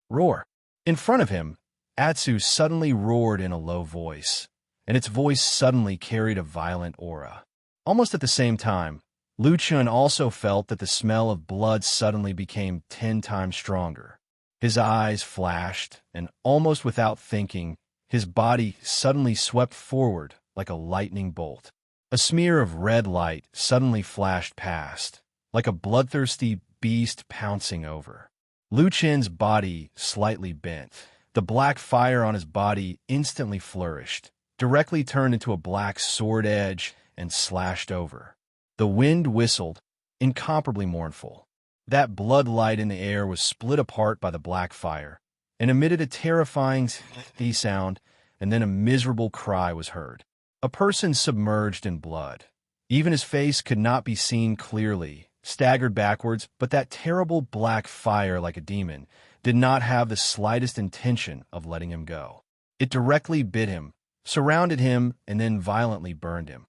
Roar! In front of him, Atsu suddenly roared in a low voice, and its voice suddenly carried a violent aura. Almost at the same time, Lu Chen also felt that the smell of blood suddenly became 10 times stronger. His eyes flashed, and almost without thinking, his body suddenly swept forward like a lightning bolt. A smear of red light suddenly flashed past, like a bloodthirsty beast pouncing over. Lu Chen's body slightly bent. The black fire on his body instantly flourished, directly turned into a black sword edge, and slashed over. The wind whistled, incomparably mournful. That blood light in the air was split apart by the black fire, and emitted a terrifying sound, and then a miserable cry was heard. A person submerged in blood. Even his face could not be seen clearly, staggered backwards, but that terrible black fire, like a demon, did not have the slightest intention of letting him go. It directly bit him, surrounded him, and then violently burned him.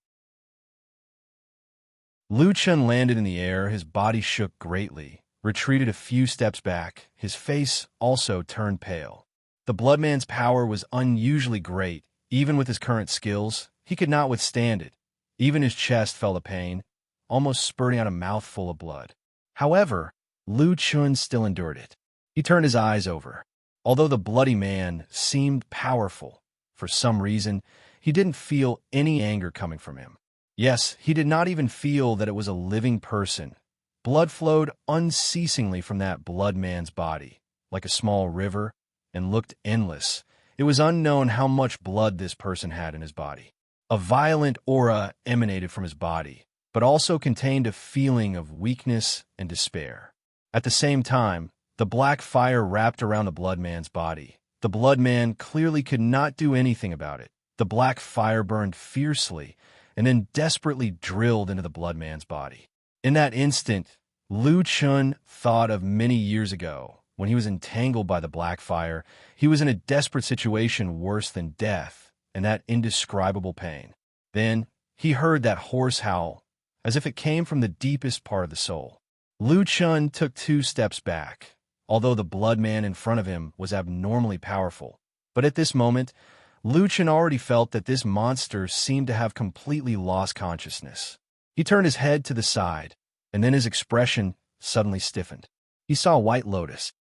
Lu Chen landed in the air, his body shook greatly, retreated a few steps back, his face also turned pale. The Bloodman's power was unusually great. Even with his current skills, he could not withstand it. Even his chest felt a pain, almost spurting out a mouthful of blood. However, Lu Chen still endured it. He turned his eyes over. Although the bloody man seemed powerful, for some reason, he didn't feel any anger coming from him. Yes, he did not even feel that it was a living person. Blood flowed unceasingly from that blood man's body, like a small river, and looked endless. It was unknown how much blood this person had in his body. A violent aura emanated from his body, but also contained a feeling of weakness and despair. At the same time, the black fire wrapped around the blood man's body. The blood man clearly could not do anything about it. The black fire burned fiercely, and then desperately drilled into the blood man's body. In that instant, Lu Chen thought of many years ago, when he was entangled by the black fire. He was in a desperate situation worse than death, and that indescribable pain. Then, he heard that hoarse howl, as if it came from the deepest part of the soul. Lu Chen took 2 steps back, although the blood man in front of him was abnormally powerful. But at this moment, Lu Chen already felt that this monster seemed to have completely lost consciousness. He turned his head to the side, and then his expression suddenly stiffened. He saw White Lotus.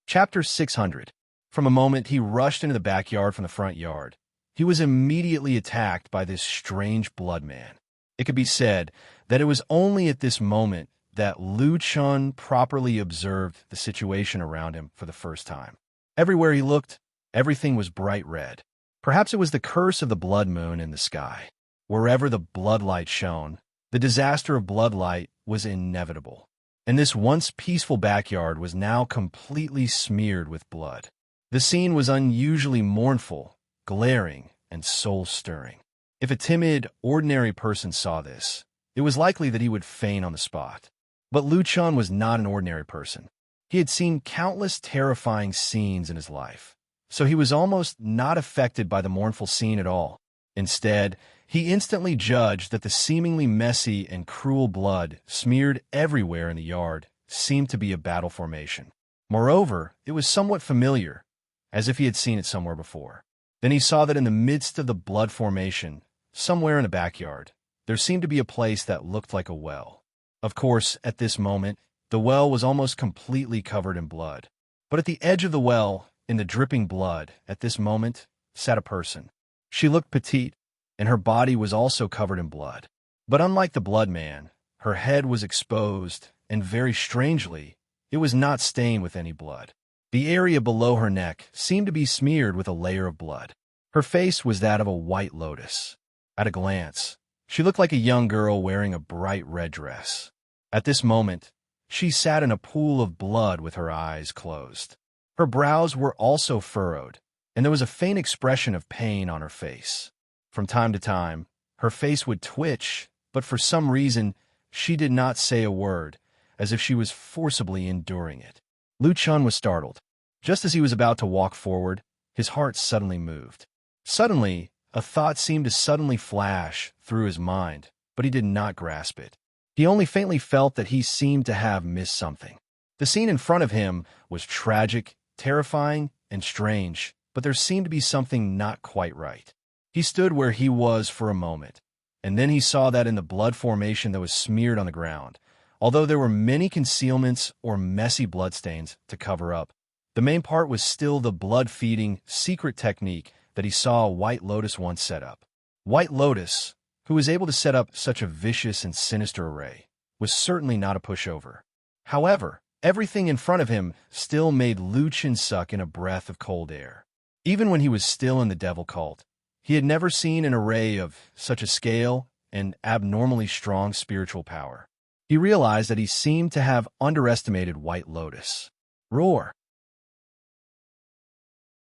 Chapter 600. From a moment he rushed into the backyard from the front yard. He was immediately attacked by this strange blood man. It could be said that it was only at this moment that Lu Chen properly observed the situation around him for the first time. Everywhere he looked, everything was bright red. Perhaps it was the curse of the blood moon in the sky. Wherever the bloodlight shone, the disaster of bloodlight was inevitable. And this once peaceful backyard was now completely smeared with blood. The scene was unusually mournful, glaring, and soul-stirring. If a timid, ordinary person saw this, it was likely that he would faint on the spot. But Lu Chen was not an ordinary person. He had seen countless terrifying scenes in his life, so he was almost not affected by the mournful scene at all. Instead, He instantly judged that the seemingly messy and cruel blood smeared everywhere in the yard seemed to be a battle formation. Moreover, it was somewhat familiar, as if he had seen it somewhere before. Then he saw that in the midst of the blood formation, somewhere in the backyard, there seemed to be a place that looked like a well. Of course, at this moment, the well was almost completely covered in blood. But at the edge of the well, in the dripping blood, at this moment, sat a person. She looked petite, and her body was also covered in blood. But unlike the blood man, her head was exposed, and very strangely, it was not stained with any blood. The area below her neck seemed to be smeared with a layer of blood. Her face was that of a white lotus. At a glance, she looked like a young girl wearing a bright red dress. At this moment, she sat in a pool of blood with her eyes closed. Her brows were also furrowed, and there was a faint expression of pain on her face. From time to time, her face would twitch, but for some reason, she did not say a word, as if she was forcibly enduring it. Lu Chun was startled. Just as he was about to walk forward, his heart suddenly moved. Suddenly, a thought seemed to suddenly flash through his mind, but he did not grasp it. He only faintly felt that he seemed to have missed something. The scene in front of him was tragic, terrifying, and strange, but there seemed to be something not quite right. He stood where he was for a moment, and then he saw that in the blood formation that was smeared on the ground, although there were many concealments or messy bloodstains to cover up, the main part was still the blood-feeding, secret technique that he saw White Lotus once set up. White Lotus, who was able to set up such a vicious and sinister array, was certainly not a pushover. However, everything in front of him still made Lu Chun suck in a breath of cold air. Even when he was still in the devil cult, he had never seen an array of such a scale and abnormally strong spiritual power. He realized that he seemed to have underestimated White Lotus. Roar!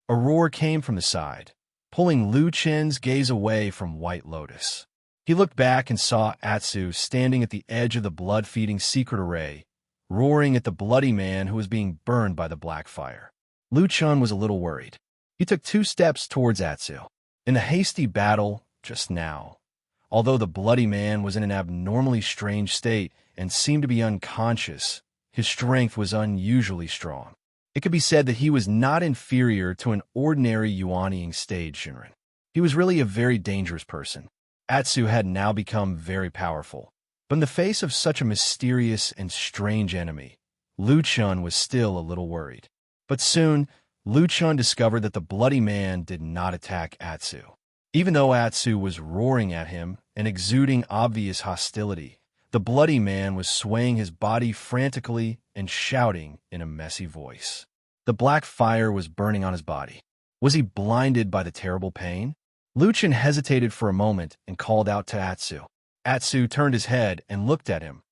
A roar came from the side, pulling Lu Chun's gaze away from White Lotus. He looked back and saw Atsu standing at the edge of the blood-feeding secret array, roaring at the bloody man who was being burned by the black fire. Lu Chun was a little worried. He took 2 steps towards Atsu. In the hasty battle just now, although the bloody man was in an abnormally strange state and seemed to be unconscious, his strength was unusually strong. It could be said that he was not inferior to an ordinary Yuaniing stage Shinran. He was really a very dangerous person. Atsu had now become very powerful. But in the face of such a mysterious and strange enemy, Lu Chun was still a little worried. But soon, Lu Chun discovered that the bloody man did not attack Atsu. Even though Atsu was roaring at him and exuding obvious hostility, the bloody man was swaying his body frantically and shouting in a messy voice. The black fire was burning on his body. Was he blinded by the terrible pain? Lu Chun hesitated for a moment and called out to Atsu. Atsu turned his head and looked at him,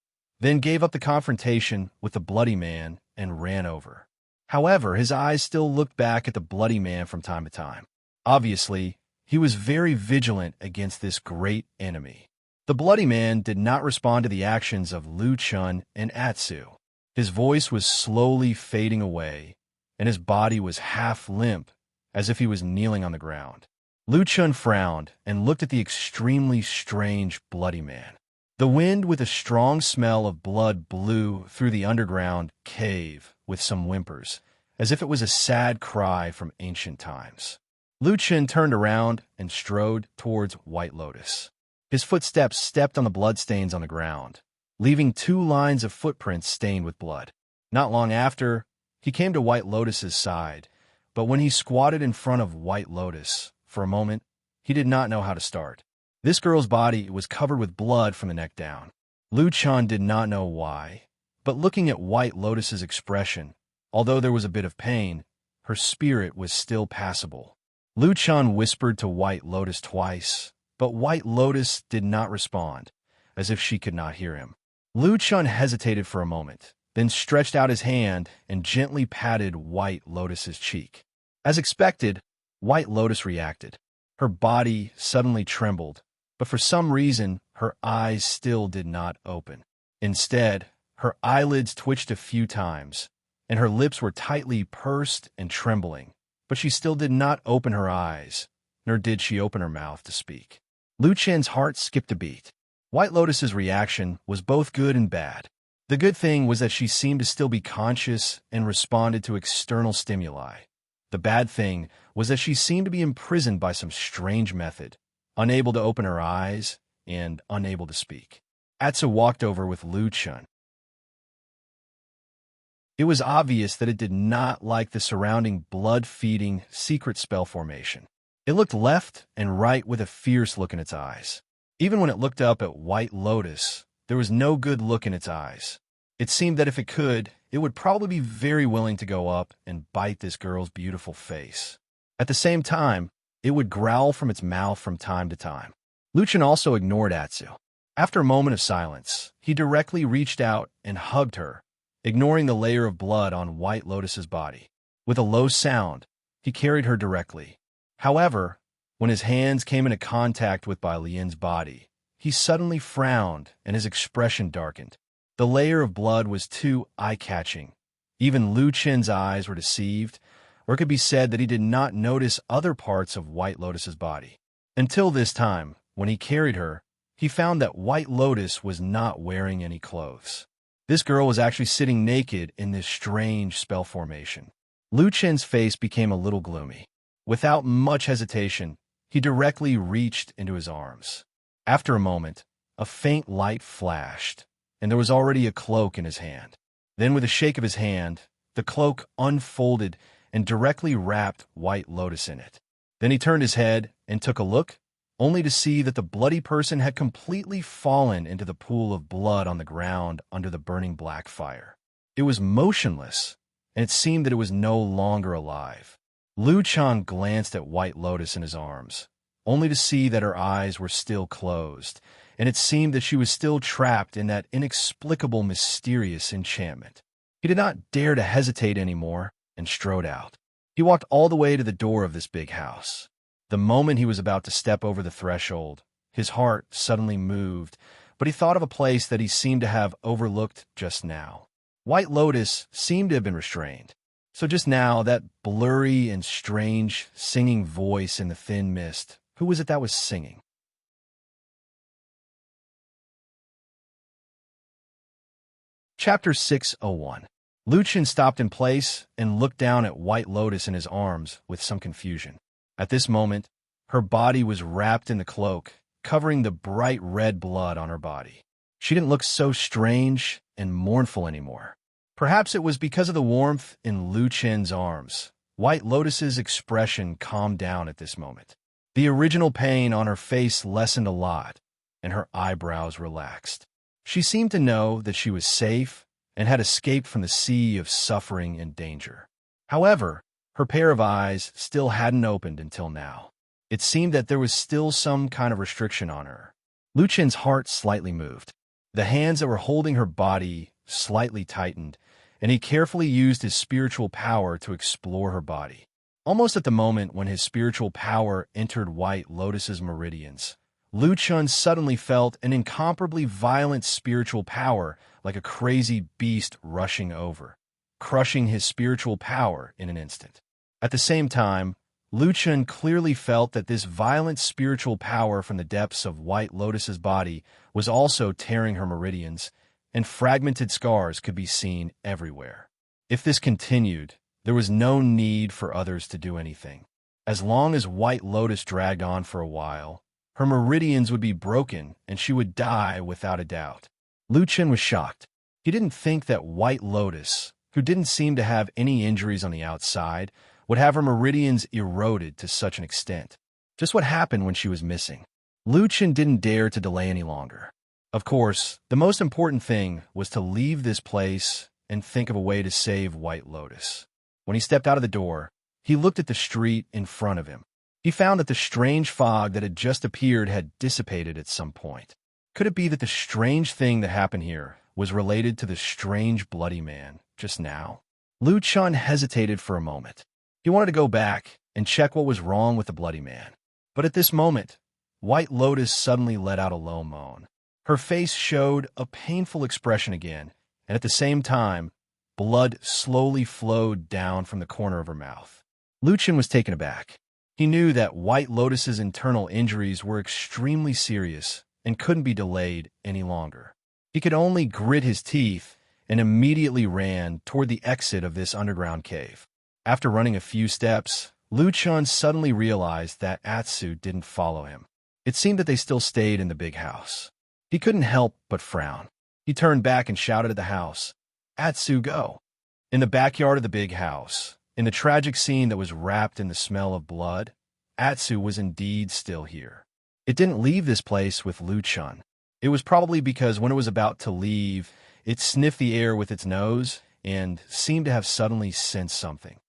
then gave up the confrontation with the bloody man and ran over. However, his eyes still looked back at the bloody man from time to time. Obviously, he was very vigilant against this great enemy. The bloody man did not respond to the actions of Lu Chun and Atsu. His voice was slowly fading away, and his body was half limp, as if he was kneeling on the ground. Lu Chun frowned and looked at the extremely strange bloody man. The wind with a strong smell of blood blew through the underground cave with some whimpers, as if it was a sad cry from ancient times. Lu Chun turned around and strode towards White Lotus. His footsteps stepped on the bloodstains on the ground, leaving 2 lines of footprints stained with blood. Not long after, he came to White Lotus's side, but when he squatted in front of White Lotus, for a moment, he did not know how to start. This girl's body was covered with blood from the neck down. Lu Chun did not know why, but looking at White Lotus's expression, although there was a bit of pain, her spirit was still passable. Lu Chun whispered to White Lotus twice, but White Lotus did not respond, as if she could not hear him. Lu Chun hesitated for a moment, then stretched out his hand and gently patted White Lotus's cheek. As expected, White Lotus reacted. Her body suddenly trembled, but for some reason, her eyes still did not open. Instead, her eyelids twitched a few times, and her lips were tightly pursed and trembling, but she still did not open her eyes, nor did she open her mouth to speak. Lu Chen's heart skipped a beat. White Lotus's reaction was both good and bad. The good thing was that she seemed to still be conscious and responded to external stimuli. The bad thing was that she seemed to be imprisoned by some strange method, unable to open her eyes and unable to speak. Atsu walked over with Lu Chen. It was obvious that it did not like the surrounding blood-feeding secret spell formation. It looked left and right with a fierce look in its eyes. Even when it looked up at White Lotus, there was no good look in its eyes. It seemed that if it could, it would probably be very willing to go up and bite this girl's beautiful face. At the same time, it would growl from its mouth from time to time. Lu Chen also ignored Atsu. After a moment of silence, he directly reached out and hugged her, ignoring the layer of blood on White Lotus's body. With a low sound, he carried her directly. However, when his hands came into contact with Bai Lian's body, he suddenly frowned and his expression darkened. The layer of blood was too eye-catching. Even Lu Chen's eyes were deceived, or it could be said that he did not notice other parts of White Lotus's body. Until this time, when he carried her, he found that White Lotus was not wearing any clothes. This girl was actually sitting naked in this strange spell formation. Lu Chen's face became a little gloomy. Without much hesitation, he directly reached into his arms. After a moment, a faint light flashed, and there was already a cloak in his hand. Then with a shake of his hand, the cloak unfolded and directly wrapped White Lotus in it. Then he turned his head and took a look, only to see that the bloody person had completely fallen into the pool of blood on the ground under the burning black fire. It was motionless, and it seemed that it was no longer alive. Lu Chen glanced at White Lotus in his arms, only to see that her eyes were still closed, and it seemed that she was still trapped in that inexplicable, mysterious enchantment. He did not dare to hesitate anymore and strode out. He walked all the way to the door of this big house. The moment he was about to step over the threshold, his heart suddenly moved, but he thought of a place that he seemed to have overlooked just now. White Lotus seemed to have been restrained. So just now, that blurry and strange singing voice in the thin mist, who was it that was singing? Chapter 601. Lu Chen stopped in place and looked down at White Lotus in his arms with some confusion. At this moment, her body was wrapped in the cloak, covering the bright red blood on her body. She didn't look so strange and mournful anymore. Perhaps it was because of the warmth in Lu Chen's arms. White Lotus's expression calmed down at this moment. The original pain on her face lessened a lot, and her eyebrows relaxed. She seemed to know that she was safe and had escaped from the sea of suffering and danger. However, her pair of eyes still hadn't opened until now. It seemed that there was still some kind of restriction on her. Lu Chen's heart slightly moved. The hands that were holding her body slightly tightened, and he carefully used his spiritual power to explore her body. Almost at the moment when his spiritual power entered White Lotus's meridians, Lu Chen suddenly felt an incomparably violent spiritual power like a crazy beast rushing over, crushing his spiritual power in an instant. At the same time, Lu Chen clearly felt that this violent spiritual power from the depths of White Lotus's body was also tearing her meridians, and fragmented scars could be seen everywhere. If this continued, there was no need for others to do anything. As long as White Lotus dragged on for a while, her meridians would be broken and she would die without a doubt. Lu Chen was shocked. He didn't think that White Lotus, who didn't seem to have any injuries on the outside, would have her meridians eroded to such an extent. Just what happened when she was missing. Lu Chen didn't dare to delay any longer. Of course, the most important thing was to leave this place and think of a way to save White Lotus. When he stepped out of the door, he looked at the street in front of him. He found that the strange fog that had just appeared had dissipated at some point. Could it be that the strange thing that happened here was related to the strange bloody man just now? Lu Chen hesitated for a moment. He wanted to go back and check what was wrong with the bloody man. But at this moment, White Lotus suddenly let out a low moan. Her face showed a painful expression again, and at the same time, blood slowly flowed down from the corner of her mouth. Lu Chen was taken aback. He knew that White Lotus's internal injuries were extremely serious and couldn't be delayed any longer. He could only grit his teeth and immediately ran toward the exit of this underground cave. After running a few steps, Lu Chun suddenly realized that Atsu didn't follow him. It seemed that they still stayed in the big house. He couldn't help but frown. He turned back and shouted at the house, "Atsu, go!" In the backyard of the big house, in the tragic scene that was wrapped in the smell of blood, Atsu was indeed still here. It didn't leave this place with Lu Chun. It was probably because when it was about to leave, it sniffed the air with its nose and seemed to have suddenly sensed something.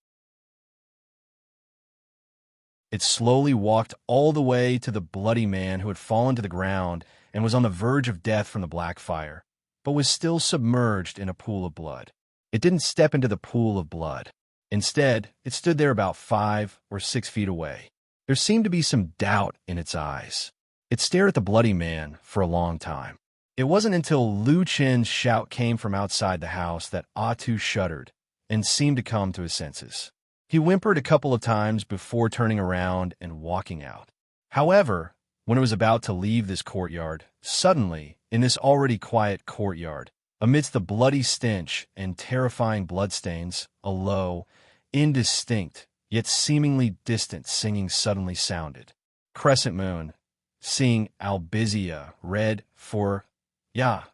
It slowly walked all the way to the bloody man who had fallen to the ground and was on the verge of death from the black fire, but was still submerged in a pool of blood. It didn't step into the pool of blood. Instead, it stood there about 5 or 6 feet away. There seemed to be some doubt in its eyes. It stared at the bloody man for a long time. It wasn't until Lu Chen's shout came from outside the house that Atu shuddered and seemed to come to his senses. He whimpered a couple of times before turning around and walking out. However, when it was about to leave this courtyard, suddenly, in this already quiet courtyard, amidst the bloody stench and terrifying bloodstains, a low, indistinct, yet seemingly distant singing suddenly sounded. Crescent moon, seeing albizia, red for, yeah.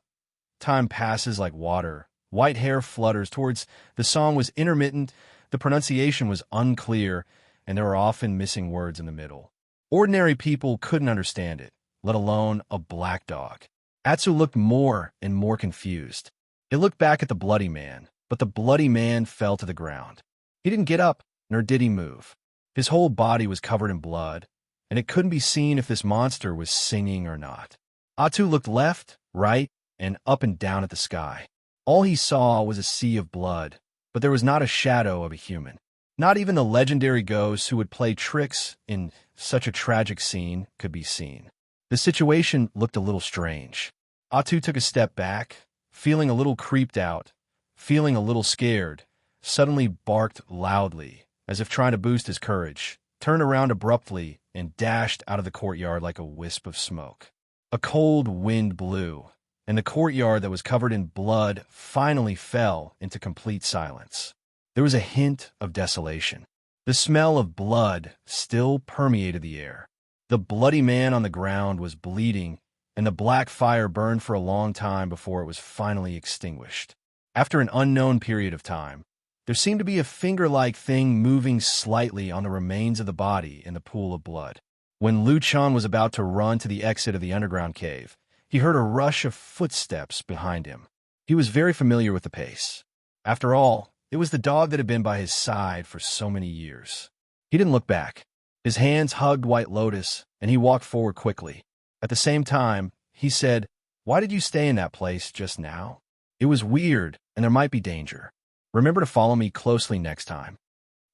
Time passes like water. White hair flutters towards. The song was intermittent, the pronunciation was unclear, and there were often missing words in the middle. Ordinary people couldn't understand it, let alone a black dog. Atsu looked more and more confused. It looked back at the bloody man, but the bloody man fell to the ground. He didn't get up, nor did he move. His whole body was covered in blood, and it couldn't be seen if this monster was singing or not. Atu looked left, right, and up and down at the sky. All he saw was a sea of blood, but there was not a shadow of a human. Not even the legendary ghosts who would play tricks in such a tragic scene could be seen. The situation looked a little strange. Atu took a step back, feeling a little creeped out, feeling a little scared, suddenly barked loudly, as if trying to boost his courage, turned around abruptly, and dashed out of the courtyard like a wisp of smoke. A cold wind blew, and the courtyard that was covered in blood finally fell into complete silence. There was a hint of desolation. The smell of blood still permeated the air. The bloody man on the ground was bleeding, and the black fire burned for a long time before it was finally extinguished. After an unknown period of time, there seemed to be a finger-like thing moving slightly on the remains of the body in the pool of blood. When Lu Chun was about to run to the exit of the underground cave, he heard a rush of footsteps behind him. He was very familiar with the pace. After all, it was the dog that had been by his side for so many years. He didn't look back. His hands hugged White Lotus, and he walked forward quickly. At the same time, he said, "Why did you stay in that place just now? It was weird, and there might be danger. Remember to follow me closely next time."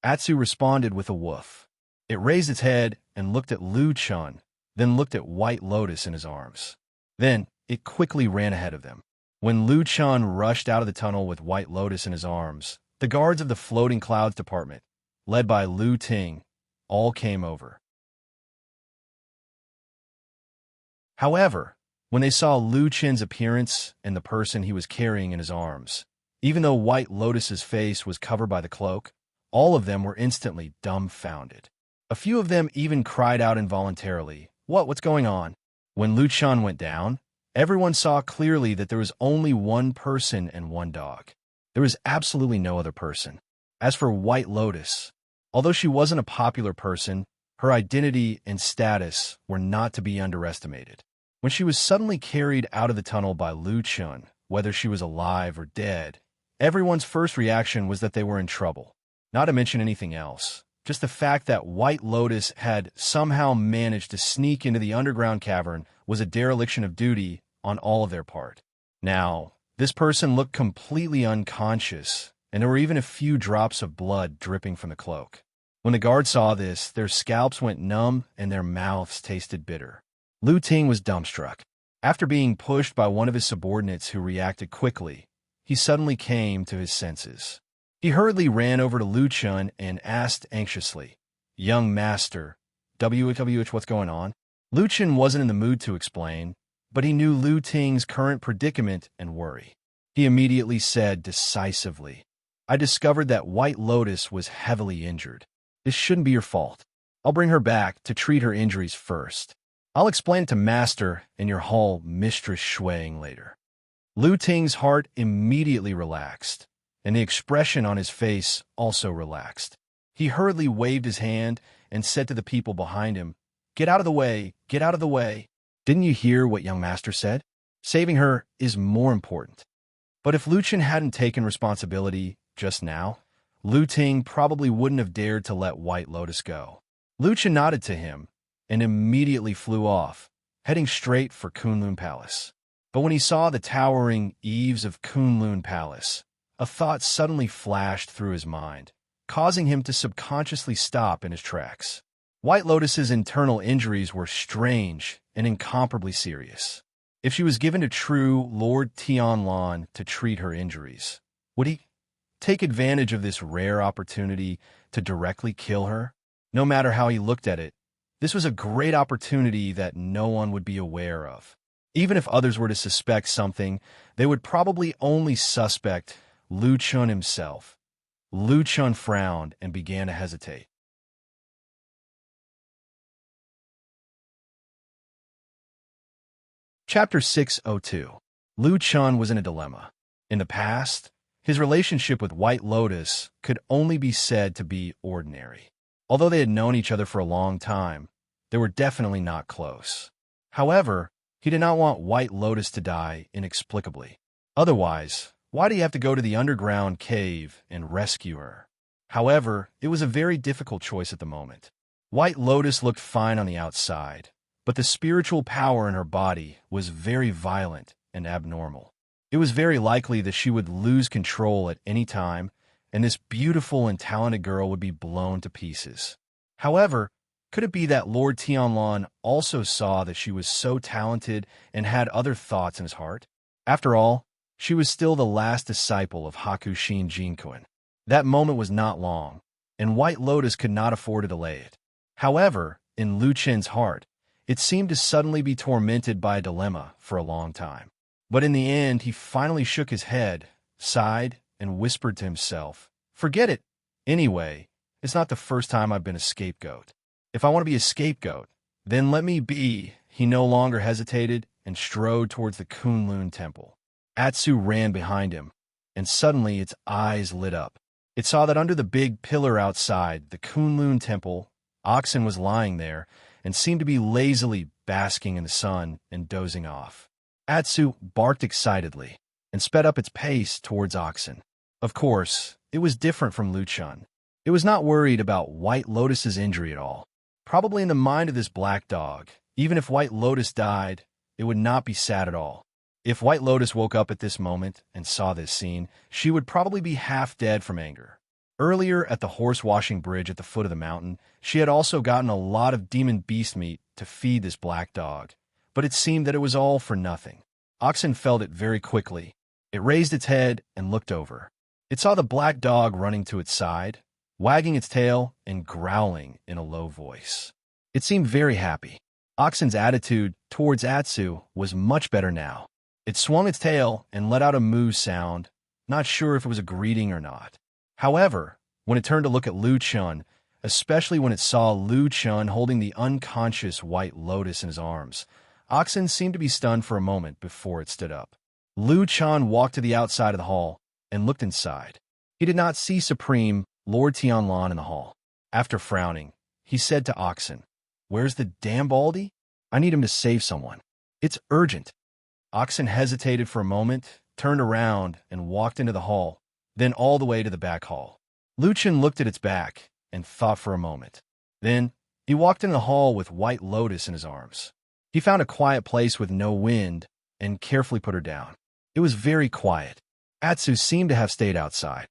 Atsu responded with a woof. It raised its head and looked at Lu Chun, then looked at White Lotus in his arms. Then it quickly ran ahead of them. When Lu Chun rushed out of the tunnel with White Lotus in his arms, the guards of the Floating Clouds Department, led by Lu Ting, all came over. However, when they saw Lu Chen's appearance and the person he was carrying in his arms, even though White Lotus's face was covered by the cloak, all of them were instantly dumbfounded. A few of them even cried out involuntarily, What's going on?" When Lu Chun went down, everyone saw clearly that there was only one person and one dog. There was absolutely no other person. As for White Lotus, although she wasn't a popular person, her identity and status were not to be underestimated. When she was suddenly carried out of the tunnel by Lu Chun, whether she was alive or dead, everyone's first reaction was that they were in trouble. Not to mention anything else, just the fact that White Lotus had somehow managed to sneak into the underground cavern was a dereliction of duty on all of their part. Now, this person looked completely unconscious, and there were even a few drops of blood dripping from the cloak. When the guards saw this, their scalps went numb and their mouths tasted bitter. Lu Ting was dumbstruck. After being pushed by one of his subordinates who reacted quickly, he suddenly came to his senses. He hurriedly ran over to Lu Chun and asked anxiously, Young master, what's going on? Lu Chen wasn't in the mood to explain, but he knew Lu Ting's current predicament and worry. He immediately said decisively, I discovered that White Lotus was heavily injured. This shouldn't be your fault. I'll bring her back to treat her injuries first. I'll explain it to Master and your Hall Mistress Shuang later. Lu Ting's heart immediately relaxed, and the expression on his face also relaxed. He hurriedly waved his hand and said to the people behind him, Get out of the way, get out of the way. Didn't you hear what young master said? Saving her is more important. But if Lu Chen hadn't taken responsibility just now, Lu Ting probably wouldn't have dared to let White Lotus go. Lu Chen nodded to him and immediately flew off, heading straight for Kunlun Palace. But when he saw the towering eaves of Kunlun Palace, a thought suddenly flashed through his mind, causing him to subconsciously stop in his tracks. White Lotus's internal injuries were strange and incomparably serious. If she was given to true Lord Tianlan to treat her injuries, would he take advantage of this rare opportunity to directly kill her? No matter how he looked at it, this was a great opportunity that no one would be aware of. Even if others were to suspect something, they would probably only suspect Lu Chen himself. Lu Chen frowned and began to hesitate. Chapter 602. Lu Chen was in a dilemma. In the past, his relationship with White Lotus could only be said to be ordinary. Although they had known each other for a long time, they were definitely not close. However, he did not want White Lotus to die inexplicably. Otherwise, why do you have to go to the underground cave and rescue her? However, it was a very difficult choice at the moment. White Lotus looked fine on the outside, but the spiritual power in her body was very violent and abnormal. It was very likely that she would lose control at any time, and this beautiful and talented girl would be blown to pieces. However, could it be that Lord Tianlan also saw that she was so talented and had other thoughts in his heart? After all, she was still the last disciple of Hakushin Jinkuan. That moment was not long, and White Lotus could not afford to delay it. However, in Lu Chen's heart, it seemed to suddenly be tormented by a dilemma for a long time. But in the end, he finally shook his head, sighed, and whispered to himself, Forget it. Anyway, it's not the first time I've been a scapegoat. If I want to be a scapegoat, then let me be. He no longer hesitated and strode towards the Kunlun Temple. Atsu ran behind him, and suddenly its eyes lit up. It saw that under the big pillar outside the Kunlun Temple, Oxen was lying there and seemed to be lazily basking in the sun and dozing off. Atsu barked excitedly and sped up its pace towards Oxen. Of course, it was different from Lu Chen. It was not worried about White Lotus's injury at all. Probably in the mind of this black dog, even if White Lotus died, it would not be sad at all. If White Lotus woke up at this moment and saw this scene, she would probably be half dead from anger. Earlier at the horse-washing bridge at the foot of the mountain, she had also gotten a lot of demon beast meat to feed this black dog, but it seemed that it was all for nothing. Oxen felt it very quickly. It raised its head and looked over. It saw the black dog running to its side, wagging its tail and growling in a low voice. It seemed very happy. Oxen's attitude towards Atsu was much better now. It swung its tail and let out a moo sound, not sure if it was a greeting or not. However, when it turned to look at Lu Chen, especially when it saw Lu Chen holding the unconscious White Lotus in his arms, Oxen seemed to be stunned for a moment before it stood up. Lu Chen walked to the outside of the hall and looked inside. He did not see Supreme Lord Tianlan in the hall. After frowning, he said to Oxen, Where's the damn Baldy? I need him to save someone. It's urgent. Oxen hesitated for a moment, turned around, and walked into the hall, then all the way to the back hall. Lu Chen looked at its back and thought for a moment. Then, he walked into the hall with White Lotus in his arms. He found a quiet place with no wind and carefully put her down. It was very quiet. Atsu seemed to have stayed outside.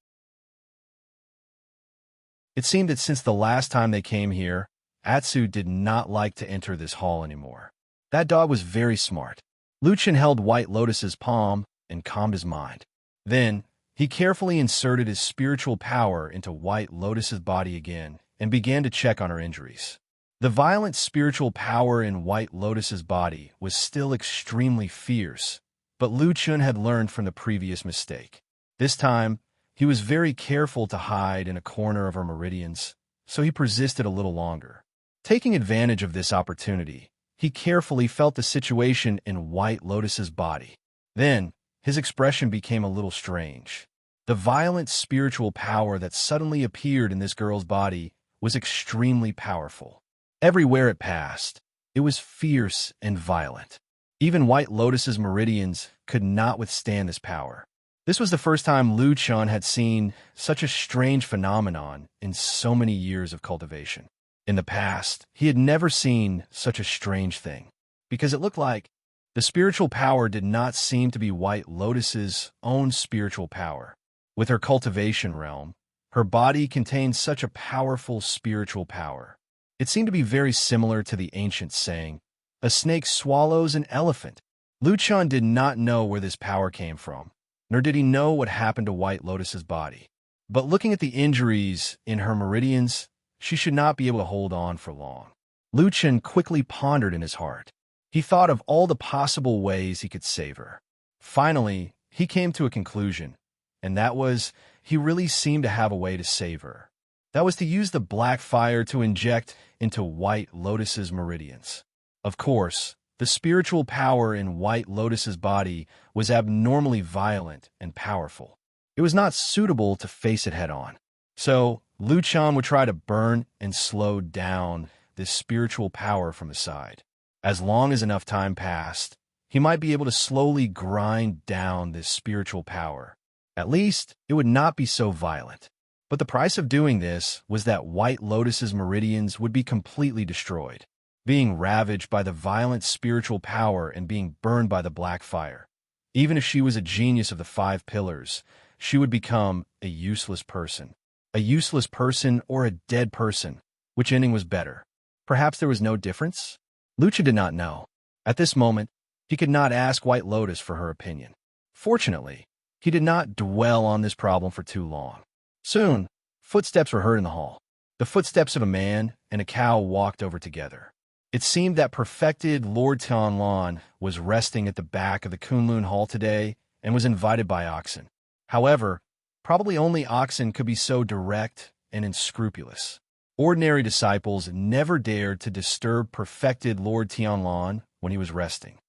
It seemed that since the last time they came here, Atsu did not like to enter this hall anymore. That dog was very smart. Lu Chen held White Lotus's palm and calmed his mind. Then, he carefully inserted his spiritual power into White Lotus's body again and began to check on her injuries. The violent spiritual power in White Lotus's body was still extremely fierce, but Lu Chun had learned from the previous mistake. This time, he was very careful to hide in a corner of her meridians, so he persisted a little longer. Taking advantage of this opportunity, he carefully felt the situation in White Lotus's body. Then, his expression became a little strange. The violent spiritual power that suddenly appeared in this girl's body was extremely powerful. Everywhere it passed, it was fierce and violent. Even White Lotus's meridians could not withstand this power. This was the first time Lu Chun had seen such a strange phenomenon in so many years of cultivation. In the past, he had never seen such a strange thing, because it looked like the spiritual power did not seem to be White Lotus's own spiritual power. With her cultivation realm, her body contained such a powerful spiritual power. It seemed to be very similar to the ancient saying, "A snake swallows an elephant." Lu Chun did not know where this power came from, nor did he know what happened to White Lotus's body. But looking at the injuries in her meridians, she should not be able to hold on for long. Lu Chun quickly pondered in his heart. He thought of all the possible ways he could save her. Finally, he came to a conclusion, and that was he really seemed to have a way to save her. That was to use the black fire to inject into White Lotus's meridians. Of course, the spiritual power in White Lotus's body was abnormally violent and powerful. It was not suitable to face it head-on. So, Lu Chun would try to burn and slow down this spiritual power from the side. As long as enough time passed, he might be able to slowly grind down this spiritual power. At least, it would not be so violent. But the price of doing this was that White Lotus's meridians would be completely destroyed, being ravaged by the violent spiritual power and being burned by the black fire. Even if she was a genius of the 5 pillars, she would become a useless person. A useless person or a dead person. Which ending was better? Perhaps there was no difference? Lu Chun did not know. At this moment, he could not ask White Lotus for her opinion. Fortunately, he did not dwell on this problem for too long. Soon, footsteps were heard in the hall. The footsteps of a man and a cow walked over together. It seemed that perfected Lord Tianlan was resting at the back of the Kunlun Hall today and was invited by oxen. However, probably only oxen could be so direct and unscrupulous. Ordinary disciples never dared to disturb perfected Lord Tianlan when he was resting.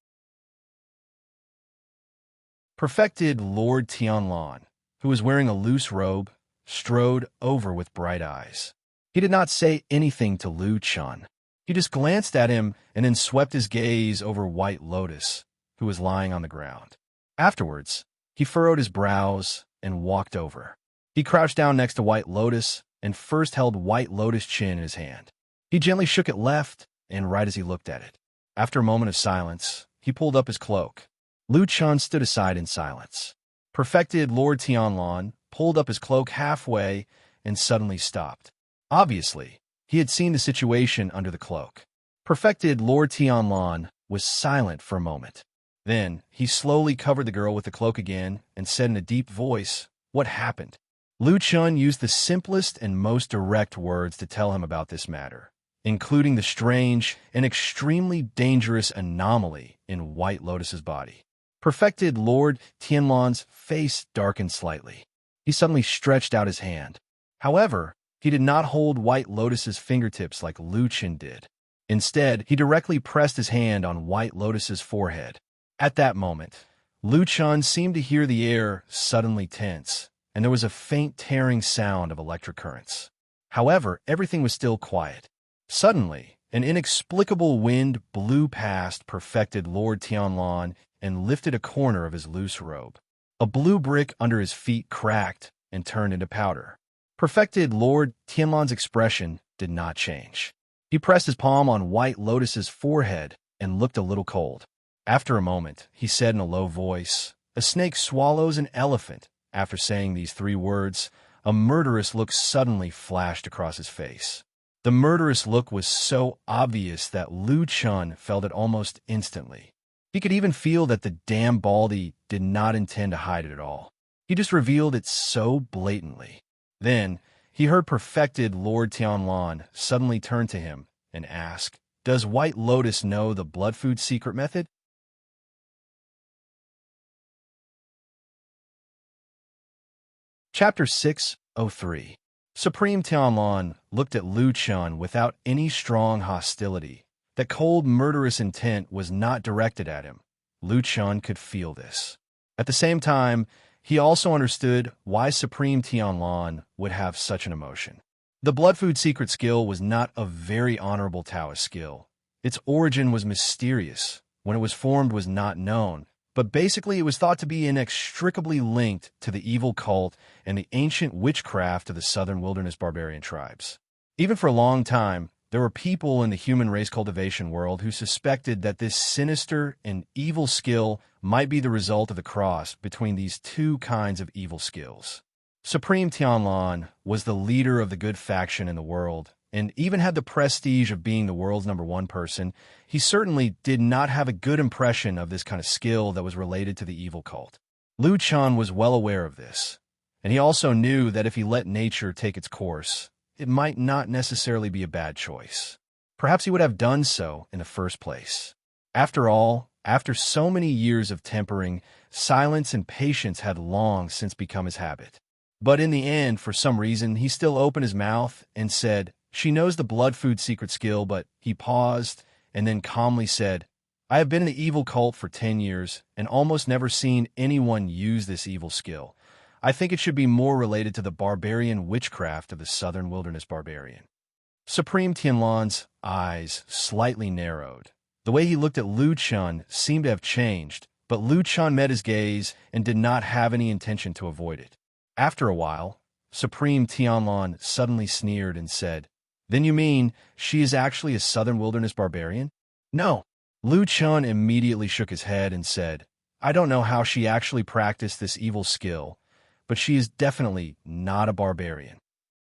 Perfected Lord Tianlan, who was wearing a loose robe, strode over with bright eyes. He did not say anything to Lu Chun. He just glanced at him and then swept his gaze over White Lotus, who was lying on the ground. Afterwards, he furrowed his brows and walked over. He crouched down next to White Lotus and first held White Lotus' chin in his hand. He gently shook it left and right as he looked at it. After a moment of silence, he pulled up his cloak. Lu Chun stood aside in silence. Perfected Lord Tianlan pulled up his cloak halfway and suddenly stopped. Obviously, he had seen the situation under the cloak. Perfected Lord Tianlan was silent for a moment. Then, he slowly covered the girl with the cloak again and said in a deep voice, "What happened?" Lu Chun used the simplest and most direct words to tell him about this matter, including the strange and extremely dangerous anomaly in White Lotus's body. Perfected Lord Tianlan's face darkened slightly. He suddenly stretched out his hand. However, he did not hold White Lotus's fingertips like Lu Chun did. Instead, he directly pressed his hand on White Lotus's forehead. At that moment, Lu Chun seemed to hear the air suddenly tense, and there was a faint tearing sound of electric currents. However, everything was still quiet. Suddenly, an inexplicable wind blew past perfected Lord Tianlan and lifted a corner of his loose robe. A blue brick under his feet cracked and turned into powder. Perfected Lord Tianlan's expression did not change. He pressed his palm on White Lotus's forehead and looked a little cold. After a moment, he said in a low voice, "A snake swallows an elephant." After saying these 3 words, a murderous look suddenly flashed across his face. The murderous look was so obvious that Lu Chun felt it almost instantly. He could even feel that the damn Baldy did not intend to hide it at all. He just revealed it so blatantly. Then, he heard perfected Lord Tianlan suddenly turn to him and ask, "Does White Lotus know the blood food secret method?" Chapter 603. Supreme Tianlan looked at Lu Chun without any strong hostility. That cold, murderous intent was not directed at him. Lu Chun could feel this. At the same time, he also understood why Supreme Tianlan would have such an emotion. The blood food secret skill was not a very honorable Taoist skill. Its origin was mysterious. When it was formed was not known. But basically, it was thought to be inextricably linked to the evil cult and the ancient witchcraft of the southern wilderness barbarian tribes. Even for a long time, there were people in the human race cultivation world who suspected that this sinister and evil skill might be the result of the cross between these two kinds of evil skills. Supreme Tianlan was the leader of the good faction in the world, and even had the prestige of being the world's #1 person. He certainly did not have a good impression of this kind of skill that was related to the evil cult. Lu Chun was well aware of this, and he also knew that if he let nature take its course, it might not necessarily be a bad choice. Perhaps he would have done so in the first place. After all, after so many years of tempering, silence and patience had long since become his habit. But in the end, for some reason, he still opened his mouth and said, "She knows the blood food secret skill," but he paused and then calmly said, "I have been in the evil cult for 10 years and almost never seen anyone use this evil skill. I think it should be more related to the barbarian witchcraft of the southern wilderness barbarian." Supreme Tianlan's eyes slightly narrowed. The way he looked at Lu Chun seemed to have changed, but Lu Chun met his gaze and did not have any intention to avoid it. After a while, Supreme Tianlan suddenly sneered and said, "Then you mean she is actually a southern wilderness barbarian?" "No." Lu Chun immediately shook his head and said, "I don't know how she actually practiced this evil skill, but she is definitely not a barbarian."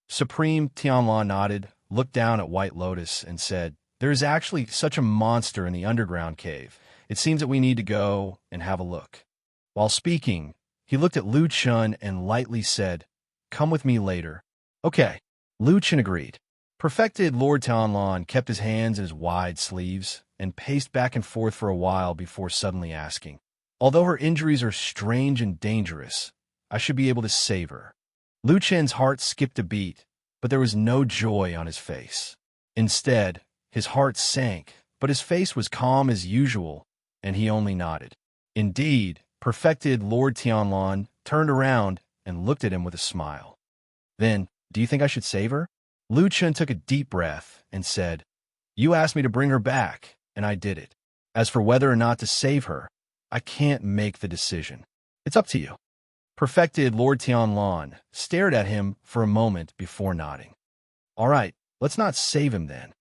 Supreme Tianlan nodded, looked down at White Lotus, and said, "There is actually such a monster in the underground cave. It seems that we need to go and have a look." While speaking, he looked at Lu Chun and lightly said, "Come with me later." "Okay." Lu Chun agreed. Perfected Lord Tianlan kept his hands in his wide sleeves and paced back and forth for a while before suddenly asking, "Although her injuries are strange and dangerous, I should be able to save her." Lu Chen's heart skipped a beat, but there was no joy on his face. Instead, his heart sank, but his face was calm as usual, and he only nodded. Indeed, Perfected Lord Tianlan turned around and looked at him with a smile. "Then, do you think I should save her?" Lu Chun took a deep breath and said, "You asked me to bring her back, and I did it. As for whether or not to save her, I can't make the decision. It's up to you." Perfected Lord Tianlan stared at him for a moment before nodding. "All right, let's not save him then.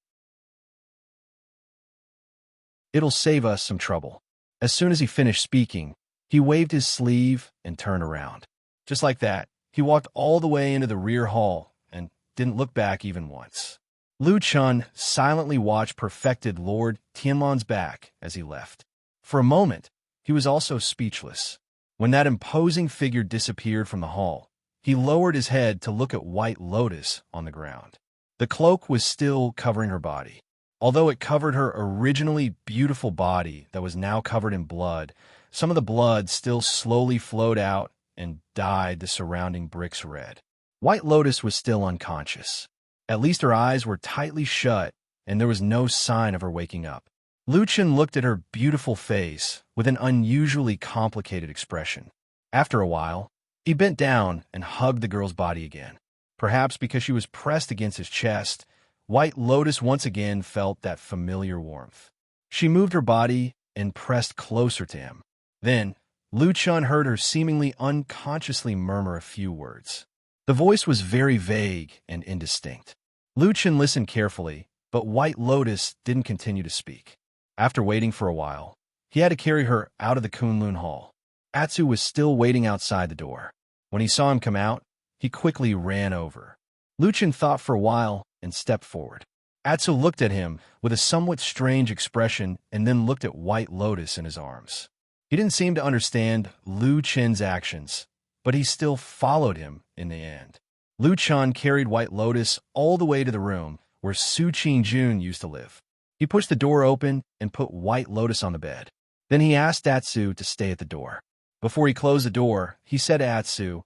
It'll save us some trouble." As soon as he finished speaking, he waved his sleeve and turned around. Just like that, he walked all the way into the rear hall and didn't look back even once. Lu Chun silently watched Perfected Lord Tianlan's back as he left. For a moment, he was also speechless. When that imposing figure disappeared from the hall, he lowered his head to look at White Lotus on the ground. The cloak was still covering her body. Although it covered her originally beautiful body that was now covered in blood, some of the blood still slowly flowed out and dyed the surrounding bricks red. White Lotus was still unconscious. At least her eyes were tightly shut, and there was no sign of her waking up. Lu Chun looked at her beautiful face with an unusually complicated expression. After a while, he bent down and hugged the girl's body again. Perhaps because she was pressed against his chest, White Lotus once again felt that familiar warmth. She moved her body and pressed closer to him. Then, Lu Chun heard her seemingly unconsciously murmur a few words. The voice was very vague and indistinct. Lu Chun listened carefully, but White Lotus didn't continue to speak. After waiting for a while, he had to carry her out of the Kunlun Hall. Atsu was still waiting outside the door. When he saw him come out, he quickly ran over. Lu Chun thought for a while and stepped forward. Atsu looked at him with a somewhat strange expression and then looked at White Lotus in his arms. He didn't seem to understand Lu Chun's actions, but he still followed him in the end. Lu Chun carried White Lotus all the way to the room where Su Qing-jun used to live. He pushed the door open and put White Lotus on the bed. Then he asked Atsu to stay at the door. Before he closed the door, he said to Atsu,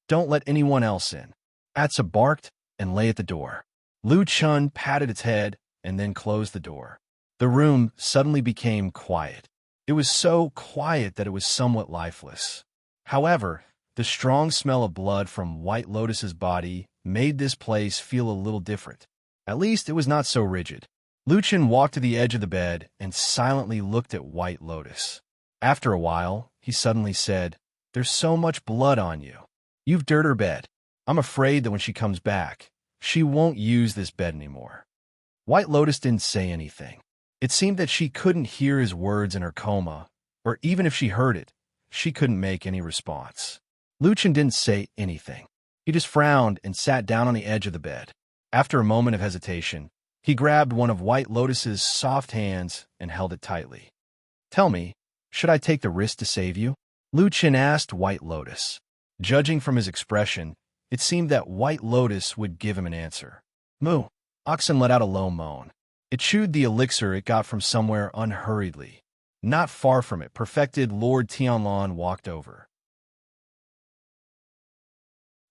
"Don't let anyone else in." Atsu barked and lay at the door. Lu Chun patted its head and then closed the door. The room suddenly became quiet. It was so quiet that it was somewhat lifeless. However, the strong smell of blood from White Lotus's body made this place feel a little different. At least it was not so rigid. Lu Chun walked to the edge of the bed and silently looked at White Lotus. After a while, he suddenly said, "There's so much blood on you. You've dirted her bed. I'm afraid that when she comes back, she won't use this bed anymore." White Lotus didn't say anything. It seemed that she couldn't hear his words in her coma, or even if she heard it, she couldn't make any response. Lu Chun didn't say anything. He just frowned and sat down on the edge of the bed. After a moment of hesitation, he grabbed one of White Lotus's soft hands and held it tightly. "Tell me, should I take the risk to save you?" Lu Chun asked White Lotus. Judging from his expression, it seemed that White Lotus would give him an answer. "Moo." Oxen let out a low moan. It chewed the elixir it got from somewhere unhurriedly. Not far from it, perfected Lord Tianlan walked over.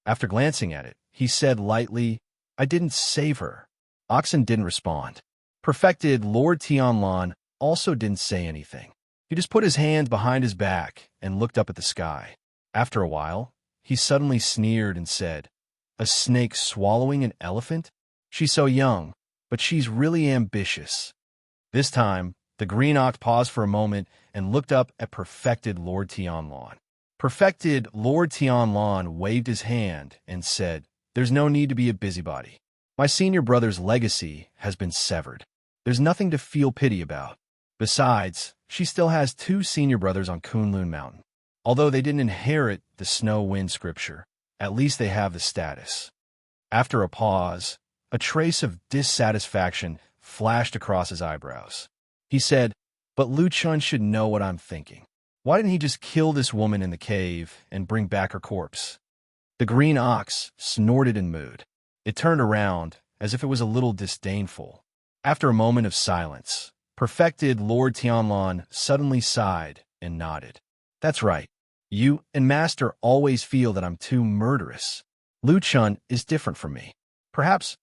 After glancing at it, he said lightly, "I didn't save her." Oxen didn't respond. Perfected Lord Tianlan also didn't say anything. He just put his hands behind his back and looked up at the sky. After a while, he suddenly sneered and said, "A snake swallowing an elephant? She's so young, but she's really ambitious." This time, the Green Ox paused for a moment and looked up at Perfected Lord Tianlan. Perfected Lord Tianlan waved his hand and said, "There's no need to be a busybody. My senior brother's legacy has been severed. There's nothing to feel pity about. Besides, she still has 2 senior brothers on Kunlun Mountain. Although they didn't inherit the Snow Wind scripture, at least they have the status." After a pause, a trace of dissatisfaction flashed across his eyebrows. He said, "But Lu Chun should know what I'm thinking. Why didn't he just kill this woman in the cave and bring back her corpse?" The Green Ox snorted and mooed. It turned around as if it was a little disdainful. After a moment of silence, Perfected Lord Tianlan suddenly sighed and nodded. "That's right. You and Master always feel that I'm too murderous. Lu Chun is different from me. Perhaps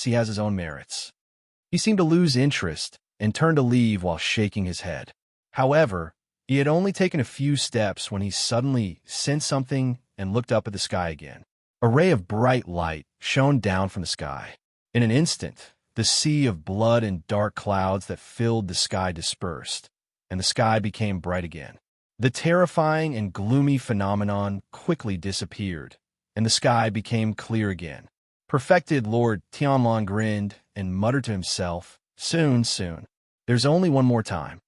he has his own merits." He seemed to lose interest and turned to leave while shaking his head. However, he had only taken a few steps when he suddenly sensed something and looked up at the sky again. A ray of bright light shone down from the sky. In an instant, the sea of blood and dark clouds that filled the sky dispersed, and the sky became bright again. The terrifying and gloomy phenomenon quickly disappeared, and the sky became clear again. Perfected Lord Tianlan grinned and muttered to himself, Soon. There's only one more time."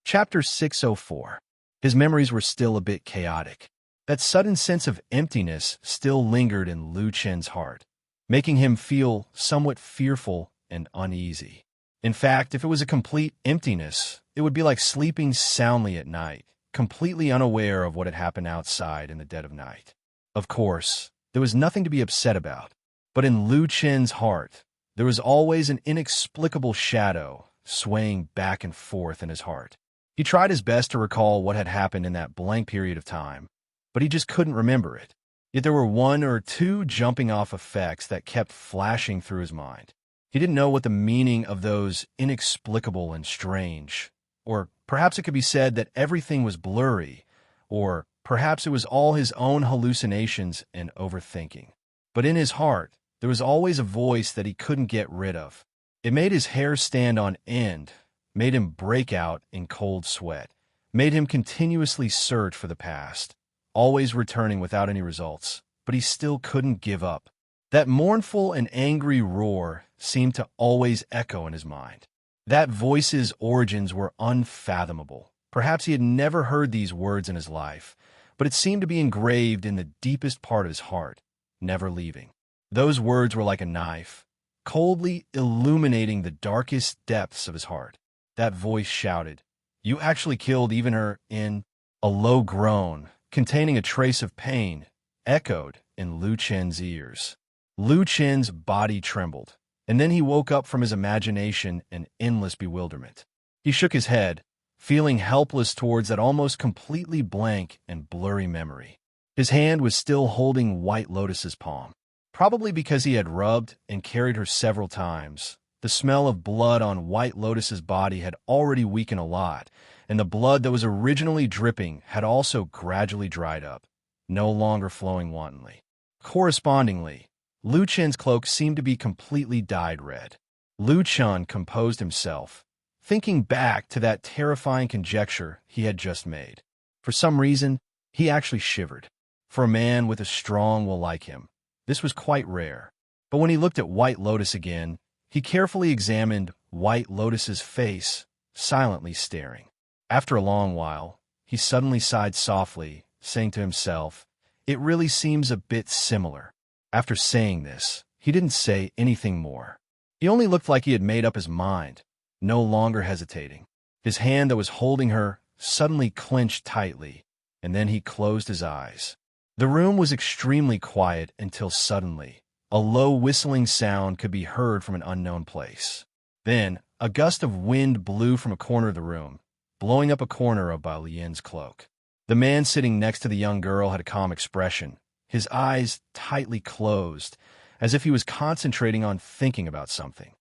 Chapter 604. His memories were still a bit chaotic. That sudden sense of emptiness still lingered in Lu Chen's heart, making him feel somewhat fearful and uneasy. In fact, if it was a complete emptiness, it would be like sleeping soundly at night, completely unaware of what had happened outside in the dead of night. Of course, there was nothing to be upset about, but in Lu Chen's heart, there was always an inexplicable shadow swaying back and forth in his heart. He tried his best to recall what had happened in that blank period of time, but he just couldn't remember it. Yet there were 1 or 2 jumping-off effects that kept flashing through his mind. He didn't know what the meaning of those inexplicable and strange, or perhaps it could be said that everything was blurry, or perhaps it was all his own hallucinations and overthinking. But in his heart, there was always a voice that he couldn't get rid of. It made his hair stand on end, made him break out in cold sweat, made him continuously search for the past, always returning without any results, but he still couldn't give up. That mournful and angry roar seemed to always echo in his mind. That voice's origins were unfathomable. Perhaps he had never heard these words in his life, but it seemed to be engraved in the deepest part of his heart, never leaving. Those words were like a knife, coldly illuminating the darkest depths of his heart. That voice shouted, You actually killed even her in a low groan, containing a trace of pain, echoed in Lu Chen's ears. Lu Chen's body trembled, and then he woke up from his imagination in endless bewilderment. He shook his head, feeling helpless towards that almost completely blank and blurry memory. His hand was still holding White Lotus's palm. Probably because he had rubbed and carried her several times, the smell of blood on White Lotus's body had already weakened a lot, and the blood that was originally dripping had also gradually dried up, no longer flowing wantonly. Correspondingly, Lu Chen's cloak seemed to be completely dyed red. Lu Chen composed himself, thinking back to that terrifying conjecture he had just made. For some reason, he actually shivered. For a man with a strong will like him, this was quite rare. But when he looked at White Lotus again, he carefully examined White Lotus's face, silently staring. After a long while, he suddenly sighed softly, saying to himself, "It really seems a bit similar." After saying this, he didn't say anything more. He only looked like he had made up his mind, no longer hesitating. His hand that was holding her suddenly clenched tightly, and then he closed his eyes. The room was extremely quiet until suddenly, a low whistling sound could be heard from an unknown place. Then, a gust of wind blew from a corner of the room, blowing up a corner of Bao Lian's cloak. The man sitting next to the young girl had a calm expression, his eyes tightly closed, as if he was concentrating on thinking about something.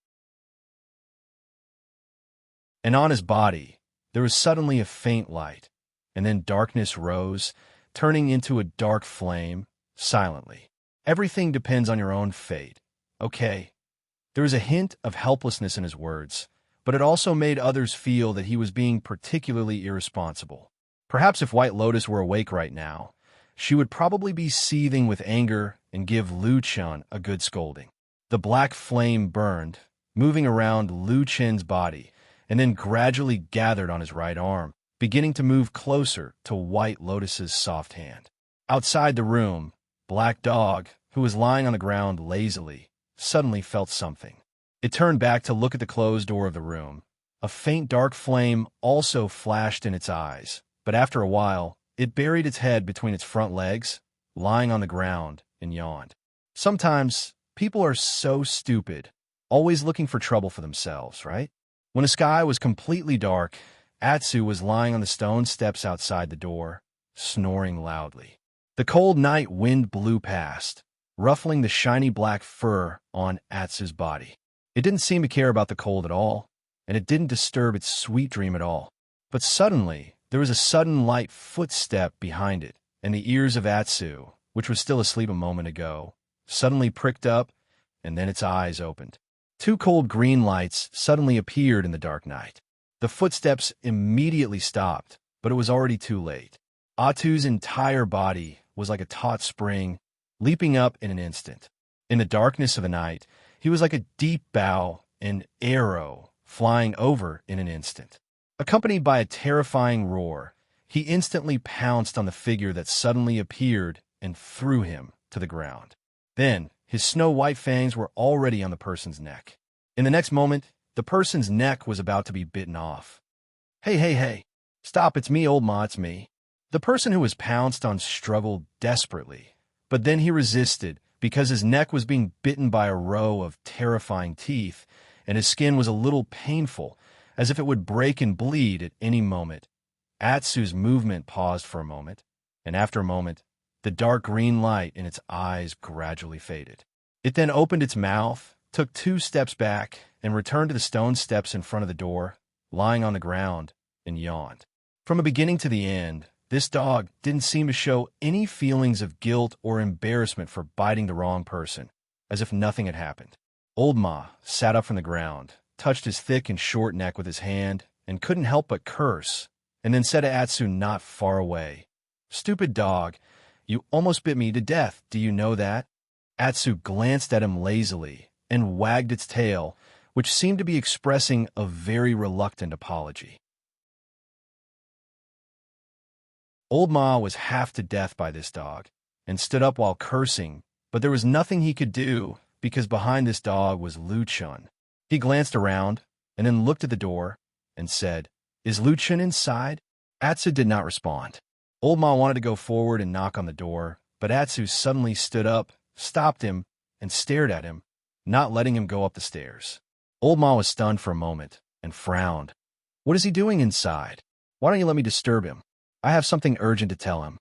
And on his body, there was suddenly a faint light, and then darkness rose, turning into a dark flame, silently. Everything depends on your own fate. Okay. There was a hint of helplessness in his words, but it also made others feel that he was being particularly irresponsible. Perhaps if White Lotus were awake right now, she would probably be seething with anger and give Lu Chen a good scolding. The black flame burned, moving around Lu Chen's body, and then gradually gathered on his right arm, beginning to move closer to White Lotus's soft hand. Outside the room, Black Dog, who was lying on the ground lazily, suddenly felt something. It turned back to look at the closed door of the room. A faint dark flame also flashed in its eyes, but after a while, it buried its head between its front legs, lying on the ground, and yawned. Sometimes, people are so stupid, always looking for trouble for themselves, right? When the sky was completely dark, Atsu was lying on the stone steps outside the door, snoring loudly. The cold night wind blew past, ruffling the shiny black fur on Atsu's body. It didn't seem to care about the cold at all, and it didn't disturb its sweet dream at all. But suddenly, there was a sudden light footstep behind it, and the ears of Atsu, which was still asleep a moment ago, suddenly pricked up, and then its eyes opened. Two cold green lights suddenly appeared in the dark night. The footsteps immediately stopped, but it was already too late. Atsu's entire body was like a taut spring, leaping up in an instant. In the darkness of the night, he was like a deep bow, an arrow, flying over in an instant. Accompanied by a terrifying roar, he instantly pounced on the figure that suddenly appeared and threw him to the ground. Then, his snow-white fangs were already on the person's neck. In the next moment, the person's neck was about to be bitten off. Hey. Stop, it's me, old ma, it's me. The person who was pounced on struggled desperately, but then he resisted because his neck was being bitten by a row of terrifying teeth, and his skin was a little painful, as if it would break and bleed at any moment. Atsu's movement paused for a moment, and after a moment, the dark green light in its eyes gradually faded. It then opened its mouth, took 2 steps back, and returned to the stone steps in front of the door, lying on the ground, and yawned. From the beginning to the end, this dog didn't seem to show any feelings of guilt or embarrassment for biting the wrong person, as if nothing had happened. Old Ma sat up from the ground, touched his thick and short neck with his hand, and couldn't help but curse, and then said to Atsu not far away, "Stupid dog, you almost bit me to death, do you know that?" Atsu glanced at him lazily and wagged its tail, which seemed to be expressing a very reluctant apology. Old Ma was half to death by this dog, and stood up while cursing, but there was nothing he could do, because behind this dog was Lu Chun. He glanced around, and then looked at the door, and said, Is Luchin inside? Atsu did not respond. Old Ma wanted to go forward and knock on the door, but Atsu suddenly stood up, stopped him, and stared at him, not letting him go up the stairs. Old Ma was stunned for a moment and frowned. What is he doing inside? Why don't you let me disturb him? I have something urgent to tell him.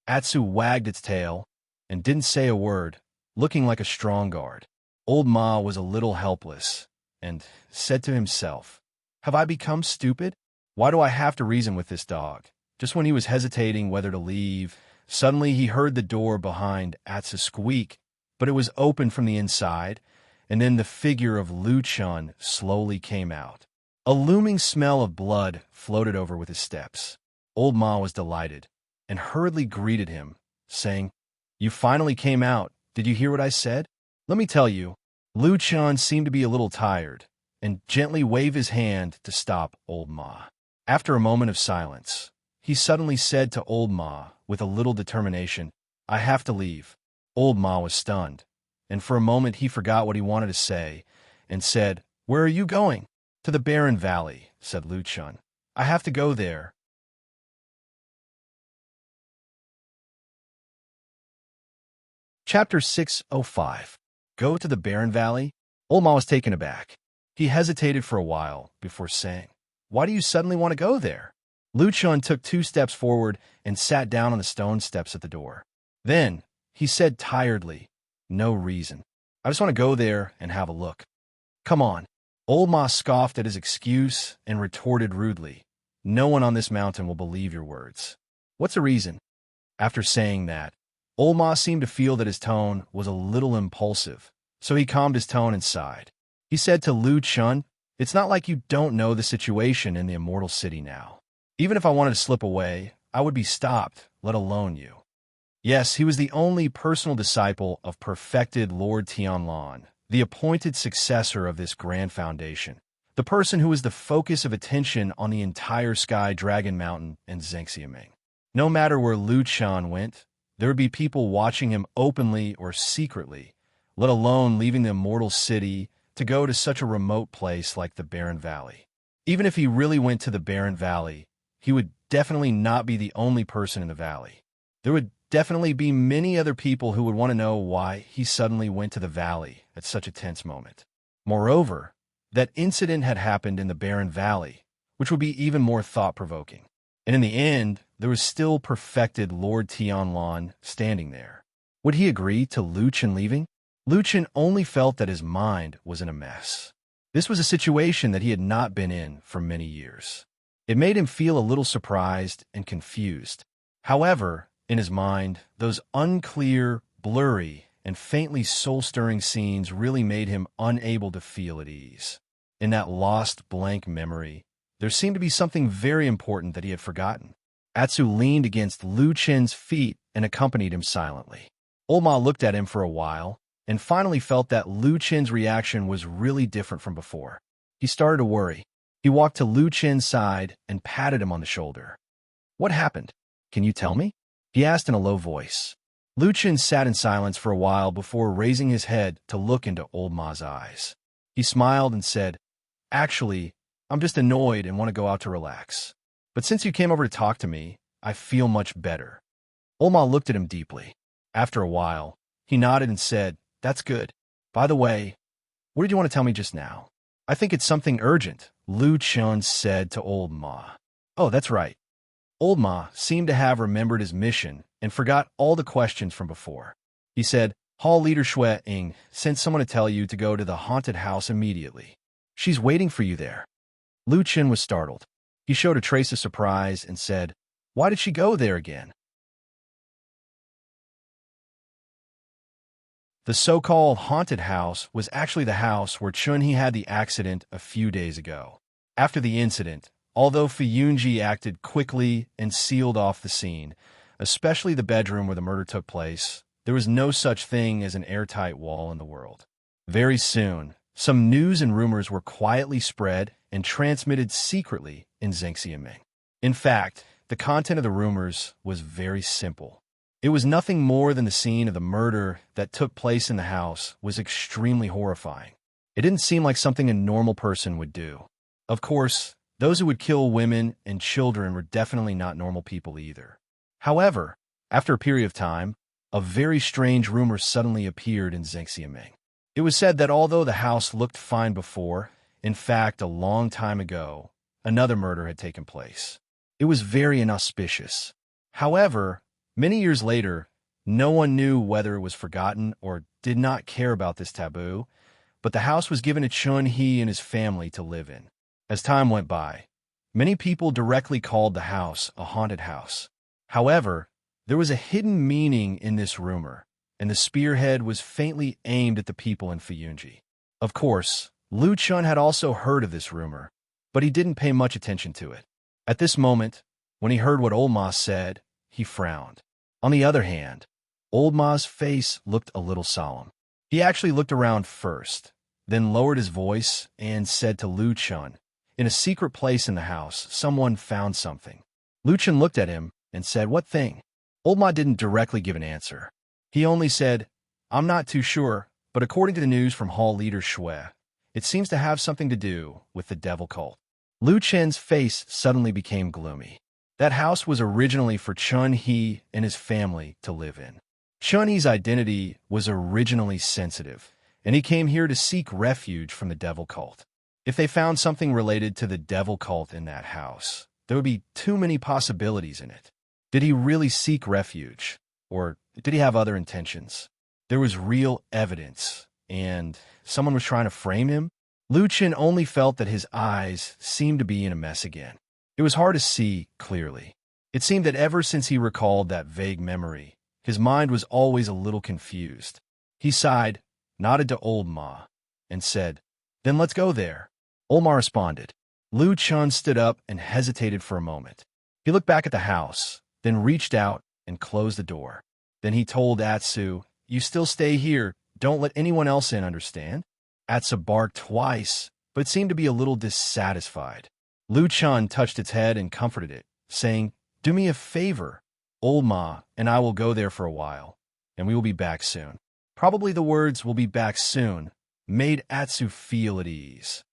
Atsu wagged its tail and didn't say a word, looking like a strong guard. Old Ma was a little helpless and said to himself, Have I become stupid? Why do I have to reason with this dog? Just when he was hesitating whether to leave, suddenly he heard the door behind Atsu squeak, but it was open from the inside, and then the figure of Luchin slowly came out. A looming smell of blood floated over with his steps. Old Ma was delighted and hurriedly greeted him, saying, You finally came out. Did you hear what I said? Let me tell you. Luchin seemed to be a little tired and gently waved his hand to stop Old Ma. After a moment of silence, he suddenly said to Old Ma with a little determination, I have to leave. Old Ma was stunned, and for a moment he forgot what he wanted to say and said, Where are you going? To the barren valley, said Luchin. I have to go there. Chapter 605. Go to the barren valley? Old Ma was taken aback. He hesitated for a while before saying, Why do you suddenly want to go there? Luchin took 2 steps forward and sat down on the stone steps at the door. Then, he said tiredly, No reason. I just want to go there and have a look. Come on. Old Ma scoffed at his excuse and retorted rudely, No one on this mountain will believe your words. What's the reason? After saying that, Old Ma seemed to feel that his tone was a little impulsive, so he calmed his tone and sighed. He said to Luchin, It's not like you don't know the situation in the Immortal City now. Even if I wanted to slip away, I would be stopped, let alone you. Yes, he was the only personal disciple of perfected Lord Tianlan, the appointed successor of this grand foundation, the person who was the focus of attention on the entire Sky Dragon Mountain and Zhengxiaming. No matter where Luchin went, there would be people watching him openly or secretly, let alone leaving the Immortal City to go to such a remote place like the Barren Valley. Even if he really went to the Barren Valley, he would definitely not be the only person in the valley. There would definitely be many other people who would want to know why he suddenly went to the valley at such a tense moment. Moreover, that incident had happened in the Barren Valley, which would be even more thought-provoking. And in the end, there was still perfected Lord Tianlan standing there. Would he agree to Luchin leaving? Luchin only felt that his mind was in a mess. This was a situation that he had not been in for many years. It made him feel a little surprised and confused. However, in his mind, those unclear, blurry, and faintly soul-stirring scenes really made him unable to feel at ease. In that lost, blank memory, there seemed to be something very important that he had forgotten. Atsu leaned against Luchin's feet and accompanied him silently. Old Ma looked at him for a while, and finally felt that Luchin's reaction was really different from before. He started to worry. He walked to Luchin's side and patted him on the shoulder. What happened? Can you tell me? He asked in a low voice. Luchin sat in silence for a while before raising his head to look into Old Ma's eyes. He smiled and said, Actually, I'm just annoyed and want to go out to relax. But since you came over to talk to me, I feel much better. Old Ma looked at him deeply. After a while, he nodded and said, That's good. By the way, what did you want to tell me just now? I think it's something urgent, Luchin said to Old Ma. Oh, that's right. Old Ma seemed to have remembered his mission and forgot all the questions from before. He said, Hall Leader Xue Ying sent someone to tell you to go to the haunted house immediately. She's waiting for you there. Luchin was startled. He showed a trace of surprise and said, Why did she go there again? The so-called haunted house was actually the house where Chunhee had the accident a few days ago. After the incident, although Fuyunji acted quickly and sealed off the scene, especially the bedroom where the murder took place, there was no such thing as an airtight wall in the world. Very soon, some news and rumors were quietly spread and transmitted secretly in Zhengxiaming. In fact, the content of the rumors was very simple. It was nothing more than the scene of the murder that took place in the house was extremely horrifying. It didn't seem like something a normal person would do. Of course, Those who would kill women and children were definitely not normal people either. However, after a period of time, a very strange rumor suddenly appeared in Zhengxiaming. It was said that although the house looked fine before, in fact, a long time ago, another murder had taken place. It was very inauspicious. However, many years later, no one knew whether it was forgotten or did not care about this taboo, but the house was given to Chun-He and his family to live in. As time went by, many people directly called the house a haunted house. However, there was a hidden meaning in this rumor, and the spearhead was faintly aimed at the people in Fuyunji. Of course, Lu Chun had also heard of this rumor, but he didn't pay much attention to it. At this moment, when he heard what Old Ma said, he frowned. On the other hand, Old Ma's face looked a little solemn. He actually looked around first, then lowered his voice and said to Lu Chun, "In a secret place in the house, someone found something." Lu Chun looked at him and said, "What thing?" Old Ma didn't directly give an answer. He only said, "I'm not too sure, but according to the news from Hall leader Shui, it seems to have something to do with the devil cult." Lu Chen's face suddenly became gloomy. That house was originally for Chun-He and his family to live in. Chun-He's identity was originally sensitive, and he came here to seek refuge from the devil cult. If they found something related to the devil cult in that house, there would be too many possibilities in it. Did he really seek refuge, or did he have other intentions? There was real evidence, and someone was trying to frame him? Lu Chen only felt that his eyes seemed to be in a mess again. It was hard to see clearly. It seemed that ever since he recalled that vague memory, his mind was always a little confused. He sighed, nodded to Old Ma, and said, "Then let's go there." Old Ma responded. Lu Chun stood up and hesitated for a moment. He looked back at the house, then reached out and closed the door. Then he told Atsu, "You still stay here. Don't let anyone else in, understand?" Atsu barked twice, but seemed to be a little dissatisfied. Lu Chun touched its head and comforted it, saying, "Do me a favor. Old Ma and I will go there for a while, and we will be back soon." Probably the words "will be back soon" made Atsu feel at ease.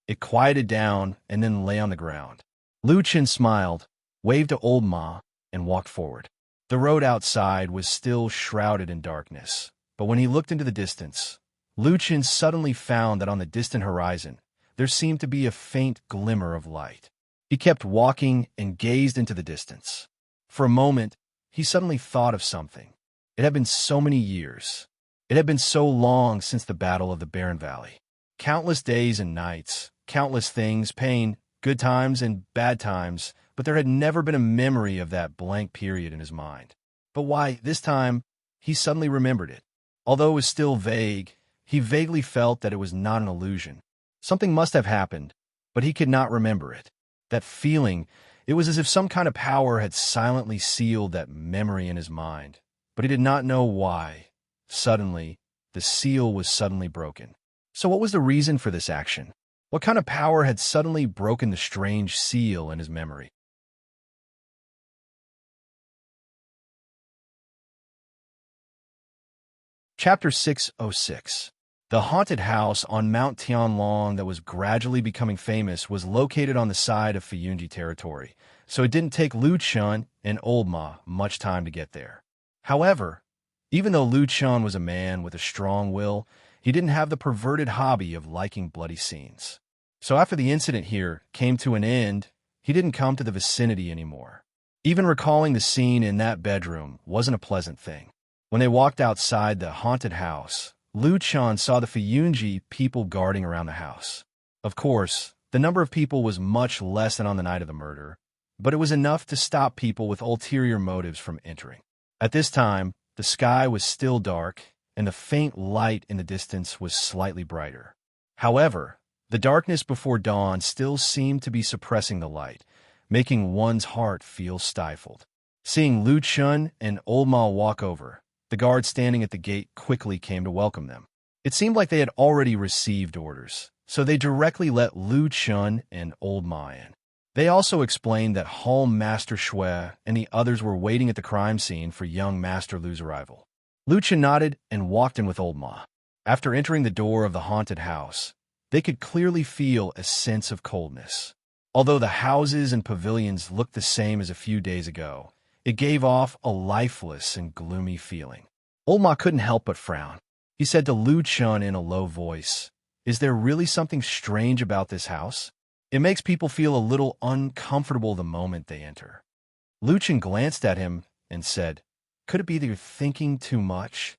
It quieted down and then lay on the ground. Lu Chen smiled, waved to Old Ma, and walked forward. The road outside was still shrouded in darkness, but when he looked into the distance, Lu Chen suddenly found that on the distant horizon, there seemed to be a faint glimmer of light. He kept walking and gazed into the distance. For a moment, he suddenly thought of something. It had been so many years. It had been so long since the Battle of the Barren Valley. Countless days and nights, countless things, pain, good times and bad times, but there had never been a memory of that blank period in his mind. But why, this time, he suddenly remembered it. Although it was still vague, he vaguely felt that it was not an illusion. Something must have happened, but he could not remember it. That feeling, it was as if some kind of power had silently sealed that memory in his mind, but he did not know why. Suddenly, the seal was suddenly broken. So what was the reason for this action? What kind of power had suddenly broken the strange seal in his memory? Chapter 606. The haunted house on Mount Tianlong that was gradually becoming famous was located on the side of Fuyunji territory, so it didn't take Lu Chun and Old Ma much time to get there. However, even though Lu Chun was a man with a strong will, he didn't have the perverted hobby of liking bloody scenes. So after the incident here came to an end, he didn't come to the vicinity anymore. Even recalling the scene in that bedroom wasn't a pleasant thing. When they walked outside the haunted house, Lu Chun saw the Fuyunji people guarding around the house. Of course, the number of people was much less than on the night of the murder, but it was enough to stop people with ulterior motives from entering. At this time, the sky was still dark, and the faint light in the distance was slightly brighter. However, the darkness before dawn still seemed to be suppressing the light, making one's heart feel stifled. Seeing Lu Chun and Old Ma walk over, the guard standing at the gate quickly came to welcome them. It seemed like they had already received orders, so they directly let Lu Chun and Old Ma in. They also explained that Hall Master Shui and the others were waiting at the crime scene for young Master Lu's arrival. Lu Chun nodded and walked in with Old Ma. After entering the door of the haunted house, they could clearly feel a sense of coldness. Although the houses and pavilions looked the same as a few days ago, it gave off a lifeless and gloomy feeling. Old Ma couldn't help but frown. He said to Lu Chun in a low voice, "Is there really something strange about this house? It makes people feel a little uncomfortable the moment they enter." Lu Chun glanced at him and said, "Could it be that you're thinking too much?"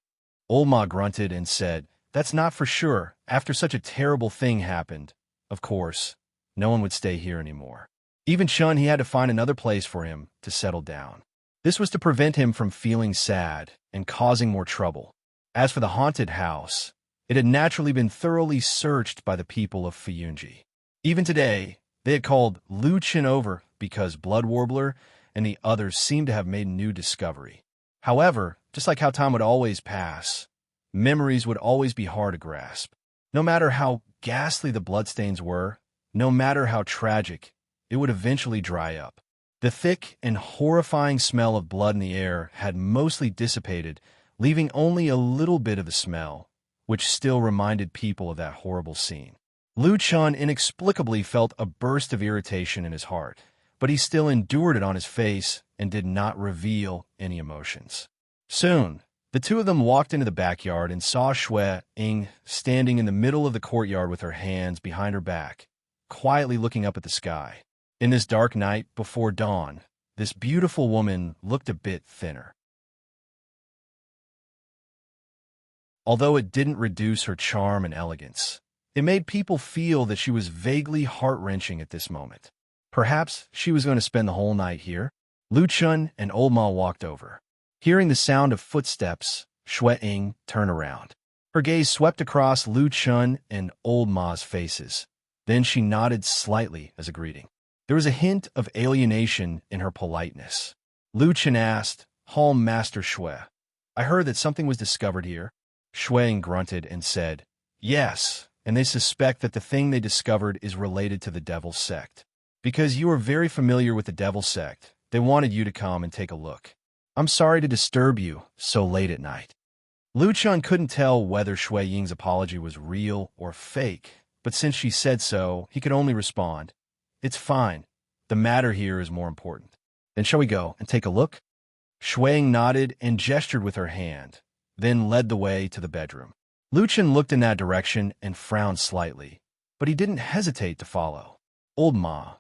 Old Ma grunted and said, "That's not for sure. After such a terrible thing happened, of course, no one would stay here anymore. Even Chun, he had to find another place for him to settle down. This was to prevent him from feeling sad and causing more trouble. As for the haunted house, it had naturally been thoroughly searched by the people of Fuyunji. Even today, they had called Lu Chun over because Blood Warbler and the others seemed to have made a new discovery. However, just like how time would always pass, memories would always be hard to grasp. No matter how ghastly the bloodstains were, no matter how tragic, it would eventually dry up. The thick and horrifying smell of blood in the air had mostly dissipated, leaving only a little bit of the smell, which still reminded people of that horrible scene. Lu Chun inexplicably felt a burst of irritation in his heart, but he still endured it on his face and did not reveal any emotions. Soon, the two of them walked into the backyard and saw Shui Ying standing in the middle of the courtyard with her hands behind her back, quietly looking up at the sky. In this dark night before dawn, this beautiful woman looked a bit thinner. Although it didn't reduce her charm and elegance, it made people feel that she was vaguely heart-wrenching at this moment. Perhaps she was going to spend the whole night here? Lu Chun and Old Ma walked over. Hearing the sound of footsteps, Shui Ying turned around. Her gaze swept across Lu Chun and Old Ma's faces. Then she nodded slightly as a greeting. There was a hint of alienation in her politeness. Lu Chun asked, "Hall Master Shui, I heard that something was discovered here." Shui Ying grunted and said, "Yes, and they suspect that the thing they discovered is related to the Devil Sect. Because you are very familiar with the Devil Sect, they wanted you to come and take a look. I'm sorry to disturb you so late at night." Lu Chun couldn't tell whether Shui Ying's apology was real or fake, but since she said so, he could only respond, "It's fine. The matter here is more important." "Then shall we go and take a look?" Shui Ying nodded and gestured with her hand, then led the way to the bedroom. Lu Chun looked in that direction and frowned slightly, but he didn't hesitate to follow. Old Ma,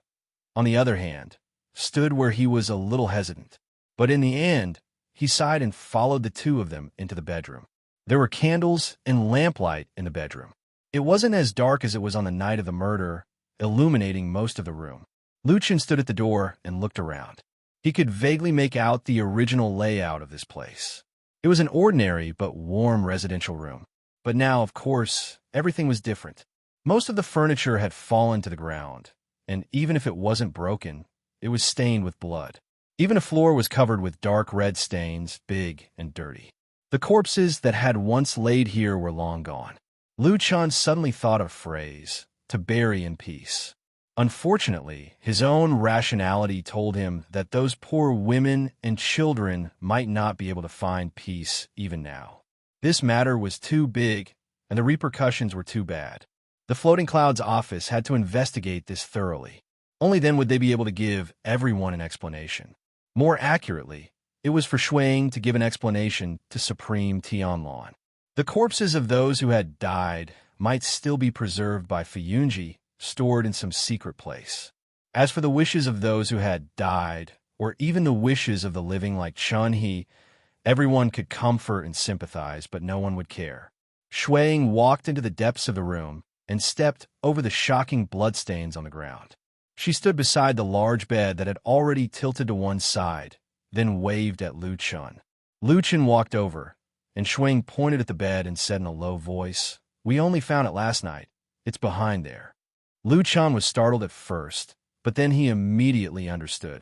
on the other hand, stood where he was a little hesitant. But in the end, he sighed and followed the two of them into the bedroom. There were candles and lamplight in the bedroom. It wasn't as dark as it was on the night of the murder, illuminating most of the room. Lu Chun stood at the door and looked around. He could vaguely make out the original layout of this place. It was an ordinary but warm residential room. But now, of course, everything was different. Most of the furniture had fallen to the ground, and even if it wasn't broken, it was stained with blood. Even the floor was covered with dark red stains, big and dirty. The corpses that had once laid here were long gone. Lu Chun suddenly thought of a phrase, "to bury in peace." Unfortunately, his own rationality told him that those poor women and children might not be able to find peace even now. This matter was too big, and the repercussions were too bad. The Floating Clouds office had to investigate this thoroughly. Only then would they be able to give everyone an explanation. More accurately, it was for Shui Ying to give an explanation to Supreme Tianlan. The corpses of those who had died might still be preserved by Fuyunji, stored in some secret place. As for the wishes of those who had died, or even the wishes of the living like Chun He, everyone could comfort and sympathize, but no one would care. Shui Ying walked into the depths of the room and stepped over the shocking bloodstains on the ground. She stood beside the large bed that had already tilted to one side, then waved at Lu Chun. Lu Chun walked over, and Shui Ying pointed at the bed and said in a low voice, "We only found it last night. It's behind there." Lu Chun was startled at first, but then he immediately understood.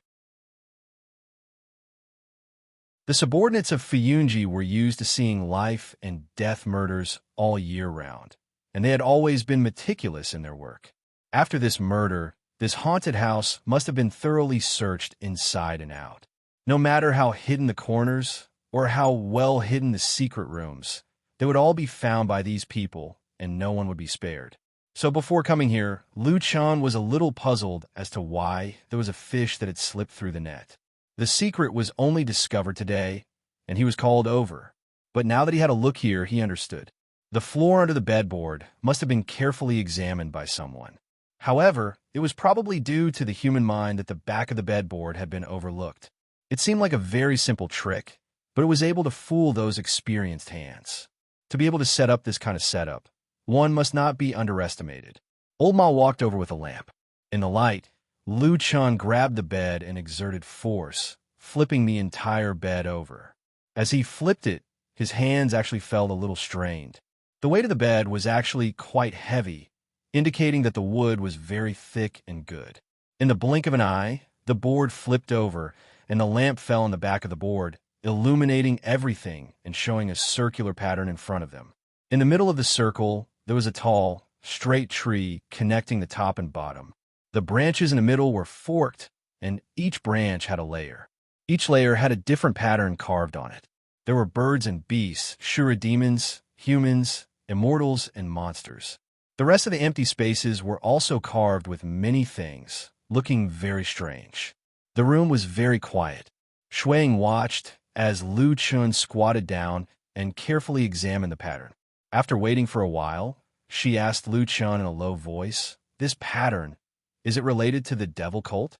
The subordinates of Fuyunji were used to seeing life and death murders all year round, and they had always been meticulous in their work. After this murder, this haunted house must have been thoroughly searched inside and out. No matter how hidden the corners or how well hidden the secret rooms, they would all be found by these people, and no one would be spared. So before coming here, Lu Chan was a little puzzled as to why there was a fish that had slipped through the net. The secret was only discovered today, and he was called over. But now that he had a look here, he understood. The floor under the bedboard must have been carefully examined by someone. However, it was probably due to the human mind that the back of the bedboard had been overlooked. It seemed like a very simple trick, but it was able to fool those experienced hands. To be able to set up this kind of setup, one must not be underestimated. Old Ma walked over with a lamp. In the light, Lu Chan grabbed the bed and exerted force, flipping the entire bed over. As he flipped it, his hands actually felt a little strained. The weight of the bed was actually quite heavy, indicating that the wood was very thick and good. In the blink of an eye, the board flipped over, and the lamp fell on the back of the board, illuminating everything and showing a circular pattern in front of them. In the middle of the circle, there was a tall, straight tree connecting the top and bottom. The branches in the middle were forked, and each branch had a layer. Each layer had a different pattern carved on it. There were birds and beasts, Shura demons, humans, immortals, and monsters. The rest of the empty spaces were also carved with many things, looking very strange. The room was very quiet. Shuang watched as Lu Chun squatted down and carefully examined the pattern. After waiting for a while, she asked Lu Chun in a low voice, "This pattern, is it related to the devil cult?"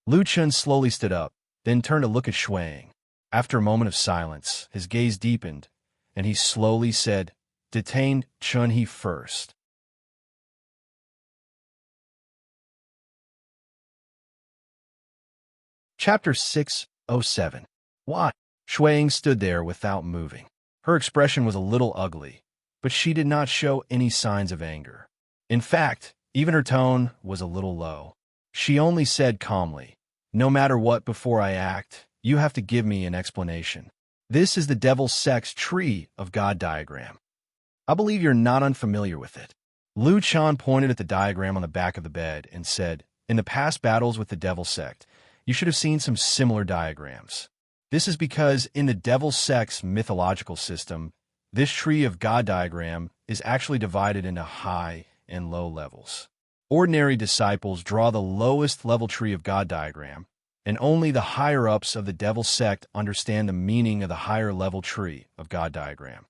Lu Chun slowly stood up, then turned to look at Shuang. After a moment of silence, his gaze deepened, and he slowly said, "Detain Chun-He first." Chapter 607. Why? Shuang stood there without moving. Her expression was a little ugly, but she did not show any signs of anger. In fact, even her tone was a little low. She only said calmly, "No matter what before I act, you have to give me an explanation. This is the Devil's Sex Tree of God diagram. I believe you're not unfamiliar with it." Lu Chan pointed at the diagram on the back of the bed and said, "In the past battles with the Devil Sect, you should have seen some similar diagrams. This is because in the Devil Sect's mythological system, this Tree of God diagram is actually divided into high and low levels. Ordinary disciples draw the lowest level Tree of God diagram, and only the higher-ups of the Devil Sect understand the meaning of the higher-level Tree of God diagram."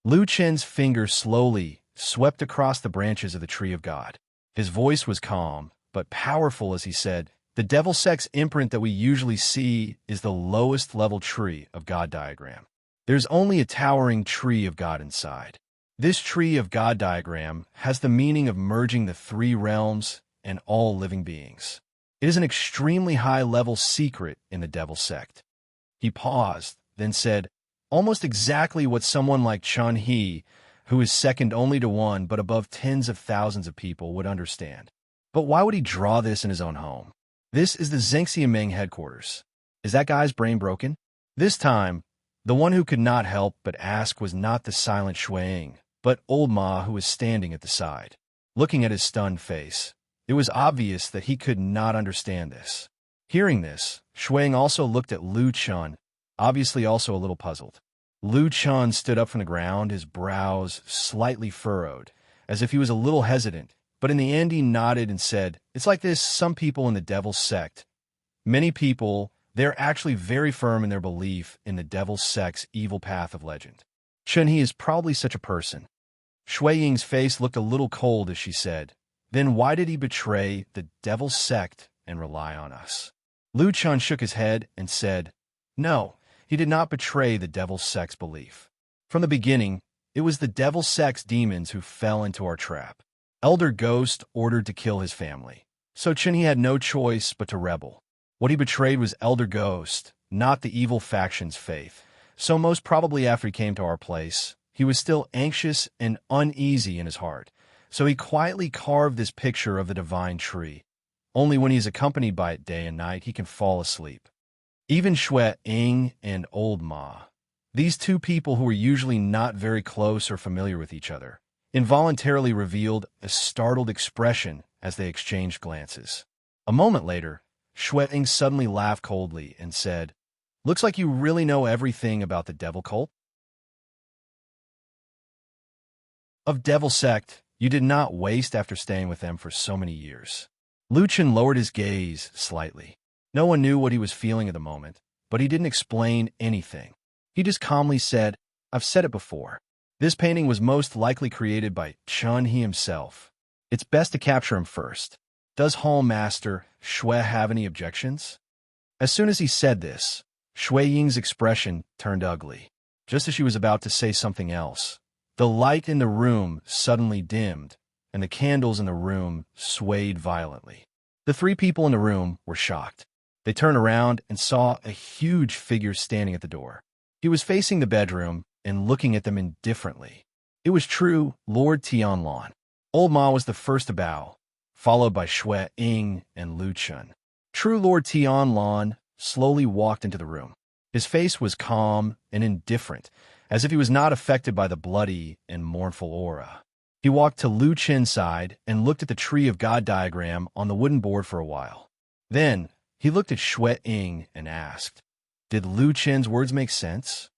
Lu Chen's finger slowly swept across the branches of the Tree of God. His voice was calm, but powerful as he said, "The Devil Sect's imprint that we usually see is the lowest level Tree of God diagram. There's only a towering Tree of God inside. This Tree of God diagram has the meaning of merging the three realms and all living beings. It is an extremely high-level secret in the Devil Sect." He paused, then said, "Almost exactly what someone like Chun-He, who is second only to one but above tens of thousands of people, would understand. But why would he draw this in his own home? This is the Zhengxiameng headquarters. Is that guy's brain broken?" This time, the one who could not help but ask was not the silent Shuang, but Old Ma, who was standing at the side. Looking at his stunned face, it was obvious that he could not understand this. Hearing this, Shuang also looked at Lu Chun, obviously also a little puzzled. Lu Chun stood up from the ground, his brows slightly furrowed, as if he was a little hesitant, but in the end he nodded and said, "It's like this, some people in the Devil's Sect. Many people, they're actually very firm in their belief in the Devil's Sect's evil path of legend. Chun-He is probably such a person." Shui Ying's face looked a little cold as she said, "Then why did he betray the Devil's Sect and rely on us?" Lu Chun shook his head and said, "No, he did not betray the Devil's Sect's belief. From the beginning, it was the Devil's Sect's demons who fell into our trap. Elder Ghost ordered to kill his family, so Chun-He had no choice but to rebel. What he betrayed was Elder Ghost, not the evil faction's faith. So most probably after he came to our place, he was still anxious and uneasy in his heart. So he quietly carved this picture of the divine tree. Only when he is accompanied by it day and night, he can fall asleep." Even Shui Ying and Old Ma, these two people who were usually not very close or familiar with each other, involuntarily revealed a startled expression as they exchanged glances. A moment later, Shui Ying suddenly laughed coldly and said, "Looks like you really know everything about the devil cult. Of Devil Sect, you did not waste after staying with them for so many years. Luchan lowered his gaze slightly. No one knew what he was feeling at the moment, but he didn't explain anything. He just calmly said, I've said it before. This painting was most likely created by Chun-He himself. It's best to capture him first. Does Hall Master Shui have any objections? As soon as he said this, Shui Ying's expression turned ugly. Just as she was about to say something else, the light in the room suddenly dimmed, and the candles in the room swayed violently. The three people in the room were shocked. They turned around and saw a huge figure standing at the door. He was facing the bedroom and looking at them indifferently. It was true Lord Tianlan. Old Ma was the first to bow, followed by Shui Ying and Lu Chun. True Lord Tianlan slowly walked into the room. His face was calm and indifferent, as if he was not affected by the bloody and mournful aura. He walked to Lu Chin's side and looked at the Tree of God diagram on the wooden board for a while. Then, he looked at Shui Ying and asked, Did Lu Chin's words make sense?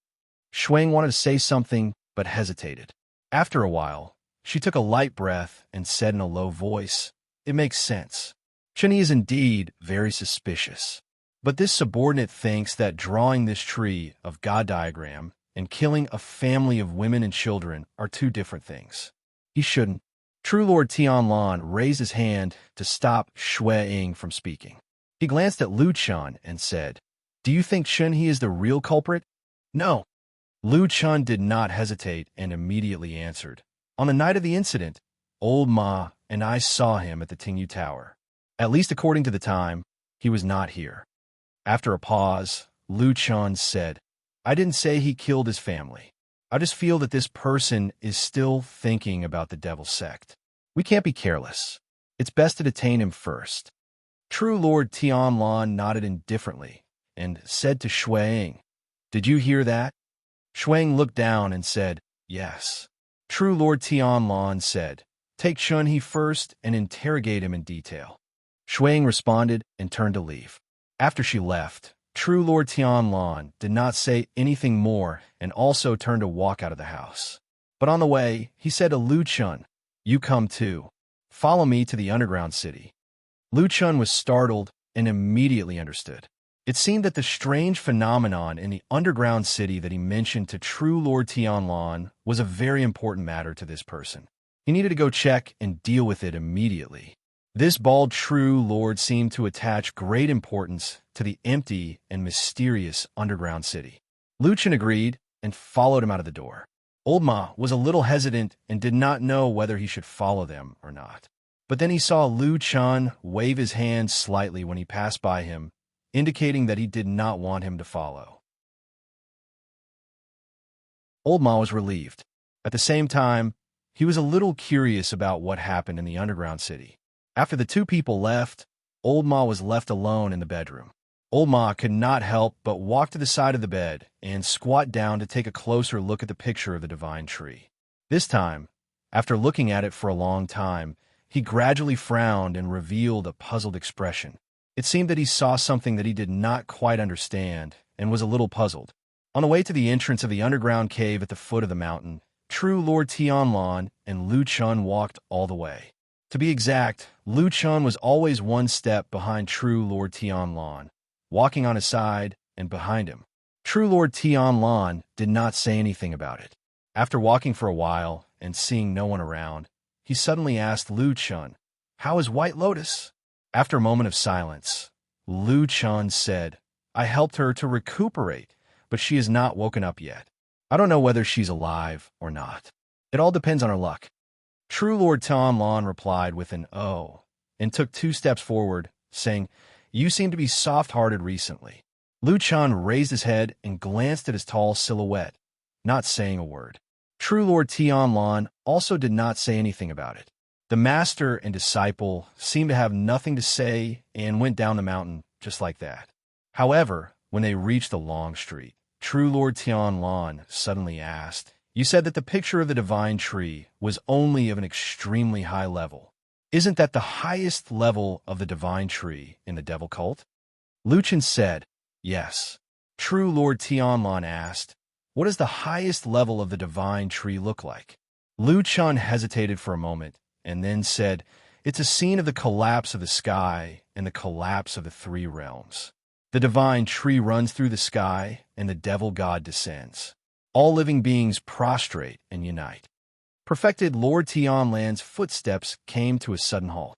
Shui Ying wanted to say something, but hesitated. After a while, she took a light breath and said in a low voice, It makes sense. Chun-He is indeed very suspicious. But this subordinate thinks that drawing this Tree of God diagram and killing a family of women and children are two different things. He shouldn't. True Lord Tianlan raised his hand to stop Shui Ying from speaking. He glanced at Lu Chun and said, Do you think Chun-He is the real culprit? No. Lu Chun did not hesitate and immediately answered. On the night of the incident, Old Ma and I saw him at the Tingyu Tower. At least according to the time, he was not here. After a pause, Lu Chun said, I didn't say he killed his family. I just feel that this person is still thinking about the devil sect. We can't be careless. It's best to detain him first. True Lord Tianlan nodded indifferently and said to Shui Ying, Did you hear that? Shui Ying looked down and said, Yes. True Lord Tianlan said, Take Chun-He first and interrogate him in detail. Shui Ying responded and turned to leave. After she left, True Lord Tianlan did not say anything more and also turned to walk out of the house. But on the way, he said to Lu Chun, You come too. Follow me to the underground city. Lu Chun was startled and immediately understood. It seemed that the strange phenomenon in the underground city that he mentioned to True Lord Tianlan was a very important matter to this person. He needed to go check and deal with it immediately. This bald True Lord seemed to attach great importance to the empty and mysterious underground city. Lu Chun agreed and followed him out of the door. Old Ma was a little hesitant and did not know whether he should follow them or not. But then he saw Lu Chun wave his hand slightly when he passed by him, indicating that he did not want him to follow. Old Ma was relieved. At the same time, he was a little curious about what happened in the underground city. After the two people left, Old Ma was left alone in the bedroom. Old Ma could not help but walk to the side of the bed and squat down to take a closer look at the picture of the divine tree. This time, after looking at it for a long time, he gradually frowned and revealed a puzzled expression. It seemed that he saw something that he did not quite understand and was a little puzzled. On the way to the entrance of the underground cave at the foot of the mountain, True Lord Tianlan and Lu Chun walked all the way. To be exact, Lu Chun was always one step behind True Lord Tianlan, walking on his side and behind him. True Lord Tianlan did not say anything about it. After walking for a while and seeing no one around, he suddenly asked Lu Chun, How is White Lotus? After a moment of silence, Lu Chun said, I helped her to recuperate, but she has not woken up yet. I don't know whether she's alive or not. It all depends on her luck. True Lord Tianlan replied with an "Oh," and took 2 steps forward, saying, You seem to be soft-hearted recently. Lu Chun raised his head and glanced at his tall silhouette, not saying a word. True Lord Tianlan also did not say anything about it. The master and disciple seemed to have nothing to say and went down the mountain just like that. However, when they reached the long street, True Lord Tianlan suddenly asked, You said that the picture of the divine tree was only of an extremely high level. Isn't that the highest level of the divine tree in the devil cult? Lu Chun said, Yes. True Lord Tianlan asked, What does the highest level of the divine tree look like? Lu Chun hesitated for a moment and then said, "It's a scene of the collapse of the sky and the collapse of the three realms. The divine tree runs through the sky and the devil god descends. All living beings prostrate and unite." Perfected Lord Tianlan's footsteps came to a sudden halt.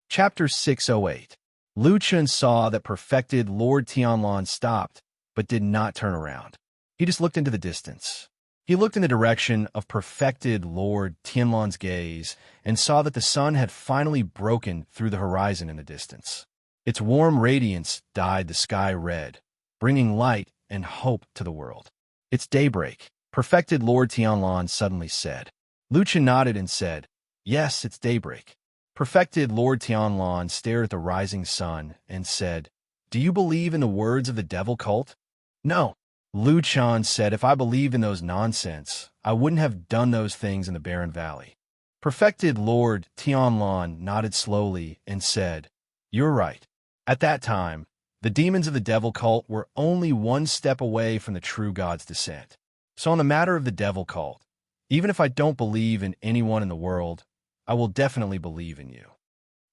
Chapter 608. Lu Chun saw that perfected Lord Tianlan stopped, but did not turn around. He just looked into the distance. He looked in the direction of perfected Lord Tianlan's gaze and saw that the sun had finally broken through the horizon in the distance. Its warm radiance dyed the sky red, bringing light and hope to the world. "It's daybreak," perfected Lord Tianlan suddenly said. Lu Chun nodded and said, "Yes, it's daybreak." Perfected Lord Tianlan stared at the rising sun and said, "Do you believe in the words of the devil cult?" "No." Lu Chun said, "If I believed in those nonsense, I wouldn't have done those things in the barren valley." Perfected Lord Tianlan nodded slowly and said, "You're right. At that time, the demons of the devil cult were only one step away from the true God's descent. So on the matter of the devil cult, even if I don't believe in anyone in the world, I will definitely believe in you."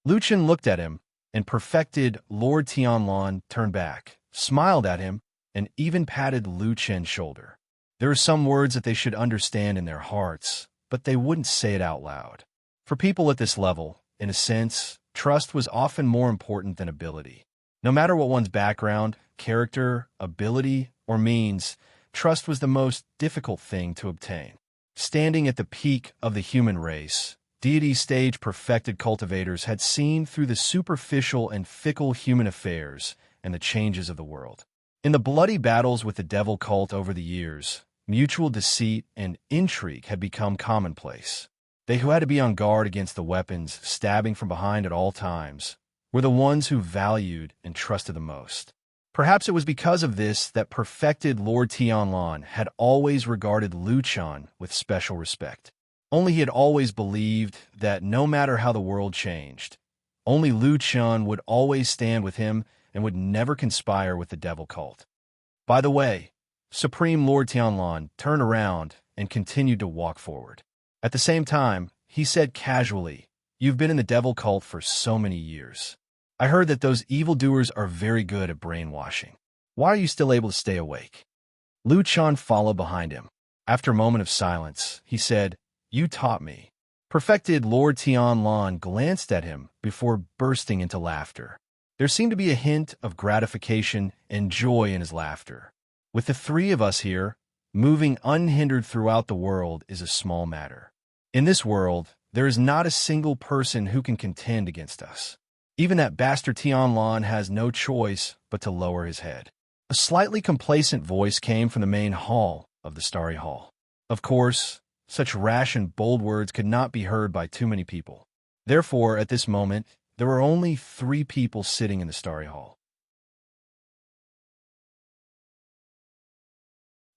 Lu Chun looked at him, and perfected Lord Tianlan turned back, smiled at him, and even patted Lu Chun's shoulder. There are some words that they should understand in their hearts, but they wouldn't say it out loud. For people at this level, in a sense, trust was often more important than ability. No matter what one's background, character, ability, or means, trust was the most difficult thing to obtain. Standing at the peak of the human race, deity stage perfected cultivators had seen through the superficial and fickle human affairs and the changes of the world. In the bloody battles with the devil cult over the years, mutual deceit and intrigue had become commonplace. They who had to be on guard against the weapons, stabbing from behind at all times, were the ones who valued and trusted the most. Perhaps it was because of this that perfected Lord Tianlan had always regarded Lu Chun with special respect. Only he had always believed that no matter how the world changed, only Lu Chun would always stand with him and would never conspire with the devil cult. By the way, Supreme Lord Tianlan turned around and continued to walk forward. At the same time, he said casually, "You've been in the devil cult for so many years. I heard that those evildoers are very good at brainwashing. Why are you still able to stay awake?" Lu Chun followed behind him. After a moment of silence, he said, "You taught me." Perfected Lord Tianlan glanced at him before bursting into laughter. There seemed to be a hint of gratification and joy in his laughter. "With the three of us here, moving unhindered throughout the world is a small matter. In this world, there is not a single person who can contend against us. Even that bastard Tianlan has no choice but to lower his head." A slightly complacent voice came from the main hall of the Starry Hall. Of course, such rash and bold words could not be heard by too many people. Therefore, at this moment, there were only 3 people sitting in the Starry Hall.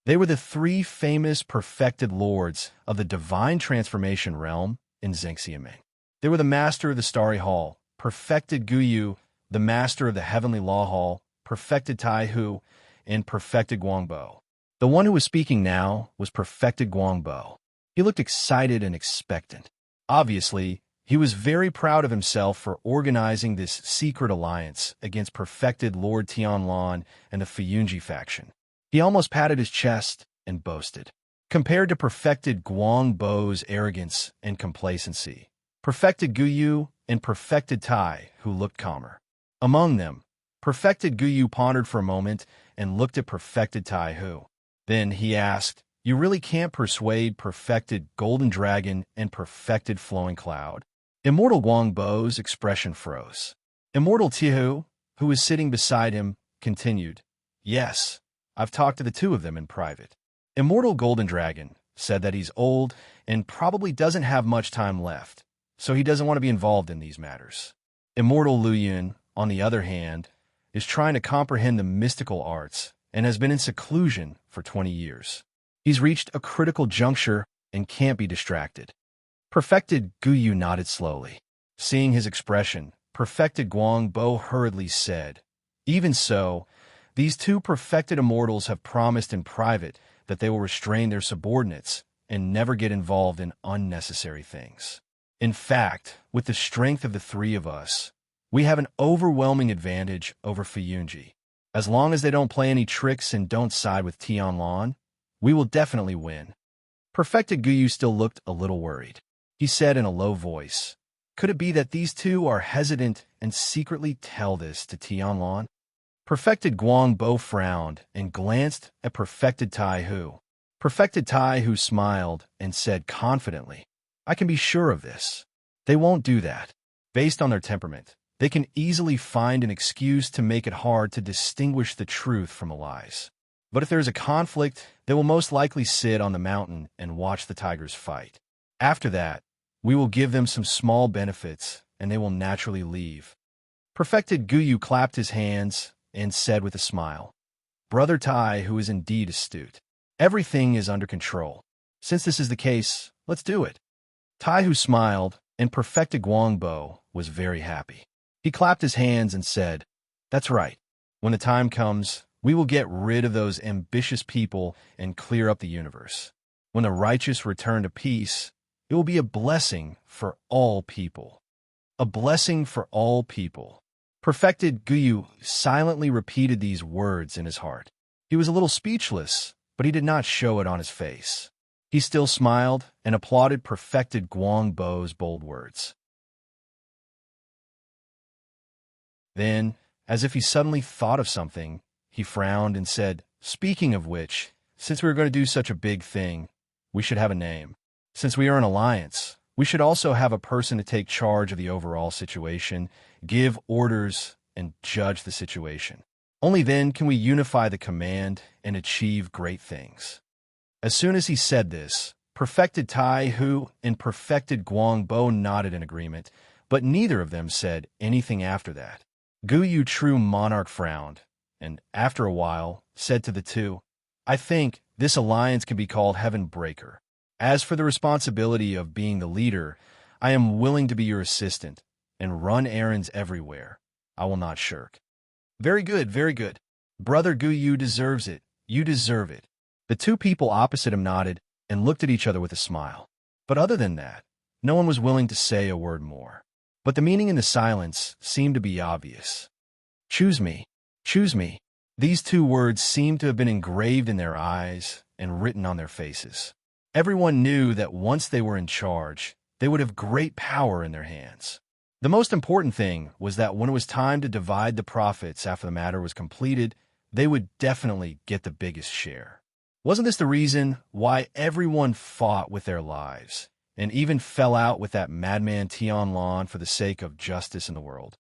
They were the 3 famous perfected lords of the divine transformation realm in Zhengxiameng. They were the master of the Starry Hall, perfected Guyu, the master of the Heavenly Law Hall, perfected Tai Hu, and perfected Guangbo. The one who was speaking now was perfected Guangbo. He looked excited and expectant. Obviously, he was very proud of himself for organizing this secret alliance against perfected Lord Tianlan and the Fuyunji faction. He almost patted his chest and boasted. Compared to perfected Guangbo's arrogance and complacency, perfected Guyu and perfected Tai, who looked calmer. Among them, perfected Guyu pondered for a moment and looked at perfected Tai Hu. Then he asked, "You really can't persuade perfected Golden Dragon and perfected Flowing Cloud?" Immortal Guangbo's expression froze. Immortal Tihu, who was sitting beside him, continued, "Yes, I've talked to the 2 of them in private." Immortal Golden Dragon said that he's old and probably doesn't have much time left, so he doesn't want to be involved in these matters. Immortal Lu Yun, on the other hand, is trying to comprehend the mystical arts and has been in seclusion for 20 years. He's reached a critical juncture and can't be distracted. Perfected Guyu nodded slowly. Seeing his expression, perfected Guangbo hurriedly said, "Even so, These two perfected immortals have promised in private that they will restrain their subordinates and never get involved in unnecessary things. In fact, with the strength of the three of us, we have an overwhelming advantage over Fuyunji. As long as they don't play any tricks and don't side with Tianlan, we will definitely win. Perfected Guyu still looked a little worried. He said in a low voice, "Could it be that these two are hesitant and secretly tell this to Tianlan?" Perfected Guangbo frowned and glanced at Perfected Taihu. Perfected Taihu smiled and said confidently, "I can be sure of this. They won't do that. Based on their temperament, they can easily find an excuse to make it hard to distinguish the truth from the lies. But if there is a conflict, they will most likely sit on the mountain and watch the tigers fight. After that, we will give them some small benefits, and they will naturally leave." Perfected Guyu clapped his hands and said with a smile, "Brother Tai, who is indeed astute. Everything is under control. Since this is the case, let's do it." Tai, who smiled, and Perfected Guangbo was very happy. He clapped his hands and said, "That's right. When the time comes, we will get rid of those ambitious people and clear up the universe. When the righteous return to peace, it will be a blessing for all people. A blessing for all people." Perfected Guyu silently repeated these words in his heart. He was a little speechless, but he did not show it on his face. He still smiled and applauded Perfected Guangbo's bold words. Then, as if he suddenly thought of something, he frowned and said, "Speaking of which, since we are going to do such a big thing, we should have a name. Since we are an alliance, we should also have a person to take charge of the overall situation, give orders, and judge the situation. Only then can we unify the command and achieve great things." As soon as he said this, Perfected Taihu and Perfected Guangbo nodded in agreement, but neither of them said anything after that. Guyu True Monarch frowned, and after a while said to the two, "I think this alliance can be called Heaven Breaker. As for the responsibility of being the leader, I am willing to be your assistant and run errands everywhere. I will not shirk." "Very good, very good. Brother Guyu deserves it. You deserve it." The two people opposite him nodded and looked at each other with a smile. But other than that, no one was willing to say a word more. But the meaning in the silence seemed to be obvious. "Choose me. Choose me." These two words seemed to have been engraved in their eyes and written on their faces. Everyone knew that once they were in charge, they would have great power in their hands. The most important thing was that when it was time to divide the profits after the matter was completed, they would definitely get the biggest share. Wasn't this the reason why everyone fought with their lives, and even fell out with that madman Tianlan for the sake of justice in the world?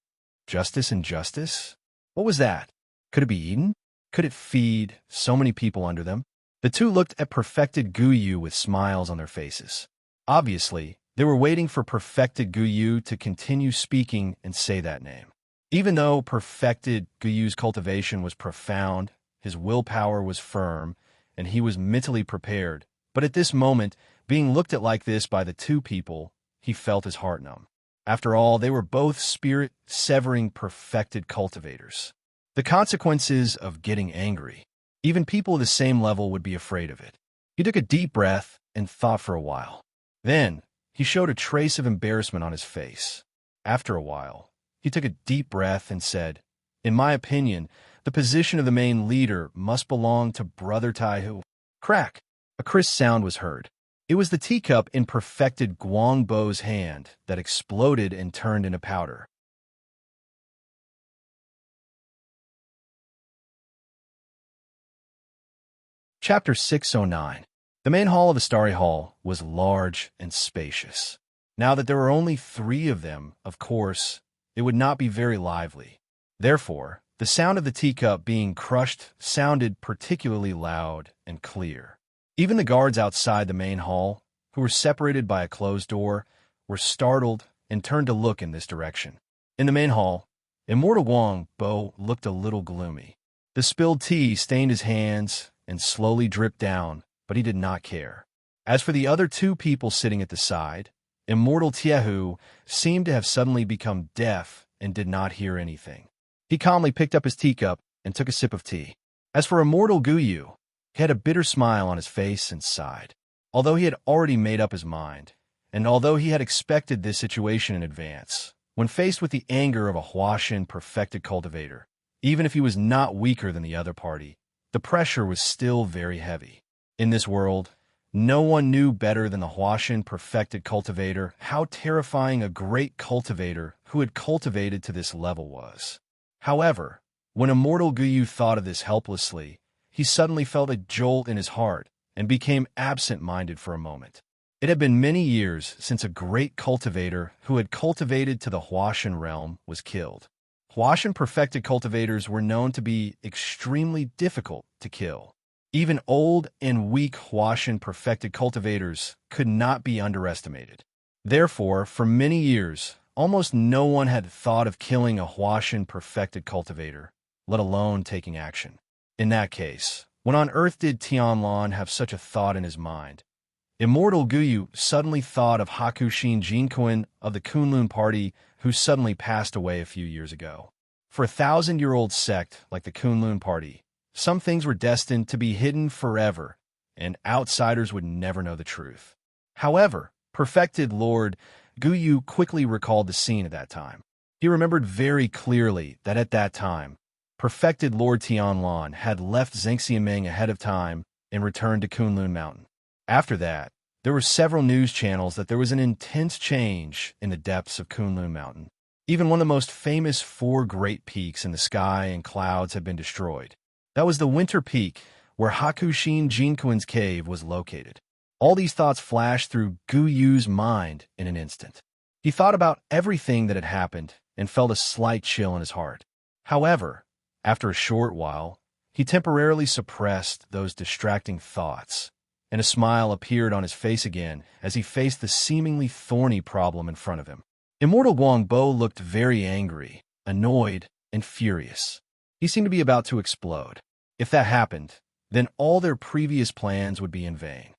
Justice and justice? What was that? Could it be eaten? Could it feed so many people under them? The two looked at Perfected Guyu with smiles on their faces. Obviously, they were waiting for Perfected Guyu to continue speaking and say that name. Even though Perfected Guyu's cultivation was profound, his willpower was firm, and he was mentally prepared, but at this moment, being looked at like this by the two people, he felt his heart numb. After all, they were both spirit-severing perfected cultivators. The consequences of getting angry, even people of the same level would be afraid of it. He took a deep breath and thought for a while. Then, he showed a trace of embarrassment on his face. After a while, he took a deep breath and said, "In my opinion, the position of the main leader must belong to Brother Taihu." Crack! A crisp sound was heard. It was the teacup in Perfected Guangbo's hand that exploded and turned into powder. Chapter 609. The main hall of the Starry Hall was large and spacious. Now that there were only 3 of them, of course, it would not be very lively. Therefore, the sound of the teacup being crushed sounded particularly loud and clear. Even the guards outside the main hall, who were separated by a closed door, were startled and turned to look in this direction. In the main hall, Immortal Guangbo looked a little gloomy. The spilled tea stained his hands and slowly dripped down, but he did not care. As for the other 2 people sitting at the side, Immortal Tiehu seemed to have suddenly become deaf and did not hear anything. He calmly picked up his teacup and took a sip of tea. As for Immortal Guyu, he had a bitter smile on his face and sighed. Although he had already made up his mind, and although he had expected this situation in advance, when faced with the anger of a Huashan perfected cultivator, even if he was not weaker than the other party, the pressure was still very heavy. In this world, no one knew better than the Huashan perfected cultivator how terrifying a great cultivator who had cultivated to this level was. However, when Immortal Guyu thought of this helplessly, he suddenly felt a jolt in his heart and became absent-minded for a moment. It had been many years since a great cultivator who had cultivated to the Huashan realm was killed. Huashan perfected cultivators were known to be extremely difficult to kill. Even old and weak Huashan perfected cultivators could not be underestimated. Therefore, for many years, almost no one had thought of killing a Huashan perfected cultivator, let alone taking action. In that case, when on earth did Tianlan have such a thought in his mind? Immortal Guyu suddenly thought of Hakushin Jinquan of the Kunlun party who suddenly passed away a few years ago. For a 1,000-year-old sect like the Kunlun party, some things were destined to be hidden forever, and outsiders would never know the truth. However, perfected Lord Guyu quickly recalled the scene at that time. He remembered very clearly that at that time, perfected Lord Tianlan had left Zhengxiaming ahead of time and returned to Kunlun Mountain. After that, there were several news channels that there was an intense change in the depths of Kunlun Mountain. Even one of the most famous 4 great peaks in the sky and clouds had been destroyed. That was the Winter Peak, where Hakushin Jinquan's cave was located. All these thoughts flashed through Guyu's mind in an instant. He thought about everything that had happened and felt a slight chill in his heart. However, after a short while, he temporarily suppressed those distracting thoughts, and a smile appeared on his face again as he faced the seemingly thorny problem in front of him. Immortal Guangbo looked very angry, annoyed, and furious. He seemed to be about to explode. If that happened, then all their previous plans would be in vain.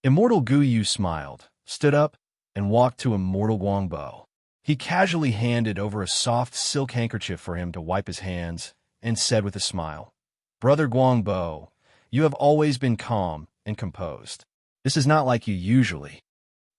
Immortal Guyu smiled, stood up, and walked to Immortal Guangbo. He casually handed over a soft silk handkerchief for him to wipe his hands and said with a smile, "Brother Guangbo, you have always been calm and composed. This is not like you usually."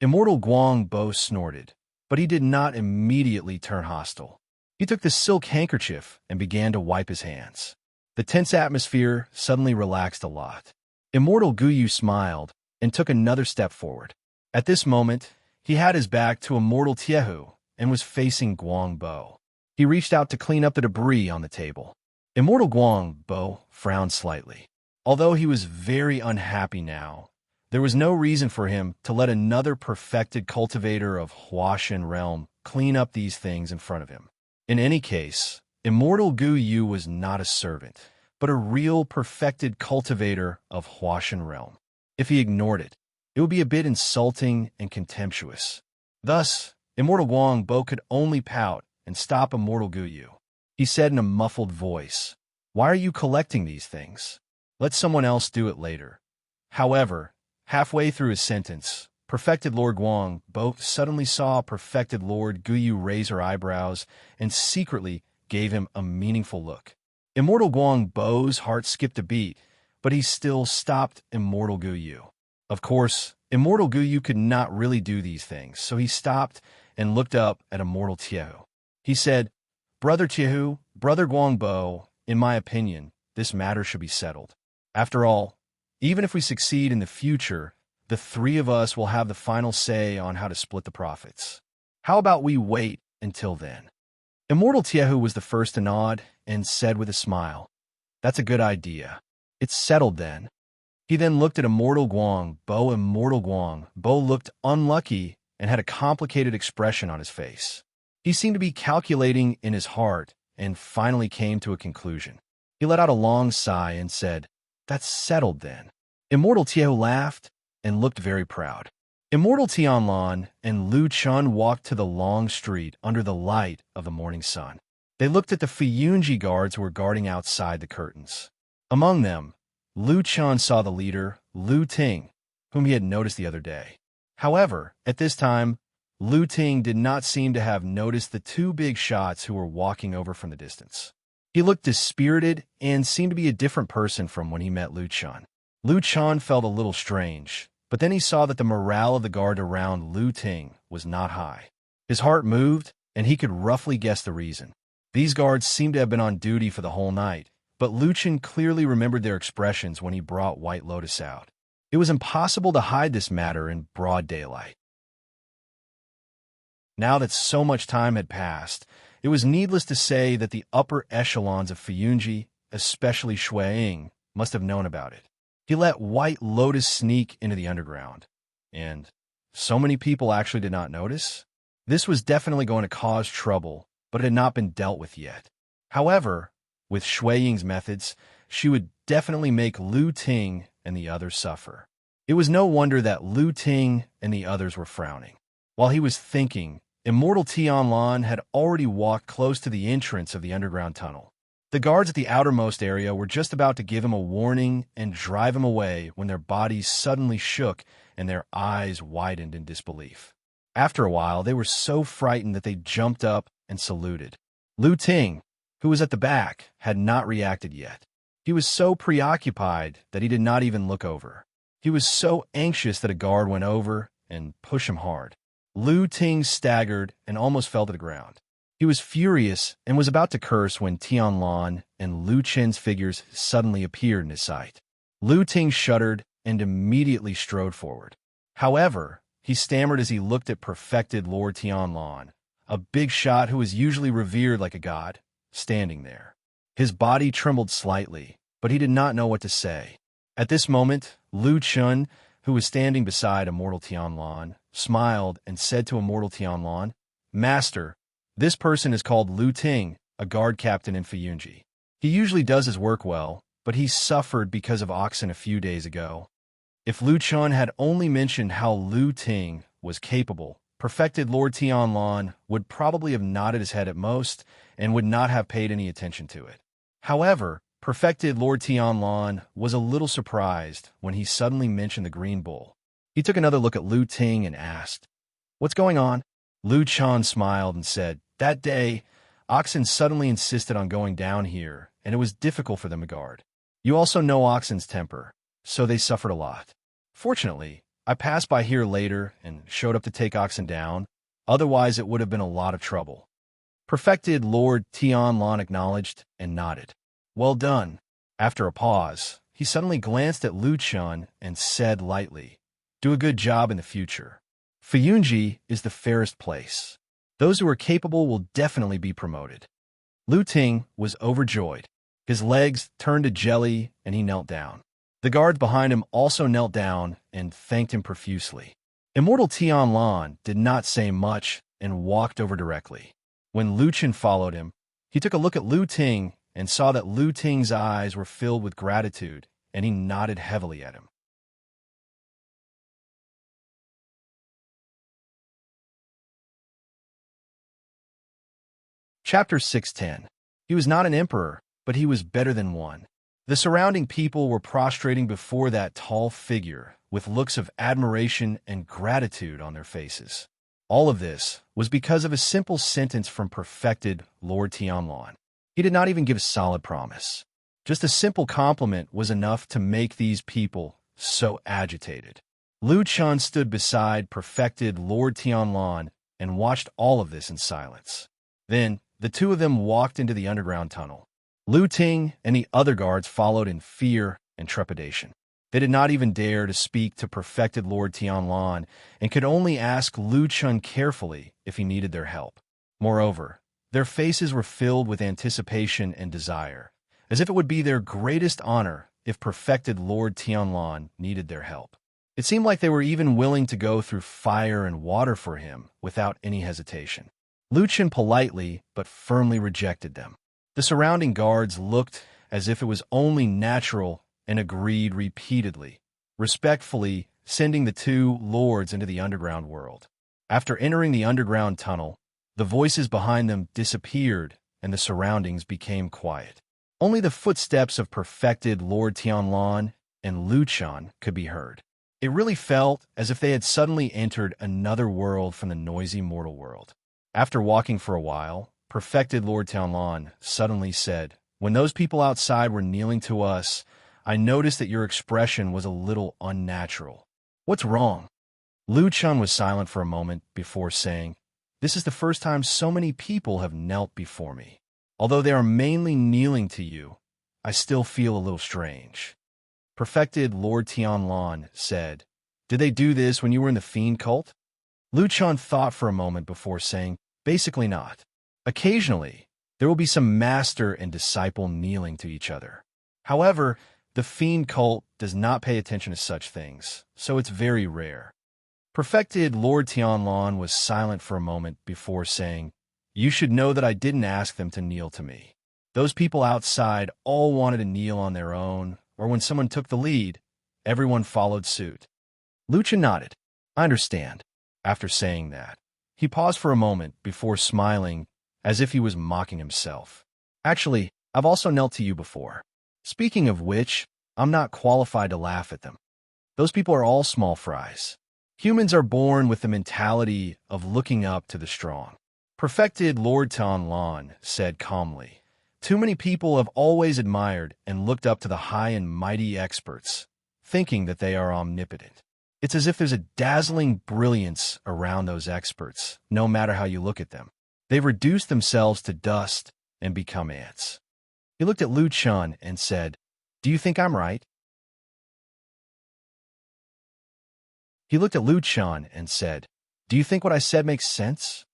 Immortal Guangbo snorted, but he did not immediately turn hostile. He took the silk handkerchief and began to wipe his hands. The tense atmosphere suddenly relaxed a lot. Immortal Guyu smiled and took another step forward. At this moment, he had his back to Immortal Tiehu and was facing Guangbo. He reached out to clean up the debris on the table. Immortal Guangbo frowned slightly. Although he was very unhappy now, there was no reason for him to let another perfected cultivator of Huashan realm clean up these things in front of him. In any case, Immortal Guyu was not a servant, but a real perfected cultivator of Huashan realm. If he ignored it, it would be a bit insulting and contemptuous. Thus, Immortal Guangbo could only pout and stop Immortal Guyu. He said in a muffled voice, "Why are you collecting these things? Let someone else do it later." However, halfway through his sentence, Perfected Lord Guangbo suddenly saw Perfected Lord Guyu raise her eyebrows and secretly gave him a meaningful look. Immortal Guangbo's heart skipped a beat, but he still stopped Immortal Guyu. Of course, Immortal Guyu could not really do these things, so he stopped and looked up at Immortal Tiehu. He said, "Brother Tiehu, Brother Guangbo, in my opinion, this matter should be settled. After all, even if we succeed in the future, the 3 of us will have the final say on how to split the profits. How about we wait until then?" Immortal Tiehu was the first to nod and said with a smile, "That's a good idea. It's settled then." He then looked at Immortal Guangbo. Immortal Guangbo looked unlucky and had a complicated expression on his face. He seemed to be calculating in his heart and finally came to a conclusion. He let out a long sigh and said, "That's settled then." Immortal Tiehu laughed and looked very proud. Immortal Tianlan and Lu Chun walked to the long street under the light of the morning sun. They looked at the Fuyunji guards who were guarding outside the curtains. Among them, Lu Chun saw the leader, Lu Ting, whom he had noticed the other day. However, at this time, Lu Ting did not seem to have noticed the two big shots who were walking over from the distance. He looked dispirited and seemed to be a different person from when he met Lu Chun. Lu Chun felt a little strange, but then he saw that the morale of the guard around Lu Ting was not high. His heart moved, and he could roughly guess the reason. These guards seemed to have been on duty for the whole night, but Lu Chun clearly remembered their expressions when he brought White Lotus out. It was impossible to hide this matter in broad daylight. Now that so much time had passed, it was needless to say that the upper echelons of Fuyunji, especially Shui Ying, must have known about it. He let White Lotus sneak into the underground, and so many people actually did not notice. This was definitely going to cause trouble, but it had not been dealt with yet. However, with Shui Ying's methods, she would definitely make Lu Ting and the others suffer. It was no wonder that Lu Ting and the others were frowning. While he was thinking, Immortal Tianlan had already walked close to the entrance of the underground tunnel. The guards at the outermost area were just about to give him a warning and drive him away when their bodies suddenly shook and their eyes widened in disbelief. After a while, they were so frightened that they jumped up and saluted. Lu Ting, who was at the back, had not reacted yet. He was so preoccupied that he did not even look over. He was so anxious that a guard went over and pushed him hard. Lu Ting staggered and almost fell to the ground. He was furious and was about to curse when Tianlan and Lu Chen's figures suddenly appeared in his sight. Lu Ting shuddered and immediately strode forward. However, he stammered as he looked at perfected Lord Tianlan, a big shot who was usually revered like a god, standing there. His body trembled slightly, but he did not know what to say. At this moment, Lu Chun, who was standing beside Immortal Tianlan, smiled and said to Immortal Tianlan, "Master, this person is called Lu Ting, a guard captain in Fuyunji. He usually does his work well, but he suffered because of oxen a few days ago." If Lu Chun had only mentioned how Lu Ting was capable, perfected Lord Tianlan would probably have nodded his head at most and would not have paid any attention to it. However, perfected Lord Tianlan was a little surprised when he suddenly mentioned the green bull. He took another look at Lu Ting and asked, "What's going on?" Lu Chun smiled and said, "That day, oxen suddenly insisted on going down here, and it was difficult for them to guard. You also know oxen's temper, so they suffered a lot. Fortunately, I passed by here later and showed up to take oxen down, otherwise it would have been a lot of trouble." Perfected Lord Tianlan acknowledged and nodded. "Well done." After a pause, he suddenly glanced at Lu Chun and said lightly, "Do a good job in the future. Fuyunji is the fairest place. Those who are capable will definitely be promoted." Lu Ting was overjoyed. His legs turned to jelly and he knelt down. The guards behind him also knelt down and thanked him profusely. Immortal Tianlan did not say much and walked over directly. When Lu Chun followed him, he took a look at Lu Ting and saw that Lu Ting's eyes were filled with gratitude, and he nodded heavily at him. Chapter 610. He was not an emperor, but he was better than one. The surrounding people were prostrating before that tall figure with looks of admiration and gratitude on their faces. All of this was because of a simple sentence from perfected Lord Tianlan. He did not even give a solid promise. Just a simple compliment was enough to make these people so agitated. Lu Chun stood beside perfected Lord Tianlan and watched all of this in silence. Then, the two of them walked into the underground tunnel. Lu Ting and the other guards followed in fear and trepidation. They did not even dare to speak to perfected Lord Tianlan and could only ask Lu Chun carefully if he needed their help. Moreover, their faces were filled with anticipation and desire, as if it would be their greatest honor if perfected Lord Tianlan needed their help. It seemed like they were even willing to go through fire and water for him without any hesitation. Lu Chun politely but firmly rejected them. The surrounding guards looked as if it was only natural and agreed repeatedly, respectfully sending the two lords into the underground world. After entering the underground tunnel, the voices behind them disappeared and the surroundings became quiet. Only the footsteps of perfected Lord Tianlan and Lu Chun could be heard. It really felt as if they had suddenly entered another world from the noisy mortal world. After walking for a while, perfected Lord Tianlan suddenly said, "When those people outside were kneeling to us, I noticed that your expression was a little unnatural. What's wrong?" Lu Chun was silent for a moment before saying, "This is the first time so many people have knelt before me. Although they are mainly kneeling to you, I still feel a little strange." Perfected Lord Tianlan said, "Did they do this when you were in the fiend cult?" Lu Chun thought for a moment before saying, "Basically not. Occasionally, there will be some master and disciple kneeling to each other. However, the fiend cult does not pay attention to such things, so it's very rare." Perfected Lord Tianlan was silent for a moment before saying, "You should know that I didn't ask them to kneel to me. Those people outside all wanted to kneel on their own, or when someone took the lead, everyone followed suit." Lu Chun nodded. "I understand." After saying that, he paused for a moment before smiling as if he was mocking himself. "Actually, I've also knelt to you before. Speaking of which, I'm not qualified to laugh at them. Those people are all small fries. Humans are born with the mentality of looking up to the strong." Perfected Lord Tianlan said calmly, "Too many people have always admired and looked up to the high and mighty experts, thinking that they are omnipotent. It's as if there's a dazzling brilliance around those experts, no matter how you look at them. They've reduced themselves to dust and become ants." He looked at Lu Chun and said, "Do you think I'm right?" He looked at Lu Chun and said, "Do you think what I said makes sense?"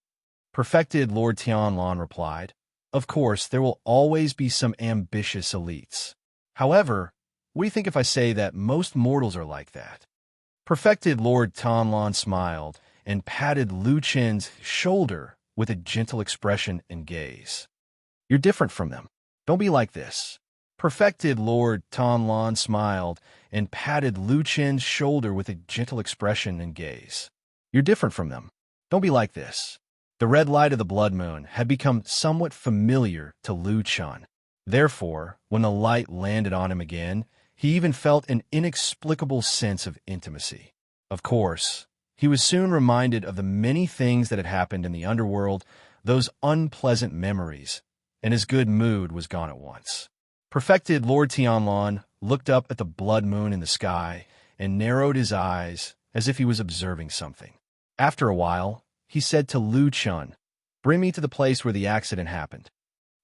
Perfected Lord Tianlan replied, "Of course, there will always be some ambitious elites. However, what do you think if I say that most mortals are like that?" Perfected Lord Tianlan smiled and patted Lu Chen's shoulder with a gentle expression and gaze. "You're different from them. Don't be like this." Perfected Lord Tianlan smiled and patted Lu Chen's shoulder with a gentle expression and gaze. "You're different from them. Don't be like this." The red light of the blood moon had become somewhat familiar to Lu Chun. Therefore, when the light landed on him again, he even felt an inexplicable sense of intimacy. Of course, he was soon reminded of the many things that had happened in the underworld, those unpleasant memories, and his good mood was gone at once. Perfected Lord Tianlan looked up at the blood moon in the sky and narrowed his eyes as if he was observing something. After a while, he said to Lu Chun, "Bring me to the place where the accident happened."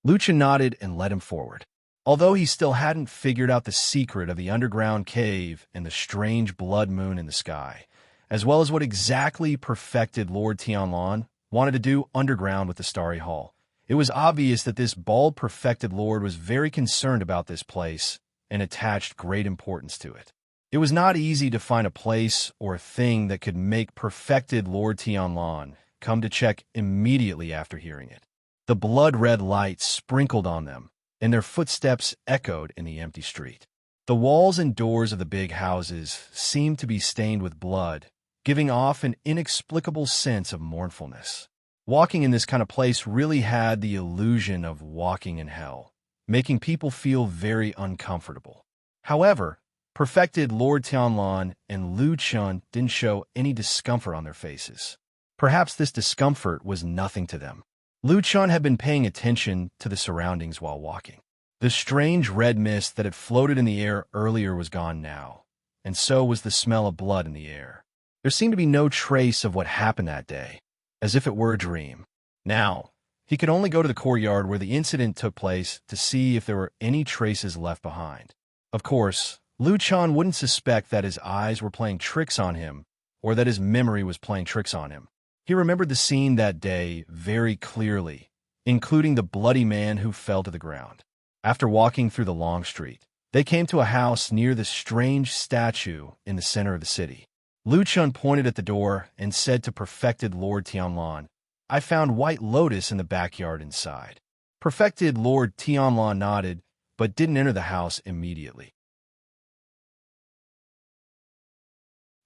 Lu Chun nodded and led him forward. Although he still hadn't figured out the secret of the underground cave and the strange blood moon in the sky, as well as what exactly perfected Lord Tianlan wanted to do underground with the Starry Hall, it was obvious that this bald perfected lord was very concerned about this place and attached great importance to it. It was not easy to find a place or a thing that could make perfected Lord Tianlan come to check immediately after hearing it. The blood-red light sprinkled on them, and their footsteps echoed in the empty street. The walls and doors of the big houses seemed to be stained with blood, giving off an inexplicable sense of mournfulness. Walking in this kind of place really had the illusion of walking in hell, making people feel very uncomfortable. However, perfected Lord Tianlan and Lu Chun didn't show any discomfort on their faces. Perhaps this discomfort was nothing to them. Lu Chun had been paying attention to the surroundings while walking. The strange red mist that had floated in the air earlier was gone now, and so was the smell of blood in the air. There seemed to be no trace of what happened that day, as if it were a dream. Now, he could only go to the courtyard where the incident took place to see if there were any traces left behind. Of course, Lu Chun wouldn't suspect that his eyes were playing tricks on him or that his memory was playing tricks on him. He remembered the scene that day very clearly, including the bloody man who fell to the ground. After walking through the long street, they came to a house near the strange statue in the center of the city. Lu Chun pointed at the door and said to perfected Lord Tianlan, "I found White Lotus in the backyard inside." Perfected Lord Tianlan nodded, but didn't enter the house immediately.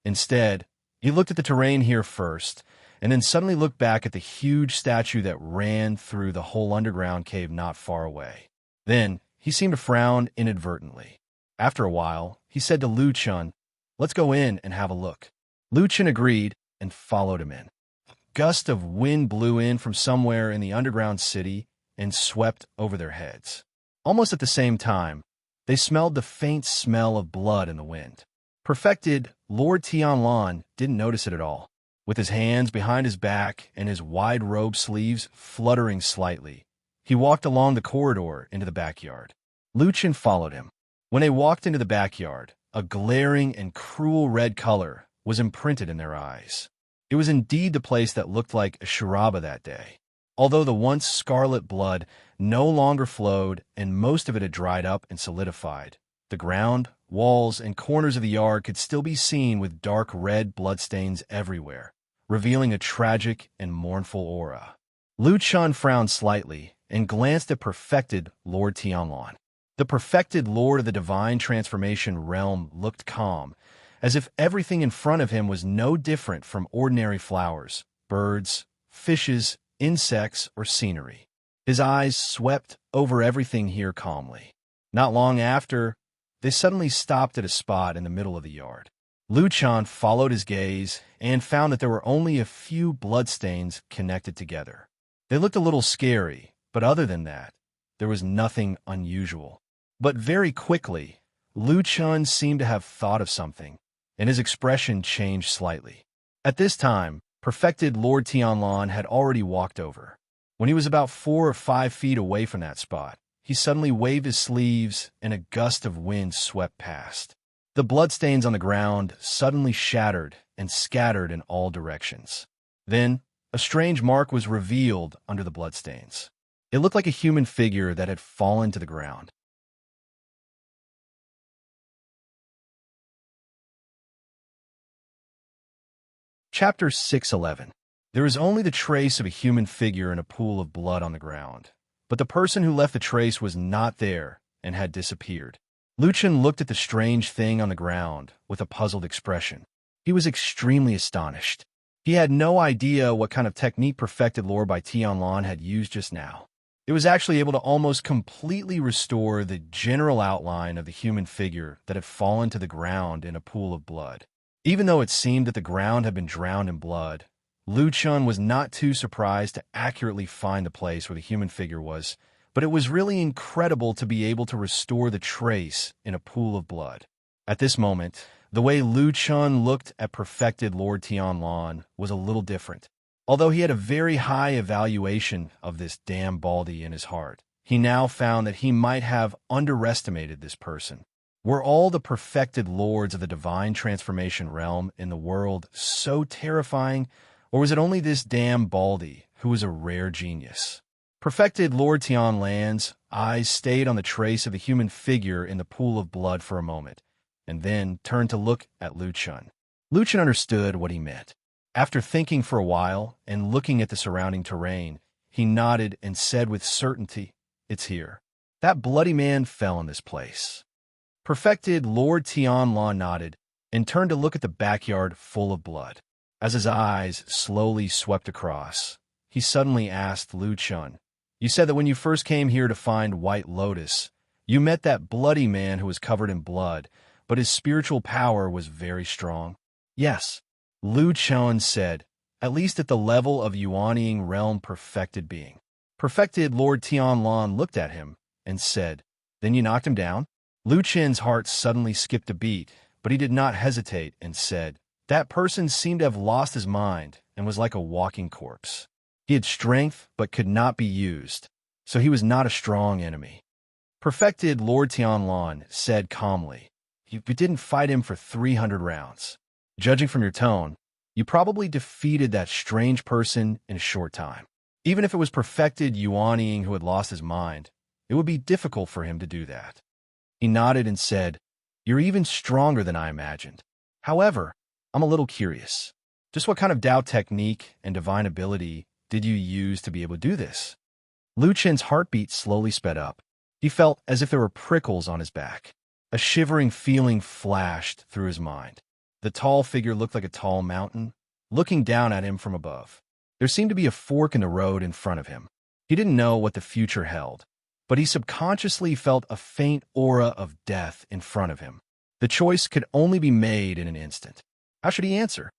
Instead, he looked at the terrain here first, and then suddenly looked back at the huge statue that ran through the whole underground cave not far away. Then, he seemed to frown inadvertently. After a while, he said to Lu Chun, Let's go in and have a look. Lu Chen agreed and followed him in. A gust of wind blew in from somewhere in the underground city and swept over their heads. Almost at the same time, they smelled the faint smell of blood in the wind. Perfected Lord Tianlan didn't notice it at all. With his hands behind his back and his wide robe sleeves fluttering slightly, he walked along the corridor into the backyard. Lu Chen followed him. When they walked into the backyard, a glaring and cruel red color was imprinted in their eyes. It was indeed the place that looked like a charaba that day. Although the once scarlet blood no longer flowed and most of it had dried up and solidified, the ground, walls, and corners of the yard could still be seen with dark red bloodstains everywhere, revealing a tragic and mournful aura. Lu Chen frowned slightly and glanced at Perfected Lord Tianlan. The Perfected Lord of the Divine Transformation Realm looked calm, as if everything in front of him was no different from ordinary flowers, birds, fishes, insects, or scenery. His eyes swept over everything here calmly. Not long after, they suddenly stopped at a spot in the middle of the yard. Lu Chen followed his gaze and found that there were only a few bloodstains connected together. They looked a little scary, but other than that, there was nothing unusual. But very quickly, Lu Chen seemed to have thought of something, and his expression changed slightly. At this time, Perfected Lord Tianlan had already walked over. When he was about 4 or 5 feet away from that spot, he suddenly waved his sleeves and a gust of wind swept past. The bloodstains on the ground suddenly shattered and scattered in all directions. Then, a strange mark was revealed under the bloodstains. It looked like a human figure that had fallen to the ground. Chapter 611. There is only the trace of a human figure in a pool of blood on the ground, but the person who left the trace was not there and had disappeared. Lu Chen looked at the strange thing on the ground with a puzzled expression. He was extremely astonished. He had no idea what kind of technique Perfected Lore by Tianlan had used just now. It was actually able to almost completely restore the general outline of the human figure that had fallen to the ground in a pool of blood. Even though it seemed that the ground had been drowned in blood, Lu Chen was not too surprised to accurately find the place where the human figure was, but it was really incredible to be able to restore the trace in a pool of blood. At this moment, the way Lu Chen looked at Perfected Lord Tianlan was a little different. Although he had a very high evaluation of this damn Baldy in his heart, he now found that he might have underestimated this person. Were all the perfected lords of the divine transformation realm in the world so terrifying, or was it only this damn Baldy who was a rare genius? Perfected Lord Tianlan's eyes stayed on the trace of the human figure in the pool of blood for a moment, and then turned to look at Lu Chen. Lu Chen understood what he meant. After thinking for a while and looking at the surrounding terrain, he nodded and said with certainty, "It's here. That bloody man fell in this place." Perfected Lord Tianlan nodded and turned to look at the backyard full of blood. As his eyes slowly swept across, he suddenly asked Lu Chen, "You said that when you first came here to find White Lotus, you met that bloody man who was covered in blood, but his spiritual power was very strong?" "Yes," Lu Chen said, "at least at the level of Yuanying realm perfected being." Perfected Lord Tianlan looked at him and said, "Then you knocked him down?" Lu Chen's heart suddenly skipped a beat, but he did not hesitate and said, "That person seemed to have lost his mind and was like a walking corpse. He had strength but could not be used, so he was not a strong enemy." Perfected Lord Tianlan said calmly, "You didn't fight him for 300 rounds. Judging from your tone, you probably defeated that strange person in a short time. Even if it was Perfected Yuanying who had lost his mind, it would be difficult for him to do that." He nodded and said, "You're even stronger than I imagined. However, I'm a little curious. Just what kind of Tao technique and divine ability did you use to be able to do this?" Lu Chen's heartbeat slowly sped up. He felt as if there were prickles on his back. A shivering feeling flashed through his mind. The tall figure looked like a tall mountain, looking down at him from above. There seemed to be a fork in the road in front of him. He didn't know what the future held, but he subconsciously felt a faint aura of death in front of him. The The choice could only be made in an instant. How should he answer?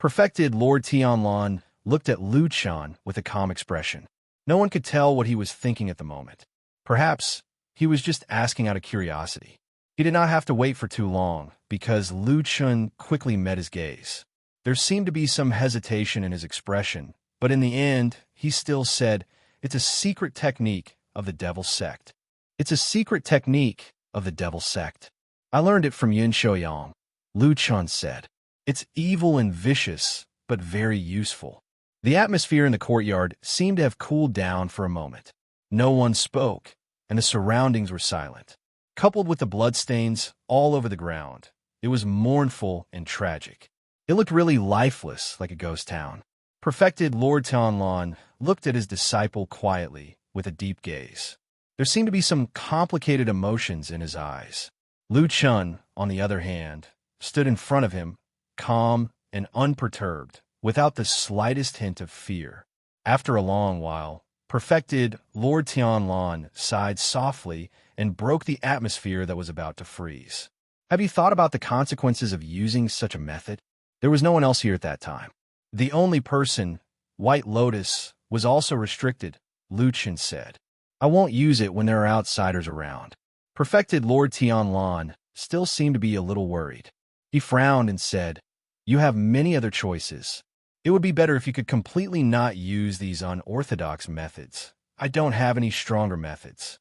Perfected Lord Tianlan looked at Lu Chan with a calm expression. No one could tell what he was thinking at the moment. Perhaps he was just asking out of curiosity. He did not have to wait for too long, because Lu Chan quickly met his gaze. There seemed to be some hesitation in his expression, but in the end, he still said, "It's a secret technique of the Devil's Sect. It's a secret technique of the Devil's Sect. I learned it from Yin Shouyang," Lu Chan said. "It's evil and vicious, but very useful." The atmosphere in the courtyard seemed to have cooled down for a moment. No one spoke, and the surroundings were silent. Coupled with the bloodstains all over the ground, it was mournful and tragic. It looked really lifeless, like a ghost town. Perfected Lord Tianlan looked at his disciple quietly, with a deep gaze. There seemed to be some complicated emotions in his eyes. Lu Chan, on the other hand, stood in front of him, calm and unperturbed, without the slightest hint of fear. After a long while, Perfected Lord Tianlan sighed softly and broke the atmosphere that was about to freeze. "Have you thought about the consequences of using such a method?" There was no one else here at that time. The only person, White Lotus, was also restricted, Lu Chan said. "I won't use it when there are outsiders around." Perfected Lord Tianlan still seemed to be a little worried. He frowned and said, "You have many other choices. It would be better if you could completely not use these unorthodox methods. I don't have any stronger methods."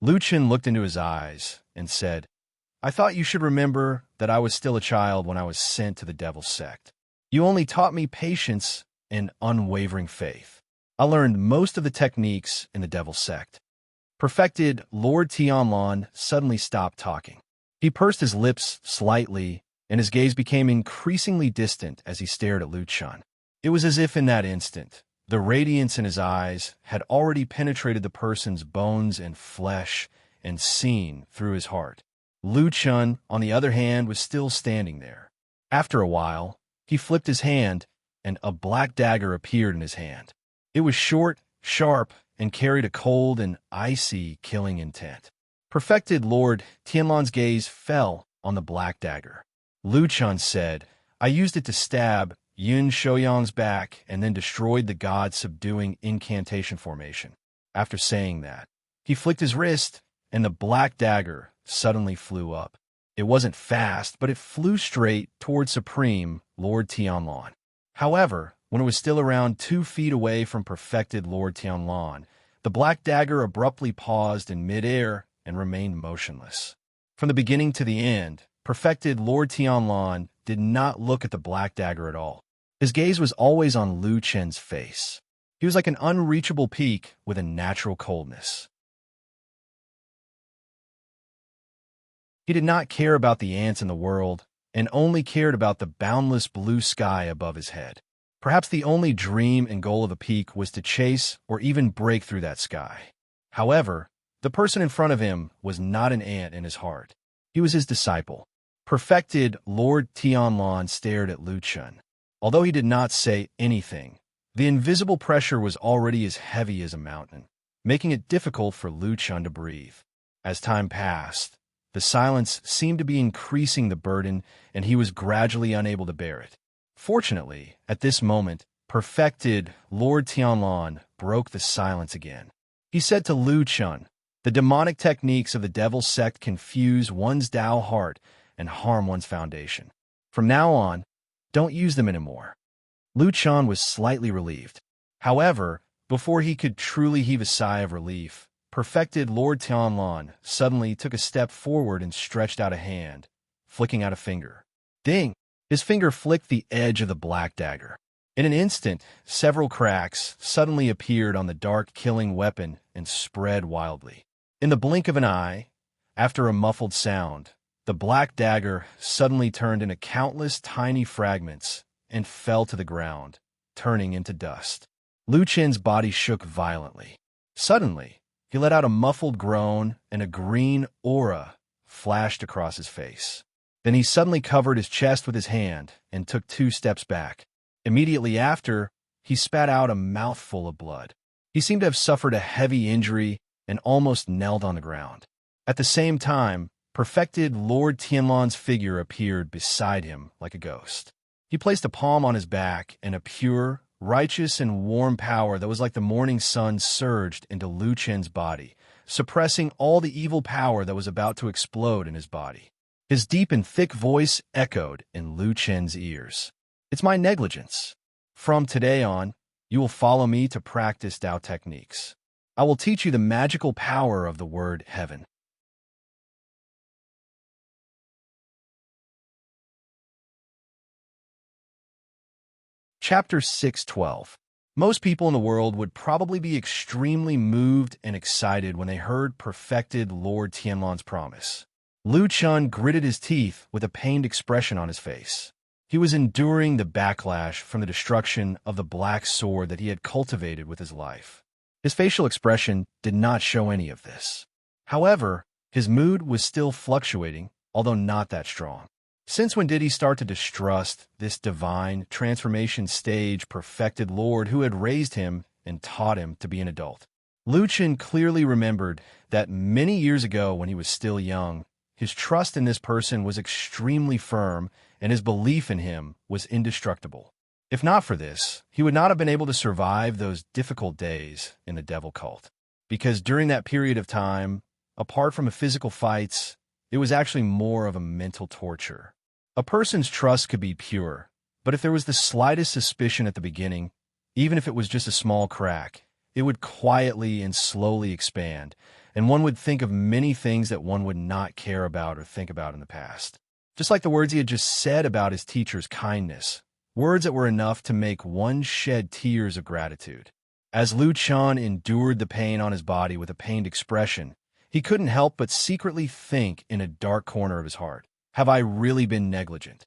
Lu Chan looked into his eyes and said, "I thought you should remember that I was still a child when I was sent to the Devil's Sect. You only taught me patience and unwavering faith. I learned most of the techniques in the Devil's Sect." Perfected Lord Tianlan suddenly stopped talking. He pursed his lips slightly, and his gaze became increasingly distant as he stared at Lu Chan. It was as if in that instant, the radiance in his eyes had already penetrated the person's bones and flesh and seen through his heart. Lu Chan, on the other hand, was still standing there. After a while, he flipped his hand, and a black dagger appeared in his hand. It was short, sharp, and carried a cold and icy killing intent. Perfected Lord Tianlan's gaze fell on the black dagger. Lu Chan said, "I used it to stab Yin Shouyang's back and then destroyed the god-subduing incantation formation." After saying that, he flicked his wrist, and the black dagger suddenly flew up. It wasn't fast, but it flew straight toward Supreme Lord Tianlan. However, when it was still around 2 feet away from Perfected Lord Tianlan, the black dagger abruptly paused in midair and remained motionless. From the beginning to the end, Perfected Lord Tianlan did not look at the black dagger at all. His gaze was always on Lu Chen's face. He was like an unreachable peak with a natural coldness. He did not care about the ants in the world, and only cared about the boundless blue sky above his head. Perhaps the only dream and goal of a peak was to chase or even break through that sky. However, the person in front of him was not an ant in his heart. He was his disciple. Perfected Lord Tianlan stared at Lu Chan. Although he did not say anything, the invisible pressure was already as heavy as a mountain, making it difficult for Lu Chan to breathe. As time passed, the silence seemed to be increasing the burden, and he was gradually unable to bear it. Fortunately, at this moment, Perfected Lord Tianlan broke the silence again. He said to Lu Chan, "The demonic techniques of the Devil's Sect confuse one's Tao heart and harm one's foundation. From now on, don't use them anymore." Lu Chan was slightly relieved. However, before he could truly heave a sigh of relief, Perfected Lord Tianlan suddenly took a step forward and stretched out a hand, flicking out a finger. Ding! His finger flicked the edge of the black dagger. In an instant, several cracks suddenly appeared on the dark killing weapon and spread wildly. In the blink of an eye, after a muffled sound, the black dagger suddenly turned into countless tiny fragments and fell to the ground, turning into dust. Lu Chen's body shook violently. Suddenly, he let out a muffled groan, and a green aura flashed across his face. Then he suddenly covered his chest with his hand and took 2 steps back. Immediately after, he spat out a mouthful of blood. He seemed to have suffered a heavy injury and almost knelt on the ground. At the same time, perfected Lord Tianlan's figure appeared beside him like a ghost. He placed a palm on his back, and a pure, righteous, and warm power that was like the morning sun surged into Lu Chen's body, suppressing all the evil power that was about to explode in his body. His deep and thick voice echoed in Lu Chen's ears. "It's my negligence. From today on, you will follow me to practice Tao techniques. I will teach you the magical power of the word heaven." Chapter 6:12. Most people in the world would probably be extremely moved and excited when they heard perfected Lord Tianlan's promise. Lu Chen gritted his teeth with a pained expression on his face. He was enduring the backlash from the destruction of the black sword that he had cultivated with his life. His facial expression did not show any of this. However, his mood was still fluctuating, although not that strong. Since when did he start to distrust this divine transformation stage perfected Lord who had raised him and taught him to be an adult? Lu Chen clearly remembered that many years ago when he was still young, his trust in this person was extremely firm and his belief in him was indestructible. If not for this, he would not have been able to survive those difficult days in the devil cult. Because during that period of time, apart from the physical fights, it was actually more of a mental torture. A person's trust could be pure, but if there was the slightest suspicion at the beginning, even if it was just a small crack, it would quietly and slowly expand, and one would think of many things that one would not care about or think about in the past. Just like the words he had just said about his teacher's kindness, words that were enough to make one shed tears of gratitude. As Lu Chen endured the pain on his body with a pained expression, he couldn't help but secretly think in a dark corner of his heart, have I really been negligent?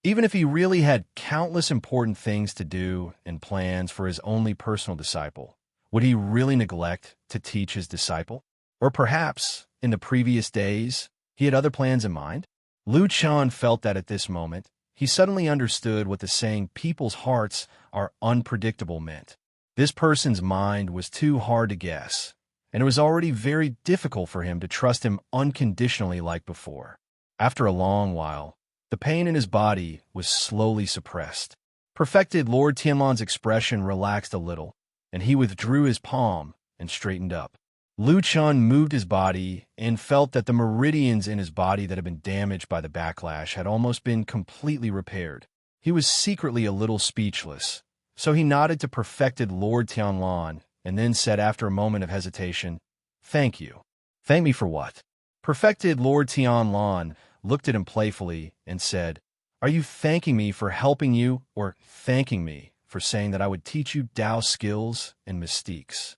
Even if he really had countless important things to do and plans for his only personal disciple, would he really neglect to teach his disciple? Or perhaps, in the previous days, he had other plans in mind? Lu Chen felt that at this moment, he suddenly understood what the saying "people's hearts are unpredictable" meant. This person's mind was too hard to guess, and it was already very difficult for him to trust him unconditionally like before. After a long while, the pain in his body was slowly suppressed. Perfected Lord Tianlan's expression relaxed a little, and he withdrew his palm and straightened up. Lu Chen moved his body and felt that the meridians in his body that had been damaged by the backlash had almost been completely repaired. He was secretly a little speechless, so he nodded to perfected Lord Tianlan and then said after a moment of hesitation, "Thank you." "Thank me for what?" Perfected Lord Tianlan looked at him playfully and said, "Are you thanking me for helping you or thanking me for saying that I would teach you Tao skills and mystiques?"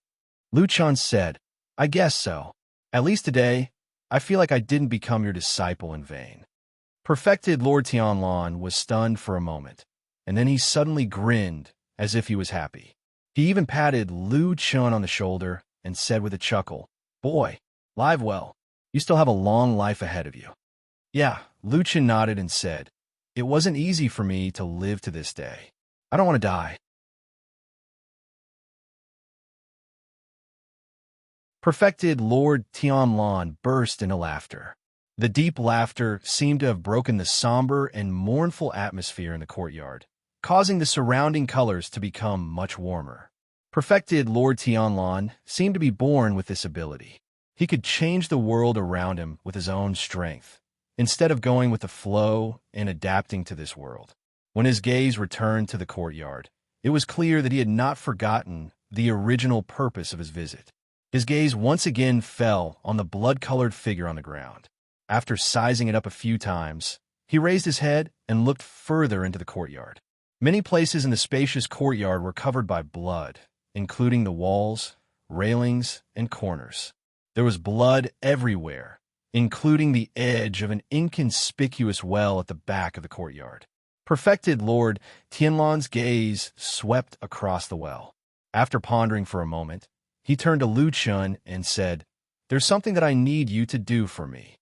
Lu Chen said, "I guess so. At least today, I feel like I didn't become your disciple in vain." Perfected Lord Tianlan was stunned for a moment, and then he suddenly grinned as if he was happy. He even patted Lu Chen on the shoulder and said with a chuckle, "Boy, live well. You still have a long life ahead of you." "Yeah," Lu Chen nodded and said, "It wasn't easy for me to live to this day. I don't want to die." Perfected Lord Tianlan burst into laughter. The deep laughter seemed to have broken the somber and mournful atmosphere in the courtyard, causing the surrounding colors to become much warmer. Perfected Lord Tianlan seemed to be born with this ability. He could change the world around him with his own strength, instead of going with the flow and adapting to this world. When his gaze returned to the courtyard, it was clear that he had not forgotten the original purpose of his visit. His gaze once again fell on the blood-colored figure on the ground. After sizing it up a few times, he raised his head and looked further into the courtyard. Many places in the spacious courtyard were covered by blood, including the walls, railings, and corners. There was blood everywhere, including the edge of an inconspicuous well at the back of the courtyard. Perfected Lord Tianlan's gaze swept across the well. After pondering for a moment, he turned to Lu Chen and said, "There's something that I need you to do for me."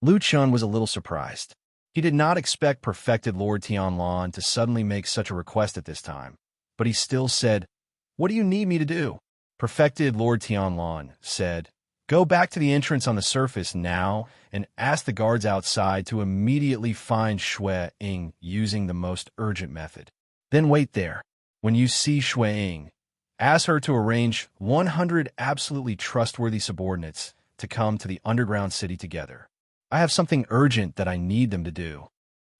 Lu Chen was a little surprised. He did not expect perfected Lord Tianlan to suddenly make such a request at this time, but he still said, "What do you need me to do?" Perfected Lord Tianlan said, "Go back to the entrance on the surface now and ask the guards outside to immediately find Shui Ying using the most urgent method. Then wait there. When you see Shui Ying, ask her to arrange 100 absolutely trustworthy subordinates to come to the underground city together. I have something urgent that I need them to do."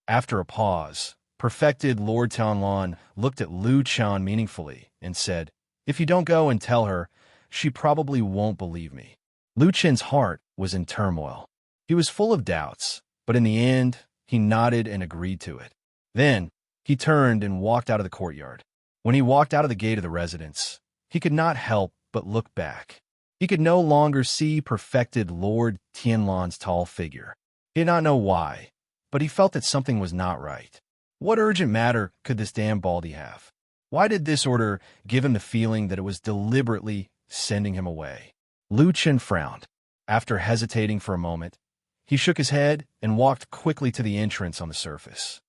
After a pause, Perfected Lord Tianlan looked at Lu Chan meaningfully and said, "If you don't go and tell her, she probably won't believe me." Lu Chen's heart was in turmoil. He was full of doubts, but in the end, he nodded and agreed to it. Then, he turned and walked out of the courtyard. When he walked out of the gate of the residence, he could not help but look back. He could no longer see Perfected Lord Tianlan's tall figure. He did not know why, but he felt that something was not right. What urgent matter could this damn Baldy have? Why did this order give him the feeling that it was deliberately sending him away? Lu Chen frowned. After hesitating for a moment, he shook his head and walked quickly to the entrance on the surface.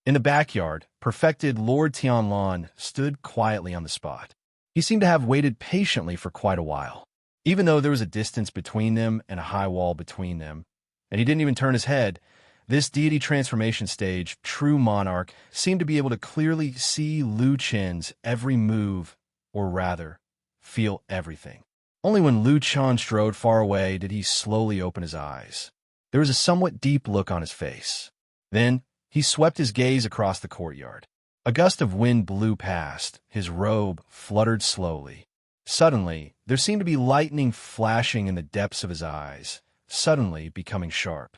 In the backyard, Perfected Lord Tianlan stood quietly on the spot. He seemed to have waited patiently for quite a while. Even though there was a distance between them and a high wall between them, and he didn't even turn his head, this deity transformation stage, true monarch, seemed to be able to clearly see Lu Chen's every move, or rather, feel everything. Only when Lu Chen strode far away did he slowly open his eyes. There was a somewhat deep look on his face. Then, he swept his gaze across the courtyard. A gust of wind blew past, his robe fluttered slowly. Suddenly, there seemed to be lightning flashing in the depths of his eyes, suddenly becoming sharp.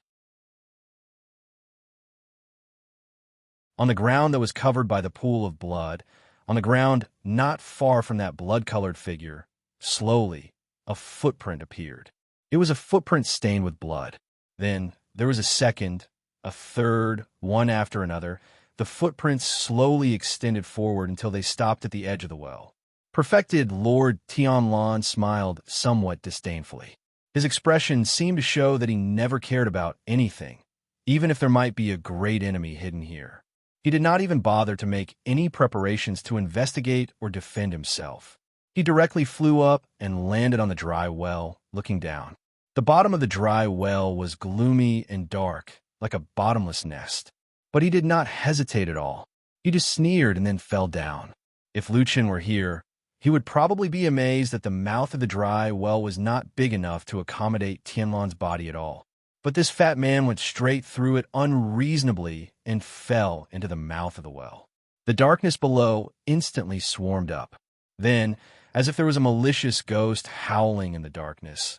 On the ground that was covered by the pool of blood, on the ground not far from that blood-colored figure, slowly, a footprint appeared. It was a footprint stained with blood. Then, there was a second, a third, one after another. The footprints slowly extended forward until they stopped at the edge of the well. Perfected Lord Tianlan smiled somewhat disdainfully. His expression seemed to show that he never cared about anything, even if there might be a great enemy hidden here. He did not even bother to make any preparations to investigate or defend himself. He directly flew up and landed on the dry well, looking down. The bottom of the dry well was gloomy and dark, like a bottomless nest. But he did not hesitate at all. He just sneered and then fell down. If Lu Chen were here, he would probably be amazed that the mouth of the dry well was not big enough to accommodate Tianlan's body at all. But this fat man went straight through it unreasonably and fell into the mouth of the well. The darkness below instantly swarmed up. Then, as if there was a malicious ghost howling in the darkness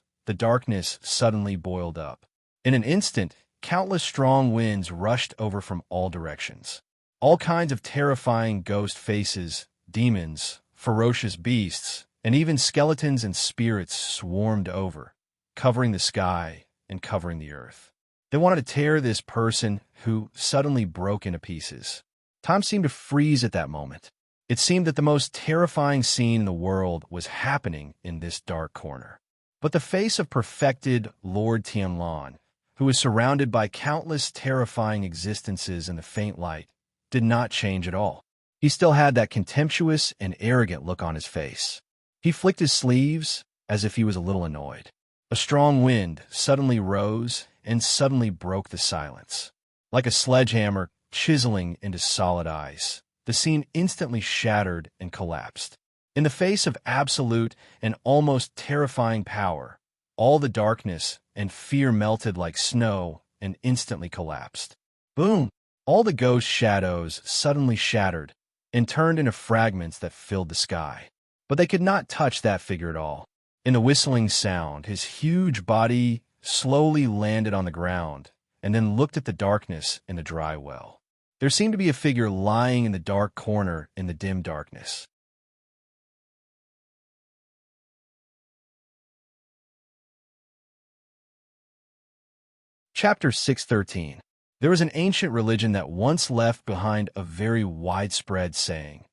suddenly boiled up. In an instant, countless strong winds rushed over from all directions. All kinds of terrifying ghost faces, demons, ferocious beasts, and even skeletons and spirits swarmed over, covering the sky and covering the earth. They wanted to tear this person who suddenly broke into pieces. Time seemed to freeze at that moment. It seemed that the most terrifying scene in the world was happening in this dark corner. But the face of Perfected Lord Tianlan, who was surrounded by countless terrifying existences in the faint light, did not change at all. He still had that contemptuous and arrogant look on his face. He flicked his sleeves as if he was a little annoyed. A strong wind suddenly rose and suddenly broke the silence. Like a sledgehammer chiseling into solid ice, the scene instantly shattered and collapsed. In the face of absolute and almost terrifying power, all the darkness and fear melted like snow and instantly collapsed. Boom! All the ghost shadows suddenly shattered and turned into fragments that filled the sky. But they could not touch that figure at all. In the whistling sound, his huge body slowly landed on the ground and then looked at the darkness in the dry well. There seemed to be a figure lying in the dark corner in the dim darkness. Chapter 613. There was an ancient religion that once left behind a very widespread saying,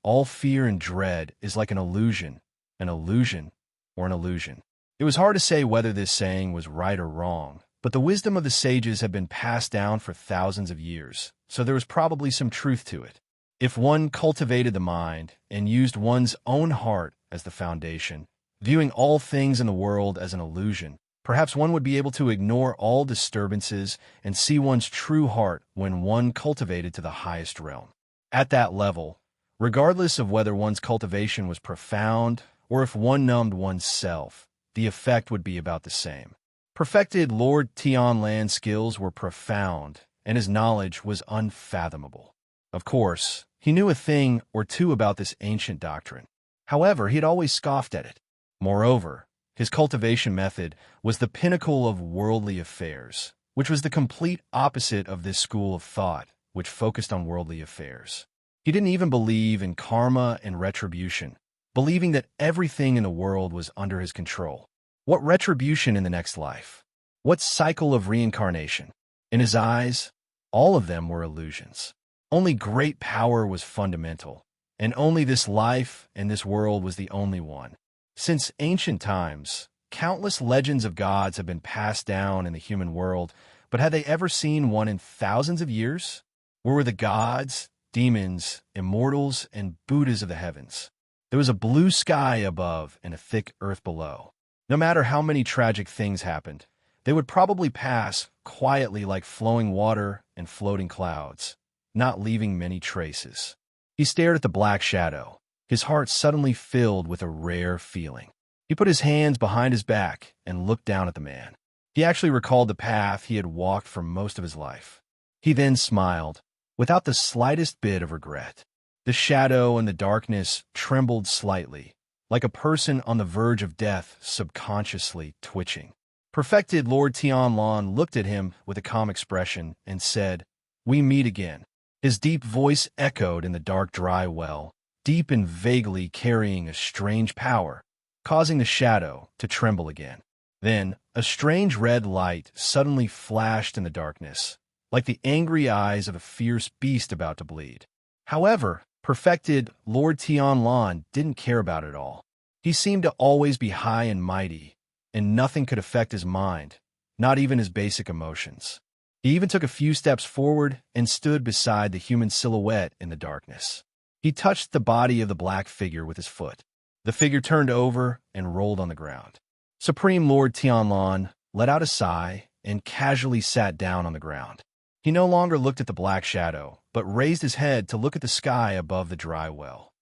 "All fear and dread is like an illusion, or an illusion." It was hard to say whether this saying was right or wrong, but the wisdom of the sages had been passed down for thousands of years, so there was probably some truth to it. If one cultivated the mind and used one's own heart as the foundation, viewing all things in the world as an illusion. Perhaps one would be able to ignore all disturbances and see one's true heart when one cultivated to the highest realm. At that level, regardless of whether one's cultivation was profound or if one numbed one's self, the effect would be about the same. Perfected Lord Tianlan's skills were profound, and his knowledge was unfathomable. Of course, he knew a thing or two about this ancient doctrine. However, he had always scoffed at it. Moreover, his cultivation method was the pinnacle of worldly affairs, which was the complete opposite of this school of thought, which focused on worldly affairs. He didn't even believe in karma and retribution, believing that everything in the world was under his control. What retribution in the next life? What cycle of reincarnation? In his eyes, all of them were illusions. Only great power was fundamental, and only this life and this world was the only one. Since ancient times, countless legends of gods have been passed down in the human world, but had they ever seen one in thousands of years? Where were the gods, demons, immortals, and Buddhas of the heavens? There was a blue sky above and a thick earth below. No matter how many tragic things happened, they would probably pass quietly like flowing water and floating clouds, not leaving many traces. He stared at the black shadow, his heart suddenly filled with a rare feeling. He put his hands behind his back and looked down at the man. He actually recalled the path he had walked for most of his life. He then smiled, without the slightest bit of regret. The shadow and the darkness trembled slightly, like a person on the verge of death subconsciously twitching. Perfected Lord Tianlan looked at him with a calm expression and said, "We meet again." His deep voice echoed in the dark dry well, deep and vaguely carrying a strange power, causing the shadow to tremble again. Then, a strange red light suddenly flashed in the darkness, like the angry eyes of a fierce beast about to bleed. However, Perfected Lord Tianlan didn't care about it all. He seemed to always be high and mighty, and nothing could affect his mind, not even his basic emotions. He even took a few steps forward and stood beside the human silhouette in the darkness. He touched the body of the black figure with his foot. The figure turned over and rolled on the ground. Supreme Lord Tianlan let out a sigh and casually sat down on the ground. He no longer looked at the black shadow, but raised his head to look at the sky above the dry well.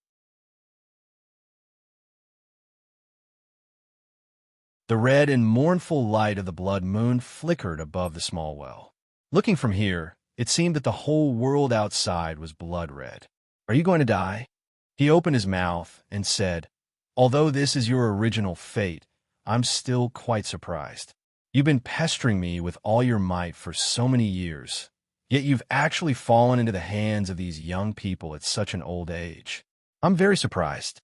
The red and mournful light of the blood moon flickered above the small well. Looking from here, it seemed that the whole world outside was blood red. "Are you going to die?" He opened his mouth and said, "Although this is your original fate, I'm still quite surprised. You've been pestering me with all your might for so many years, yet you've actually fallen into the hands of these young people at such an old age. I'm very surprised."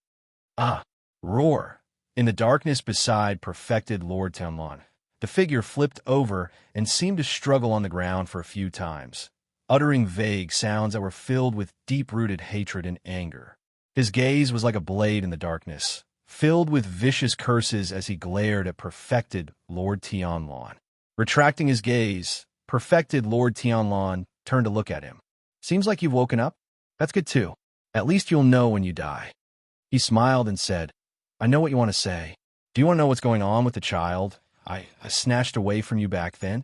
"Ah!" Roar. In the darkness beside Perfected Lord Tianlan, the figure flipped over and seemed to struggle on the ground for a few times, uttering vague sounds that were filled with deep-rooted hatred and anger. His gaze was like a blade in the darkness, filled with vicious curses as he glared at Perfected Lord Tianlan. Retracting his gaze, Perfected Lord Tianlan turned to look at him. "Seems like you've woken up. That's good too. At least you'll know when you die." He smiled and said, "I know what you want to say. Do you want to know what's going on with the child I snatched away from you back then?"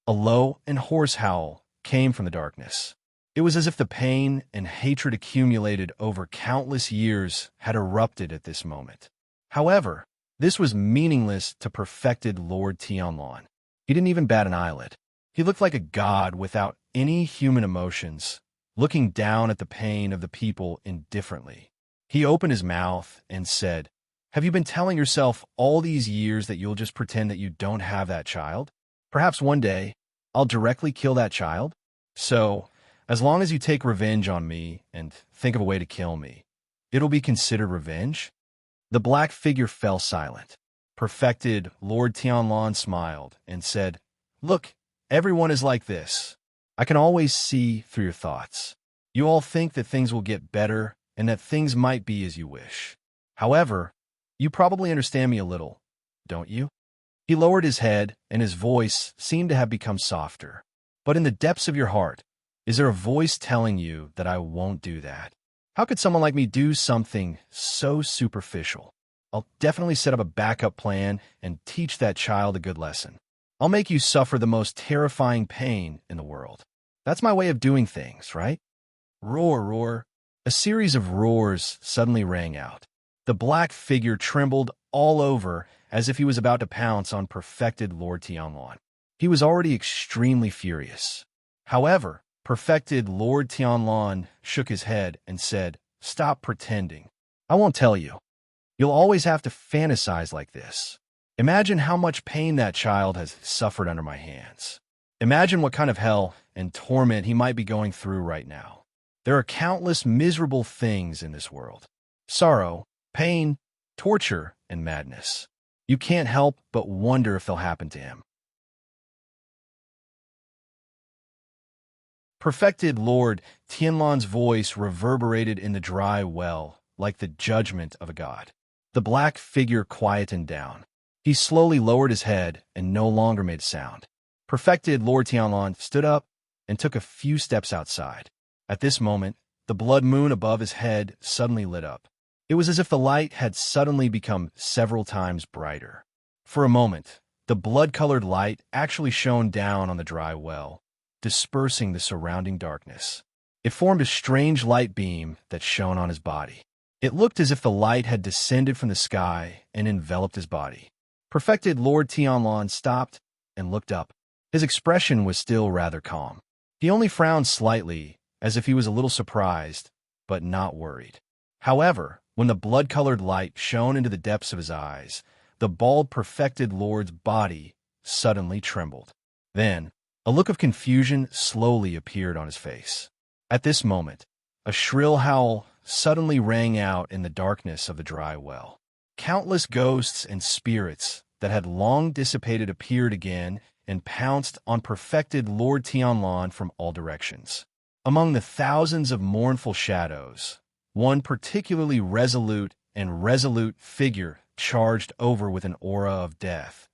A low and hoarse howl came from the darkness. It was as if the pain and hatred accumulated over countless years had erupted at this moment. However, this was meaningless to Perfected Lord Tianlan. He didn't even bat an eyelid. He looked like a god without any human emotions, looking down at the pain of the people indifferently. He opened his mouth and said, "Have you been telling yourself all these years that you'll just pretend that you don't have that child? Perhaps one day, I'll directly kill that child? So, as long as you take revenge on me and think of a way to kill me, it'll be considered revenge?" The black figure fell silent. Perfected Lord Tianlan smiled and said, "Look, everyone is like this. I can always see through your thoughts. You all think that things will get better and that things might be as you wish. However, you probably understand me a little, don't you?" He lowered his head, and his voice seemed to have become softer. "But in the depths of your heart, is there a voice telling you that I won't do that? How could someone like me do something so superficial? I'll definitely set up a backup plan and teach that child a good lesson. I'll make you suffer the most terrifying pain in the world. That's my way of doing things, right? Roar, roar. A series of roars suddenly rang out. The black figure trembled all over as if he was about to pounce on perfected Lord Tianlan. He was already extremely furious. However, perfected Lord Tianlan shook his head and said, "Stop pretending. I won't tell you. You'll always have to fantasize like this. Imagine how much pain that child has suffered under my hands. Imagine what kind of hell and torment he might be going through right now. There are countless miserable things in this world. Sorrow, pain, torture, and madness. You can't help but wonder if they'll happen to him." Perfected Lord Tianlan's voice reverberated in the dry well like the judgment of a god. The black figure quietened down. He slowly lowered his head and no longer made a sound. Perfected Lord Tianlan stood up and took a few steps outside. At this moment, the blood moon above his head suddenly lit up. It was as if the light had suddenly become several times brighter. For a moment, the blood-colored light actually shone down on the dry well, dispersing the surrounding darkness. It formed a strange light beam that shone on his body. It looked as if the light had descended from the sky and enveloped his body. Perfected Lord Tianlan stopped and looked up. His expression was still rather calm. He only frowned slightly, as if he was a little surprised, but not worried. However, when the blood-colored light shone into the depths of his eyes, the bald perfected lord's body suddenly trembled. Then, a look of confusion slowly appeared on his face. At this moment, a shrill howl suddenly rang out in the darkness of the dry well. Countless ghosts and spirits that had long dissipated appeared again and pounced on perfected Lord Tianlan from all directions. Among the thousands of mournful shadows, one particularly resolute figure charged over with an aura of death,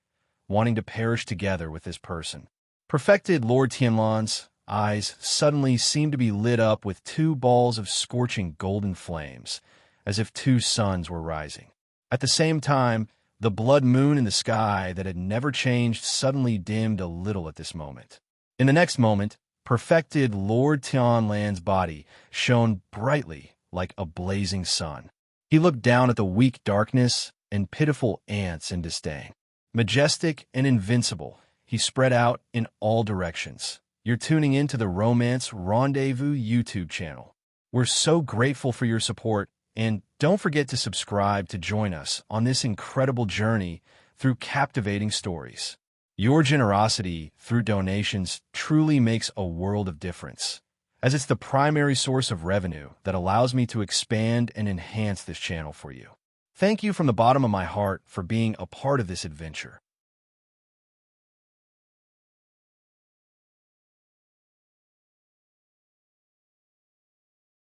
wanting to perish together with this person. Perfected Lord Tianlan's eyes suddenly seemed to be lit up with two balls of scorching golden flames, as if two suns were rising. At the same time, the blood moon in the sky that had never changed suddenly dimmed a little at this moment. In the next moment, perfected Lord Tianlan's body shone brightly like a blazing sun. He looked down at the weak darkness and pitiful ants in disdain. Majestic and invincible, he spread out in all directions. You're tuning into the Romance Rendezvous YouTube channel. We're so grateful for your support, and don't forget to subscribe to join us on this incredible journey through captivating stories. Your generosity through donations truly makes a world of difference, as it's the primary source of revenue that allows me to expand and enhance this channel for you. Thank you from the bottom of my heart for being a part of this adventure.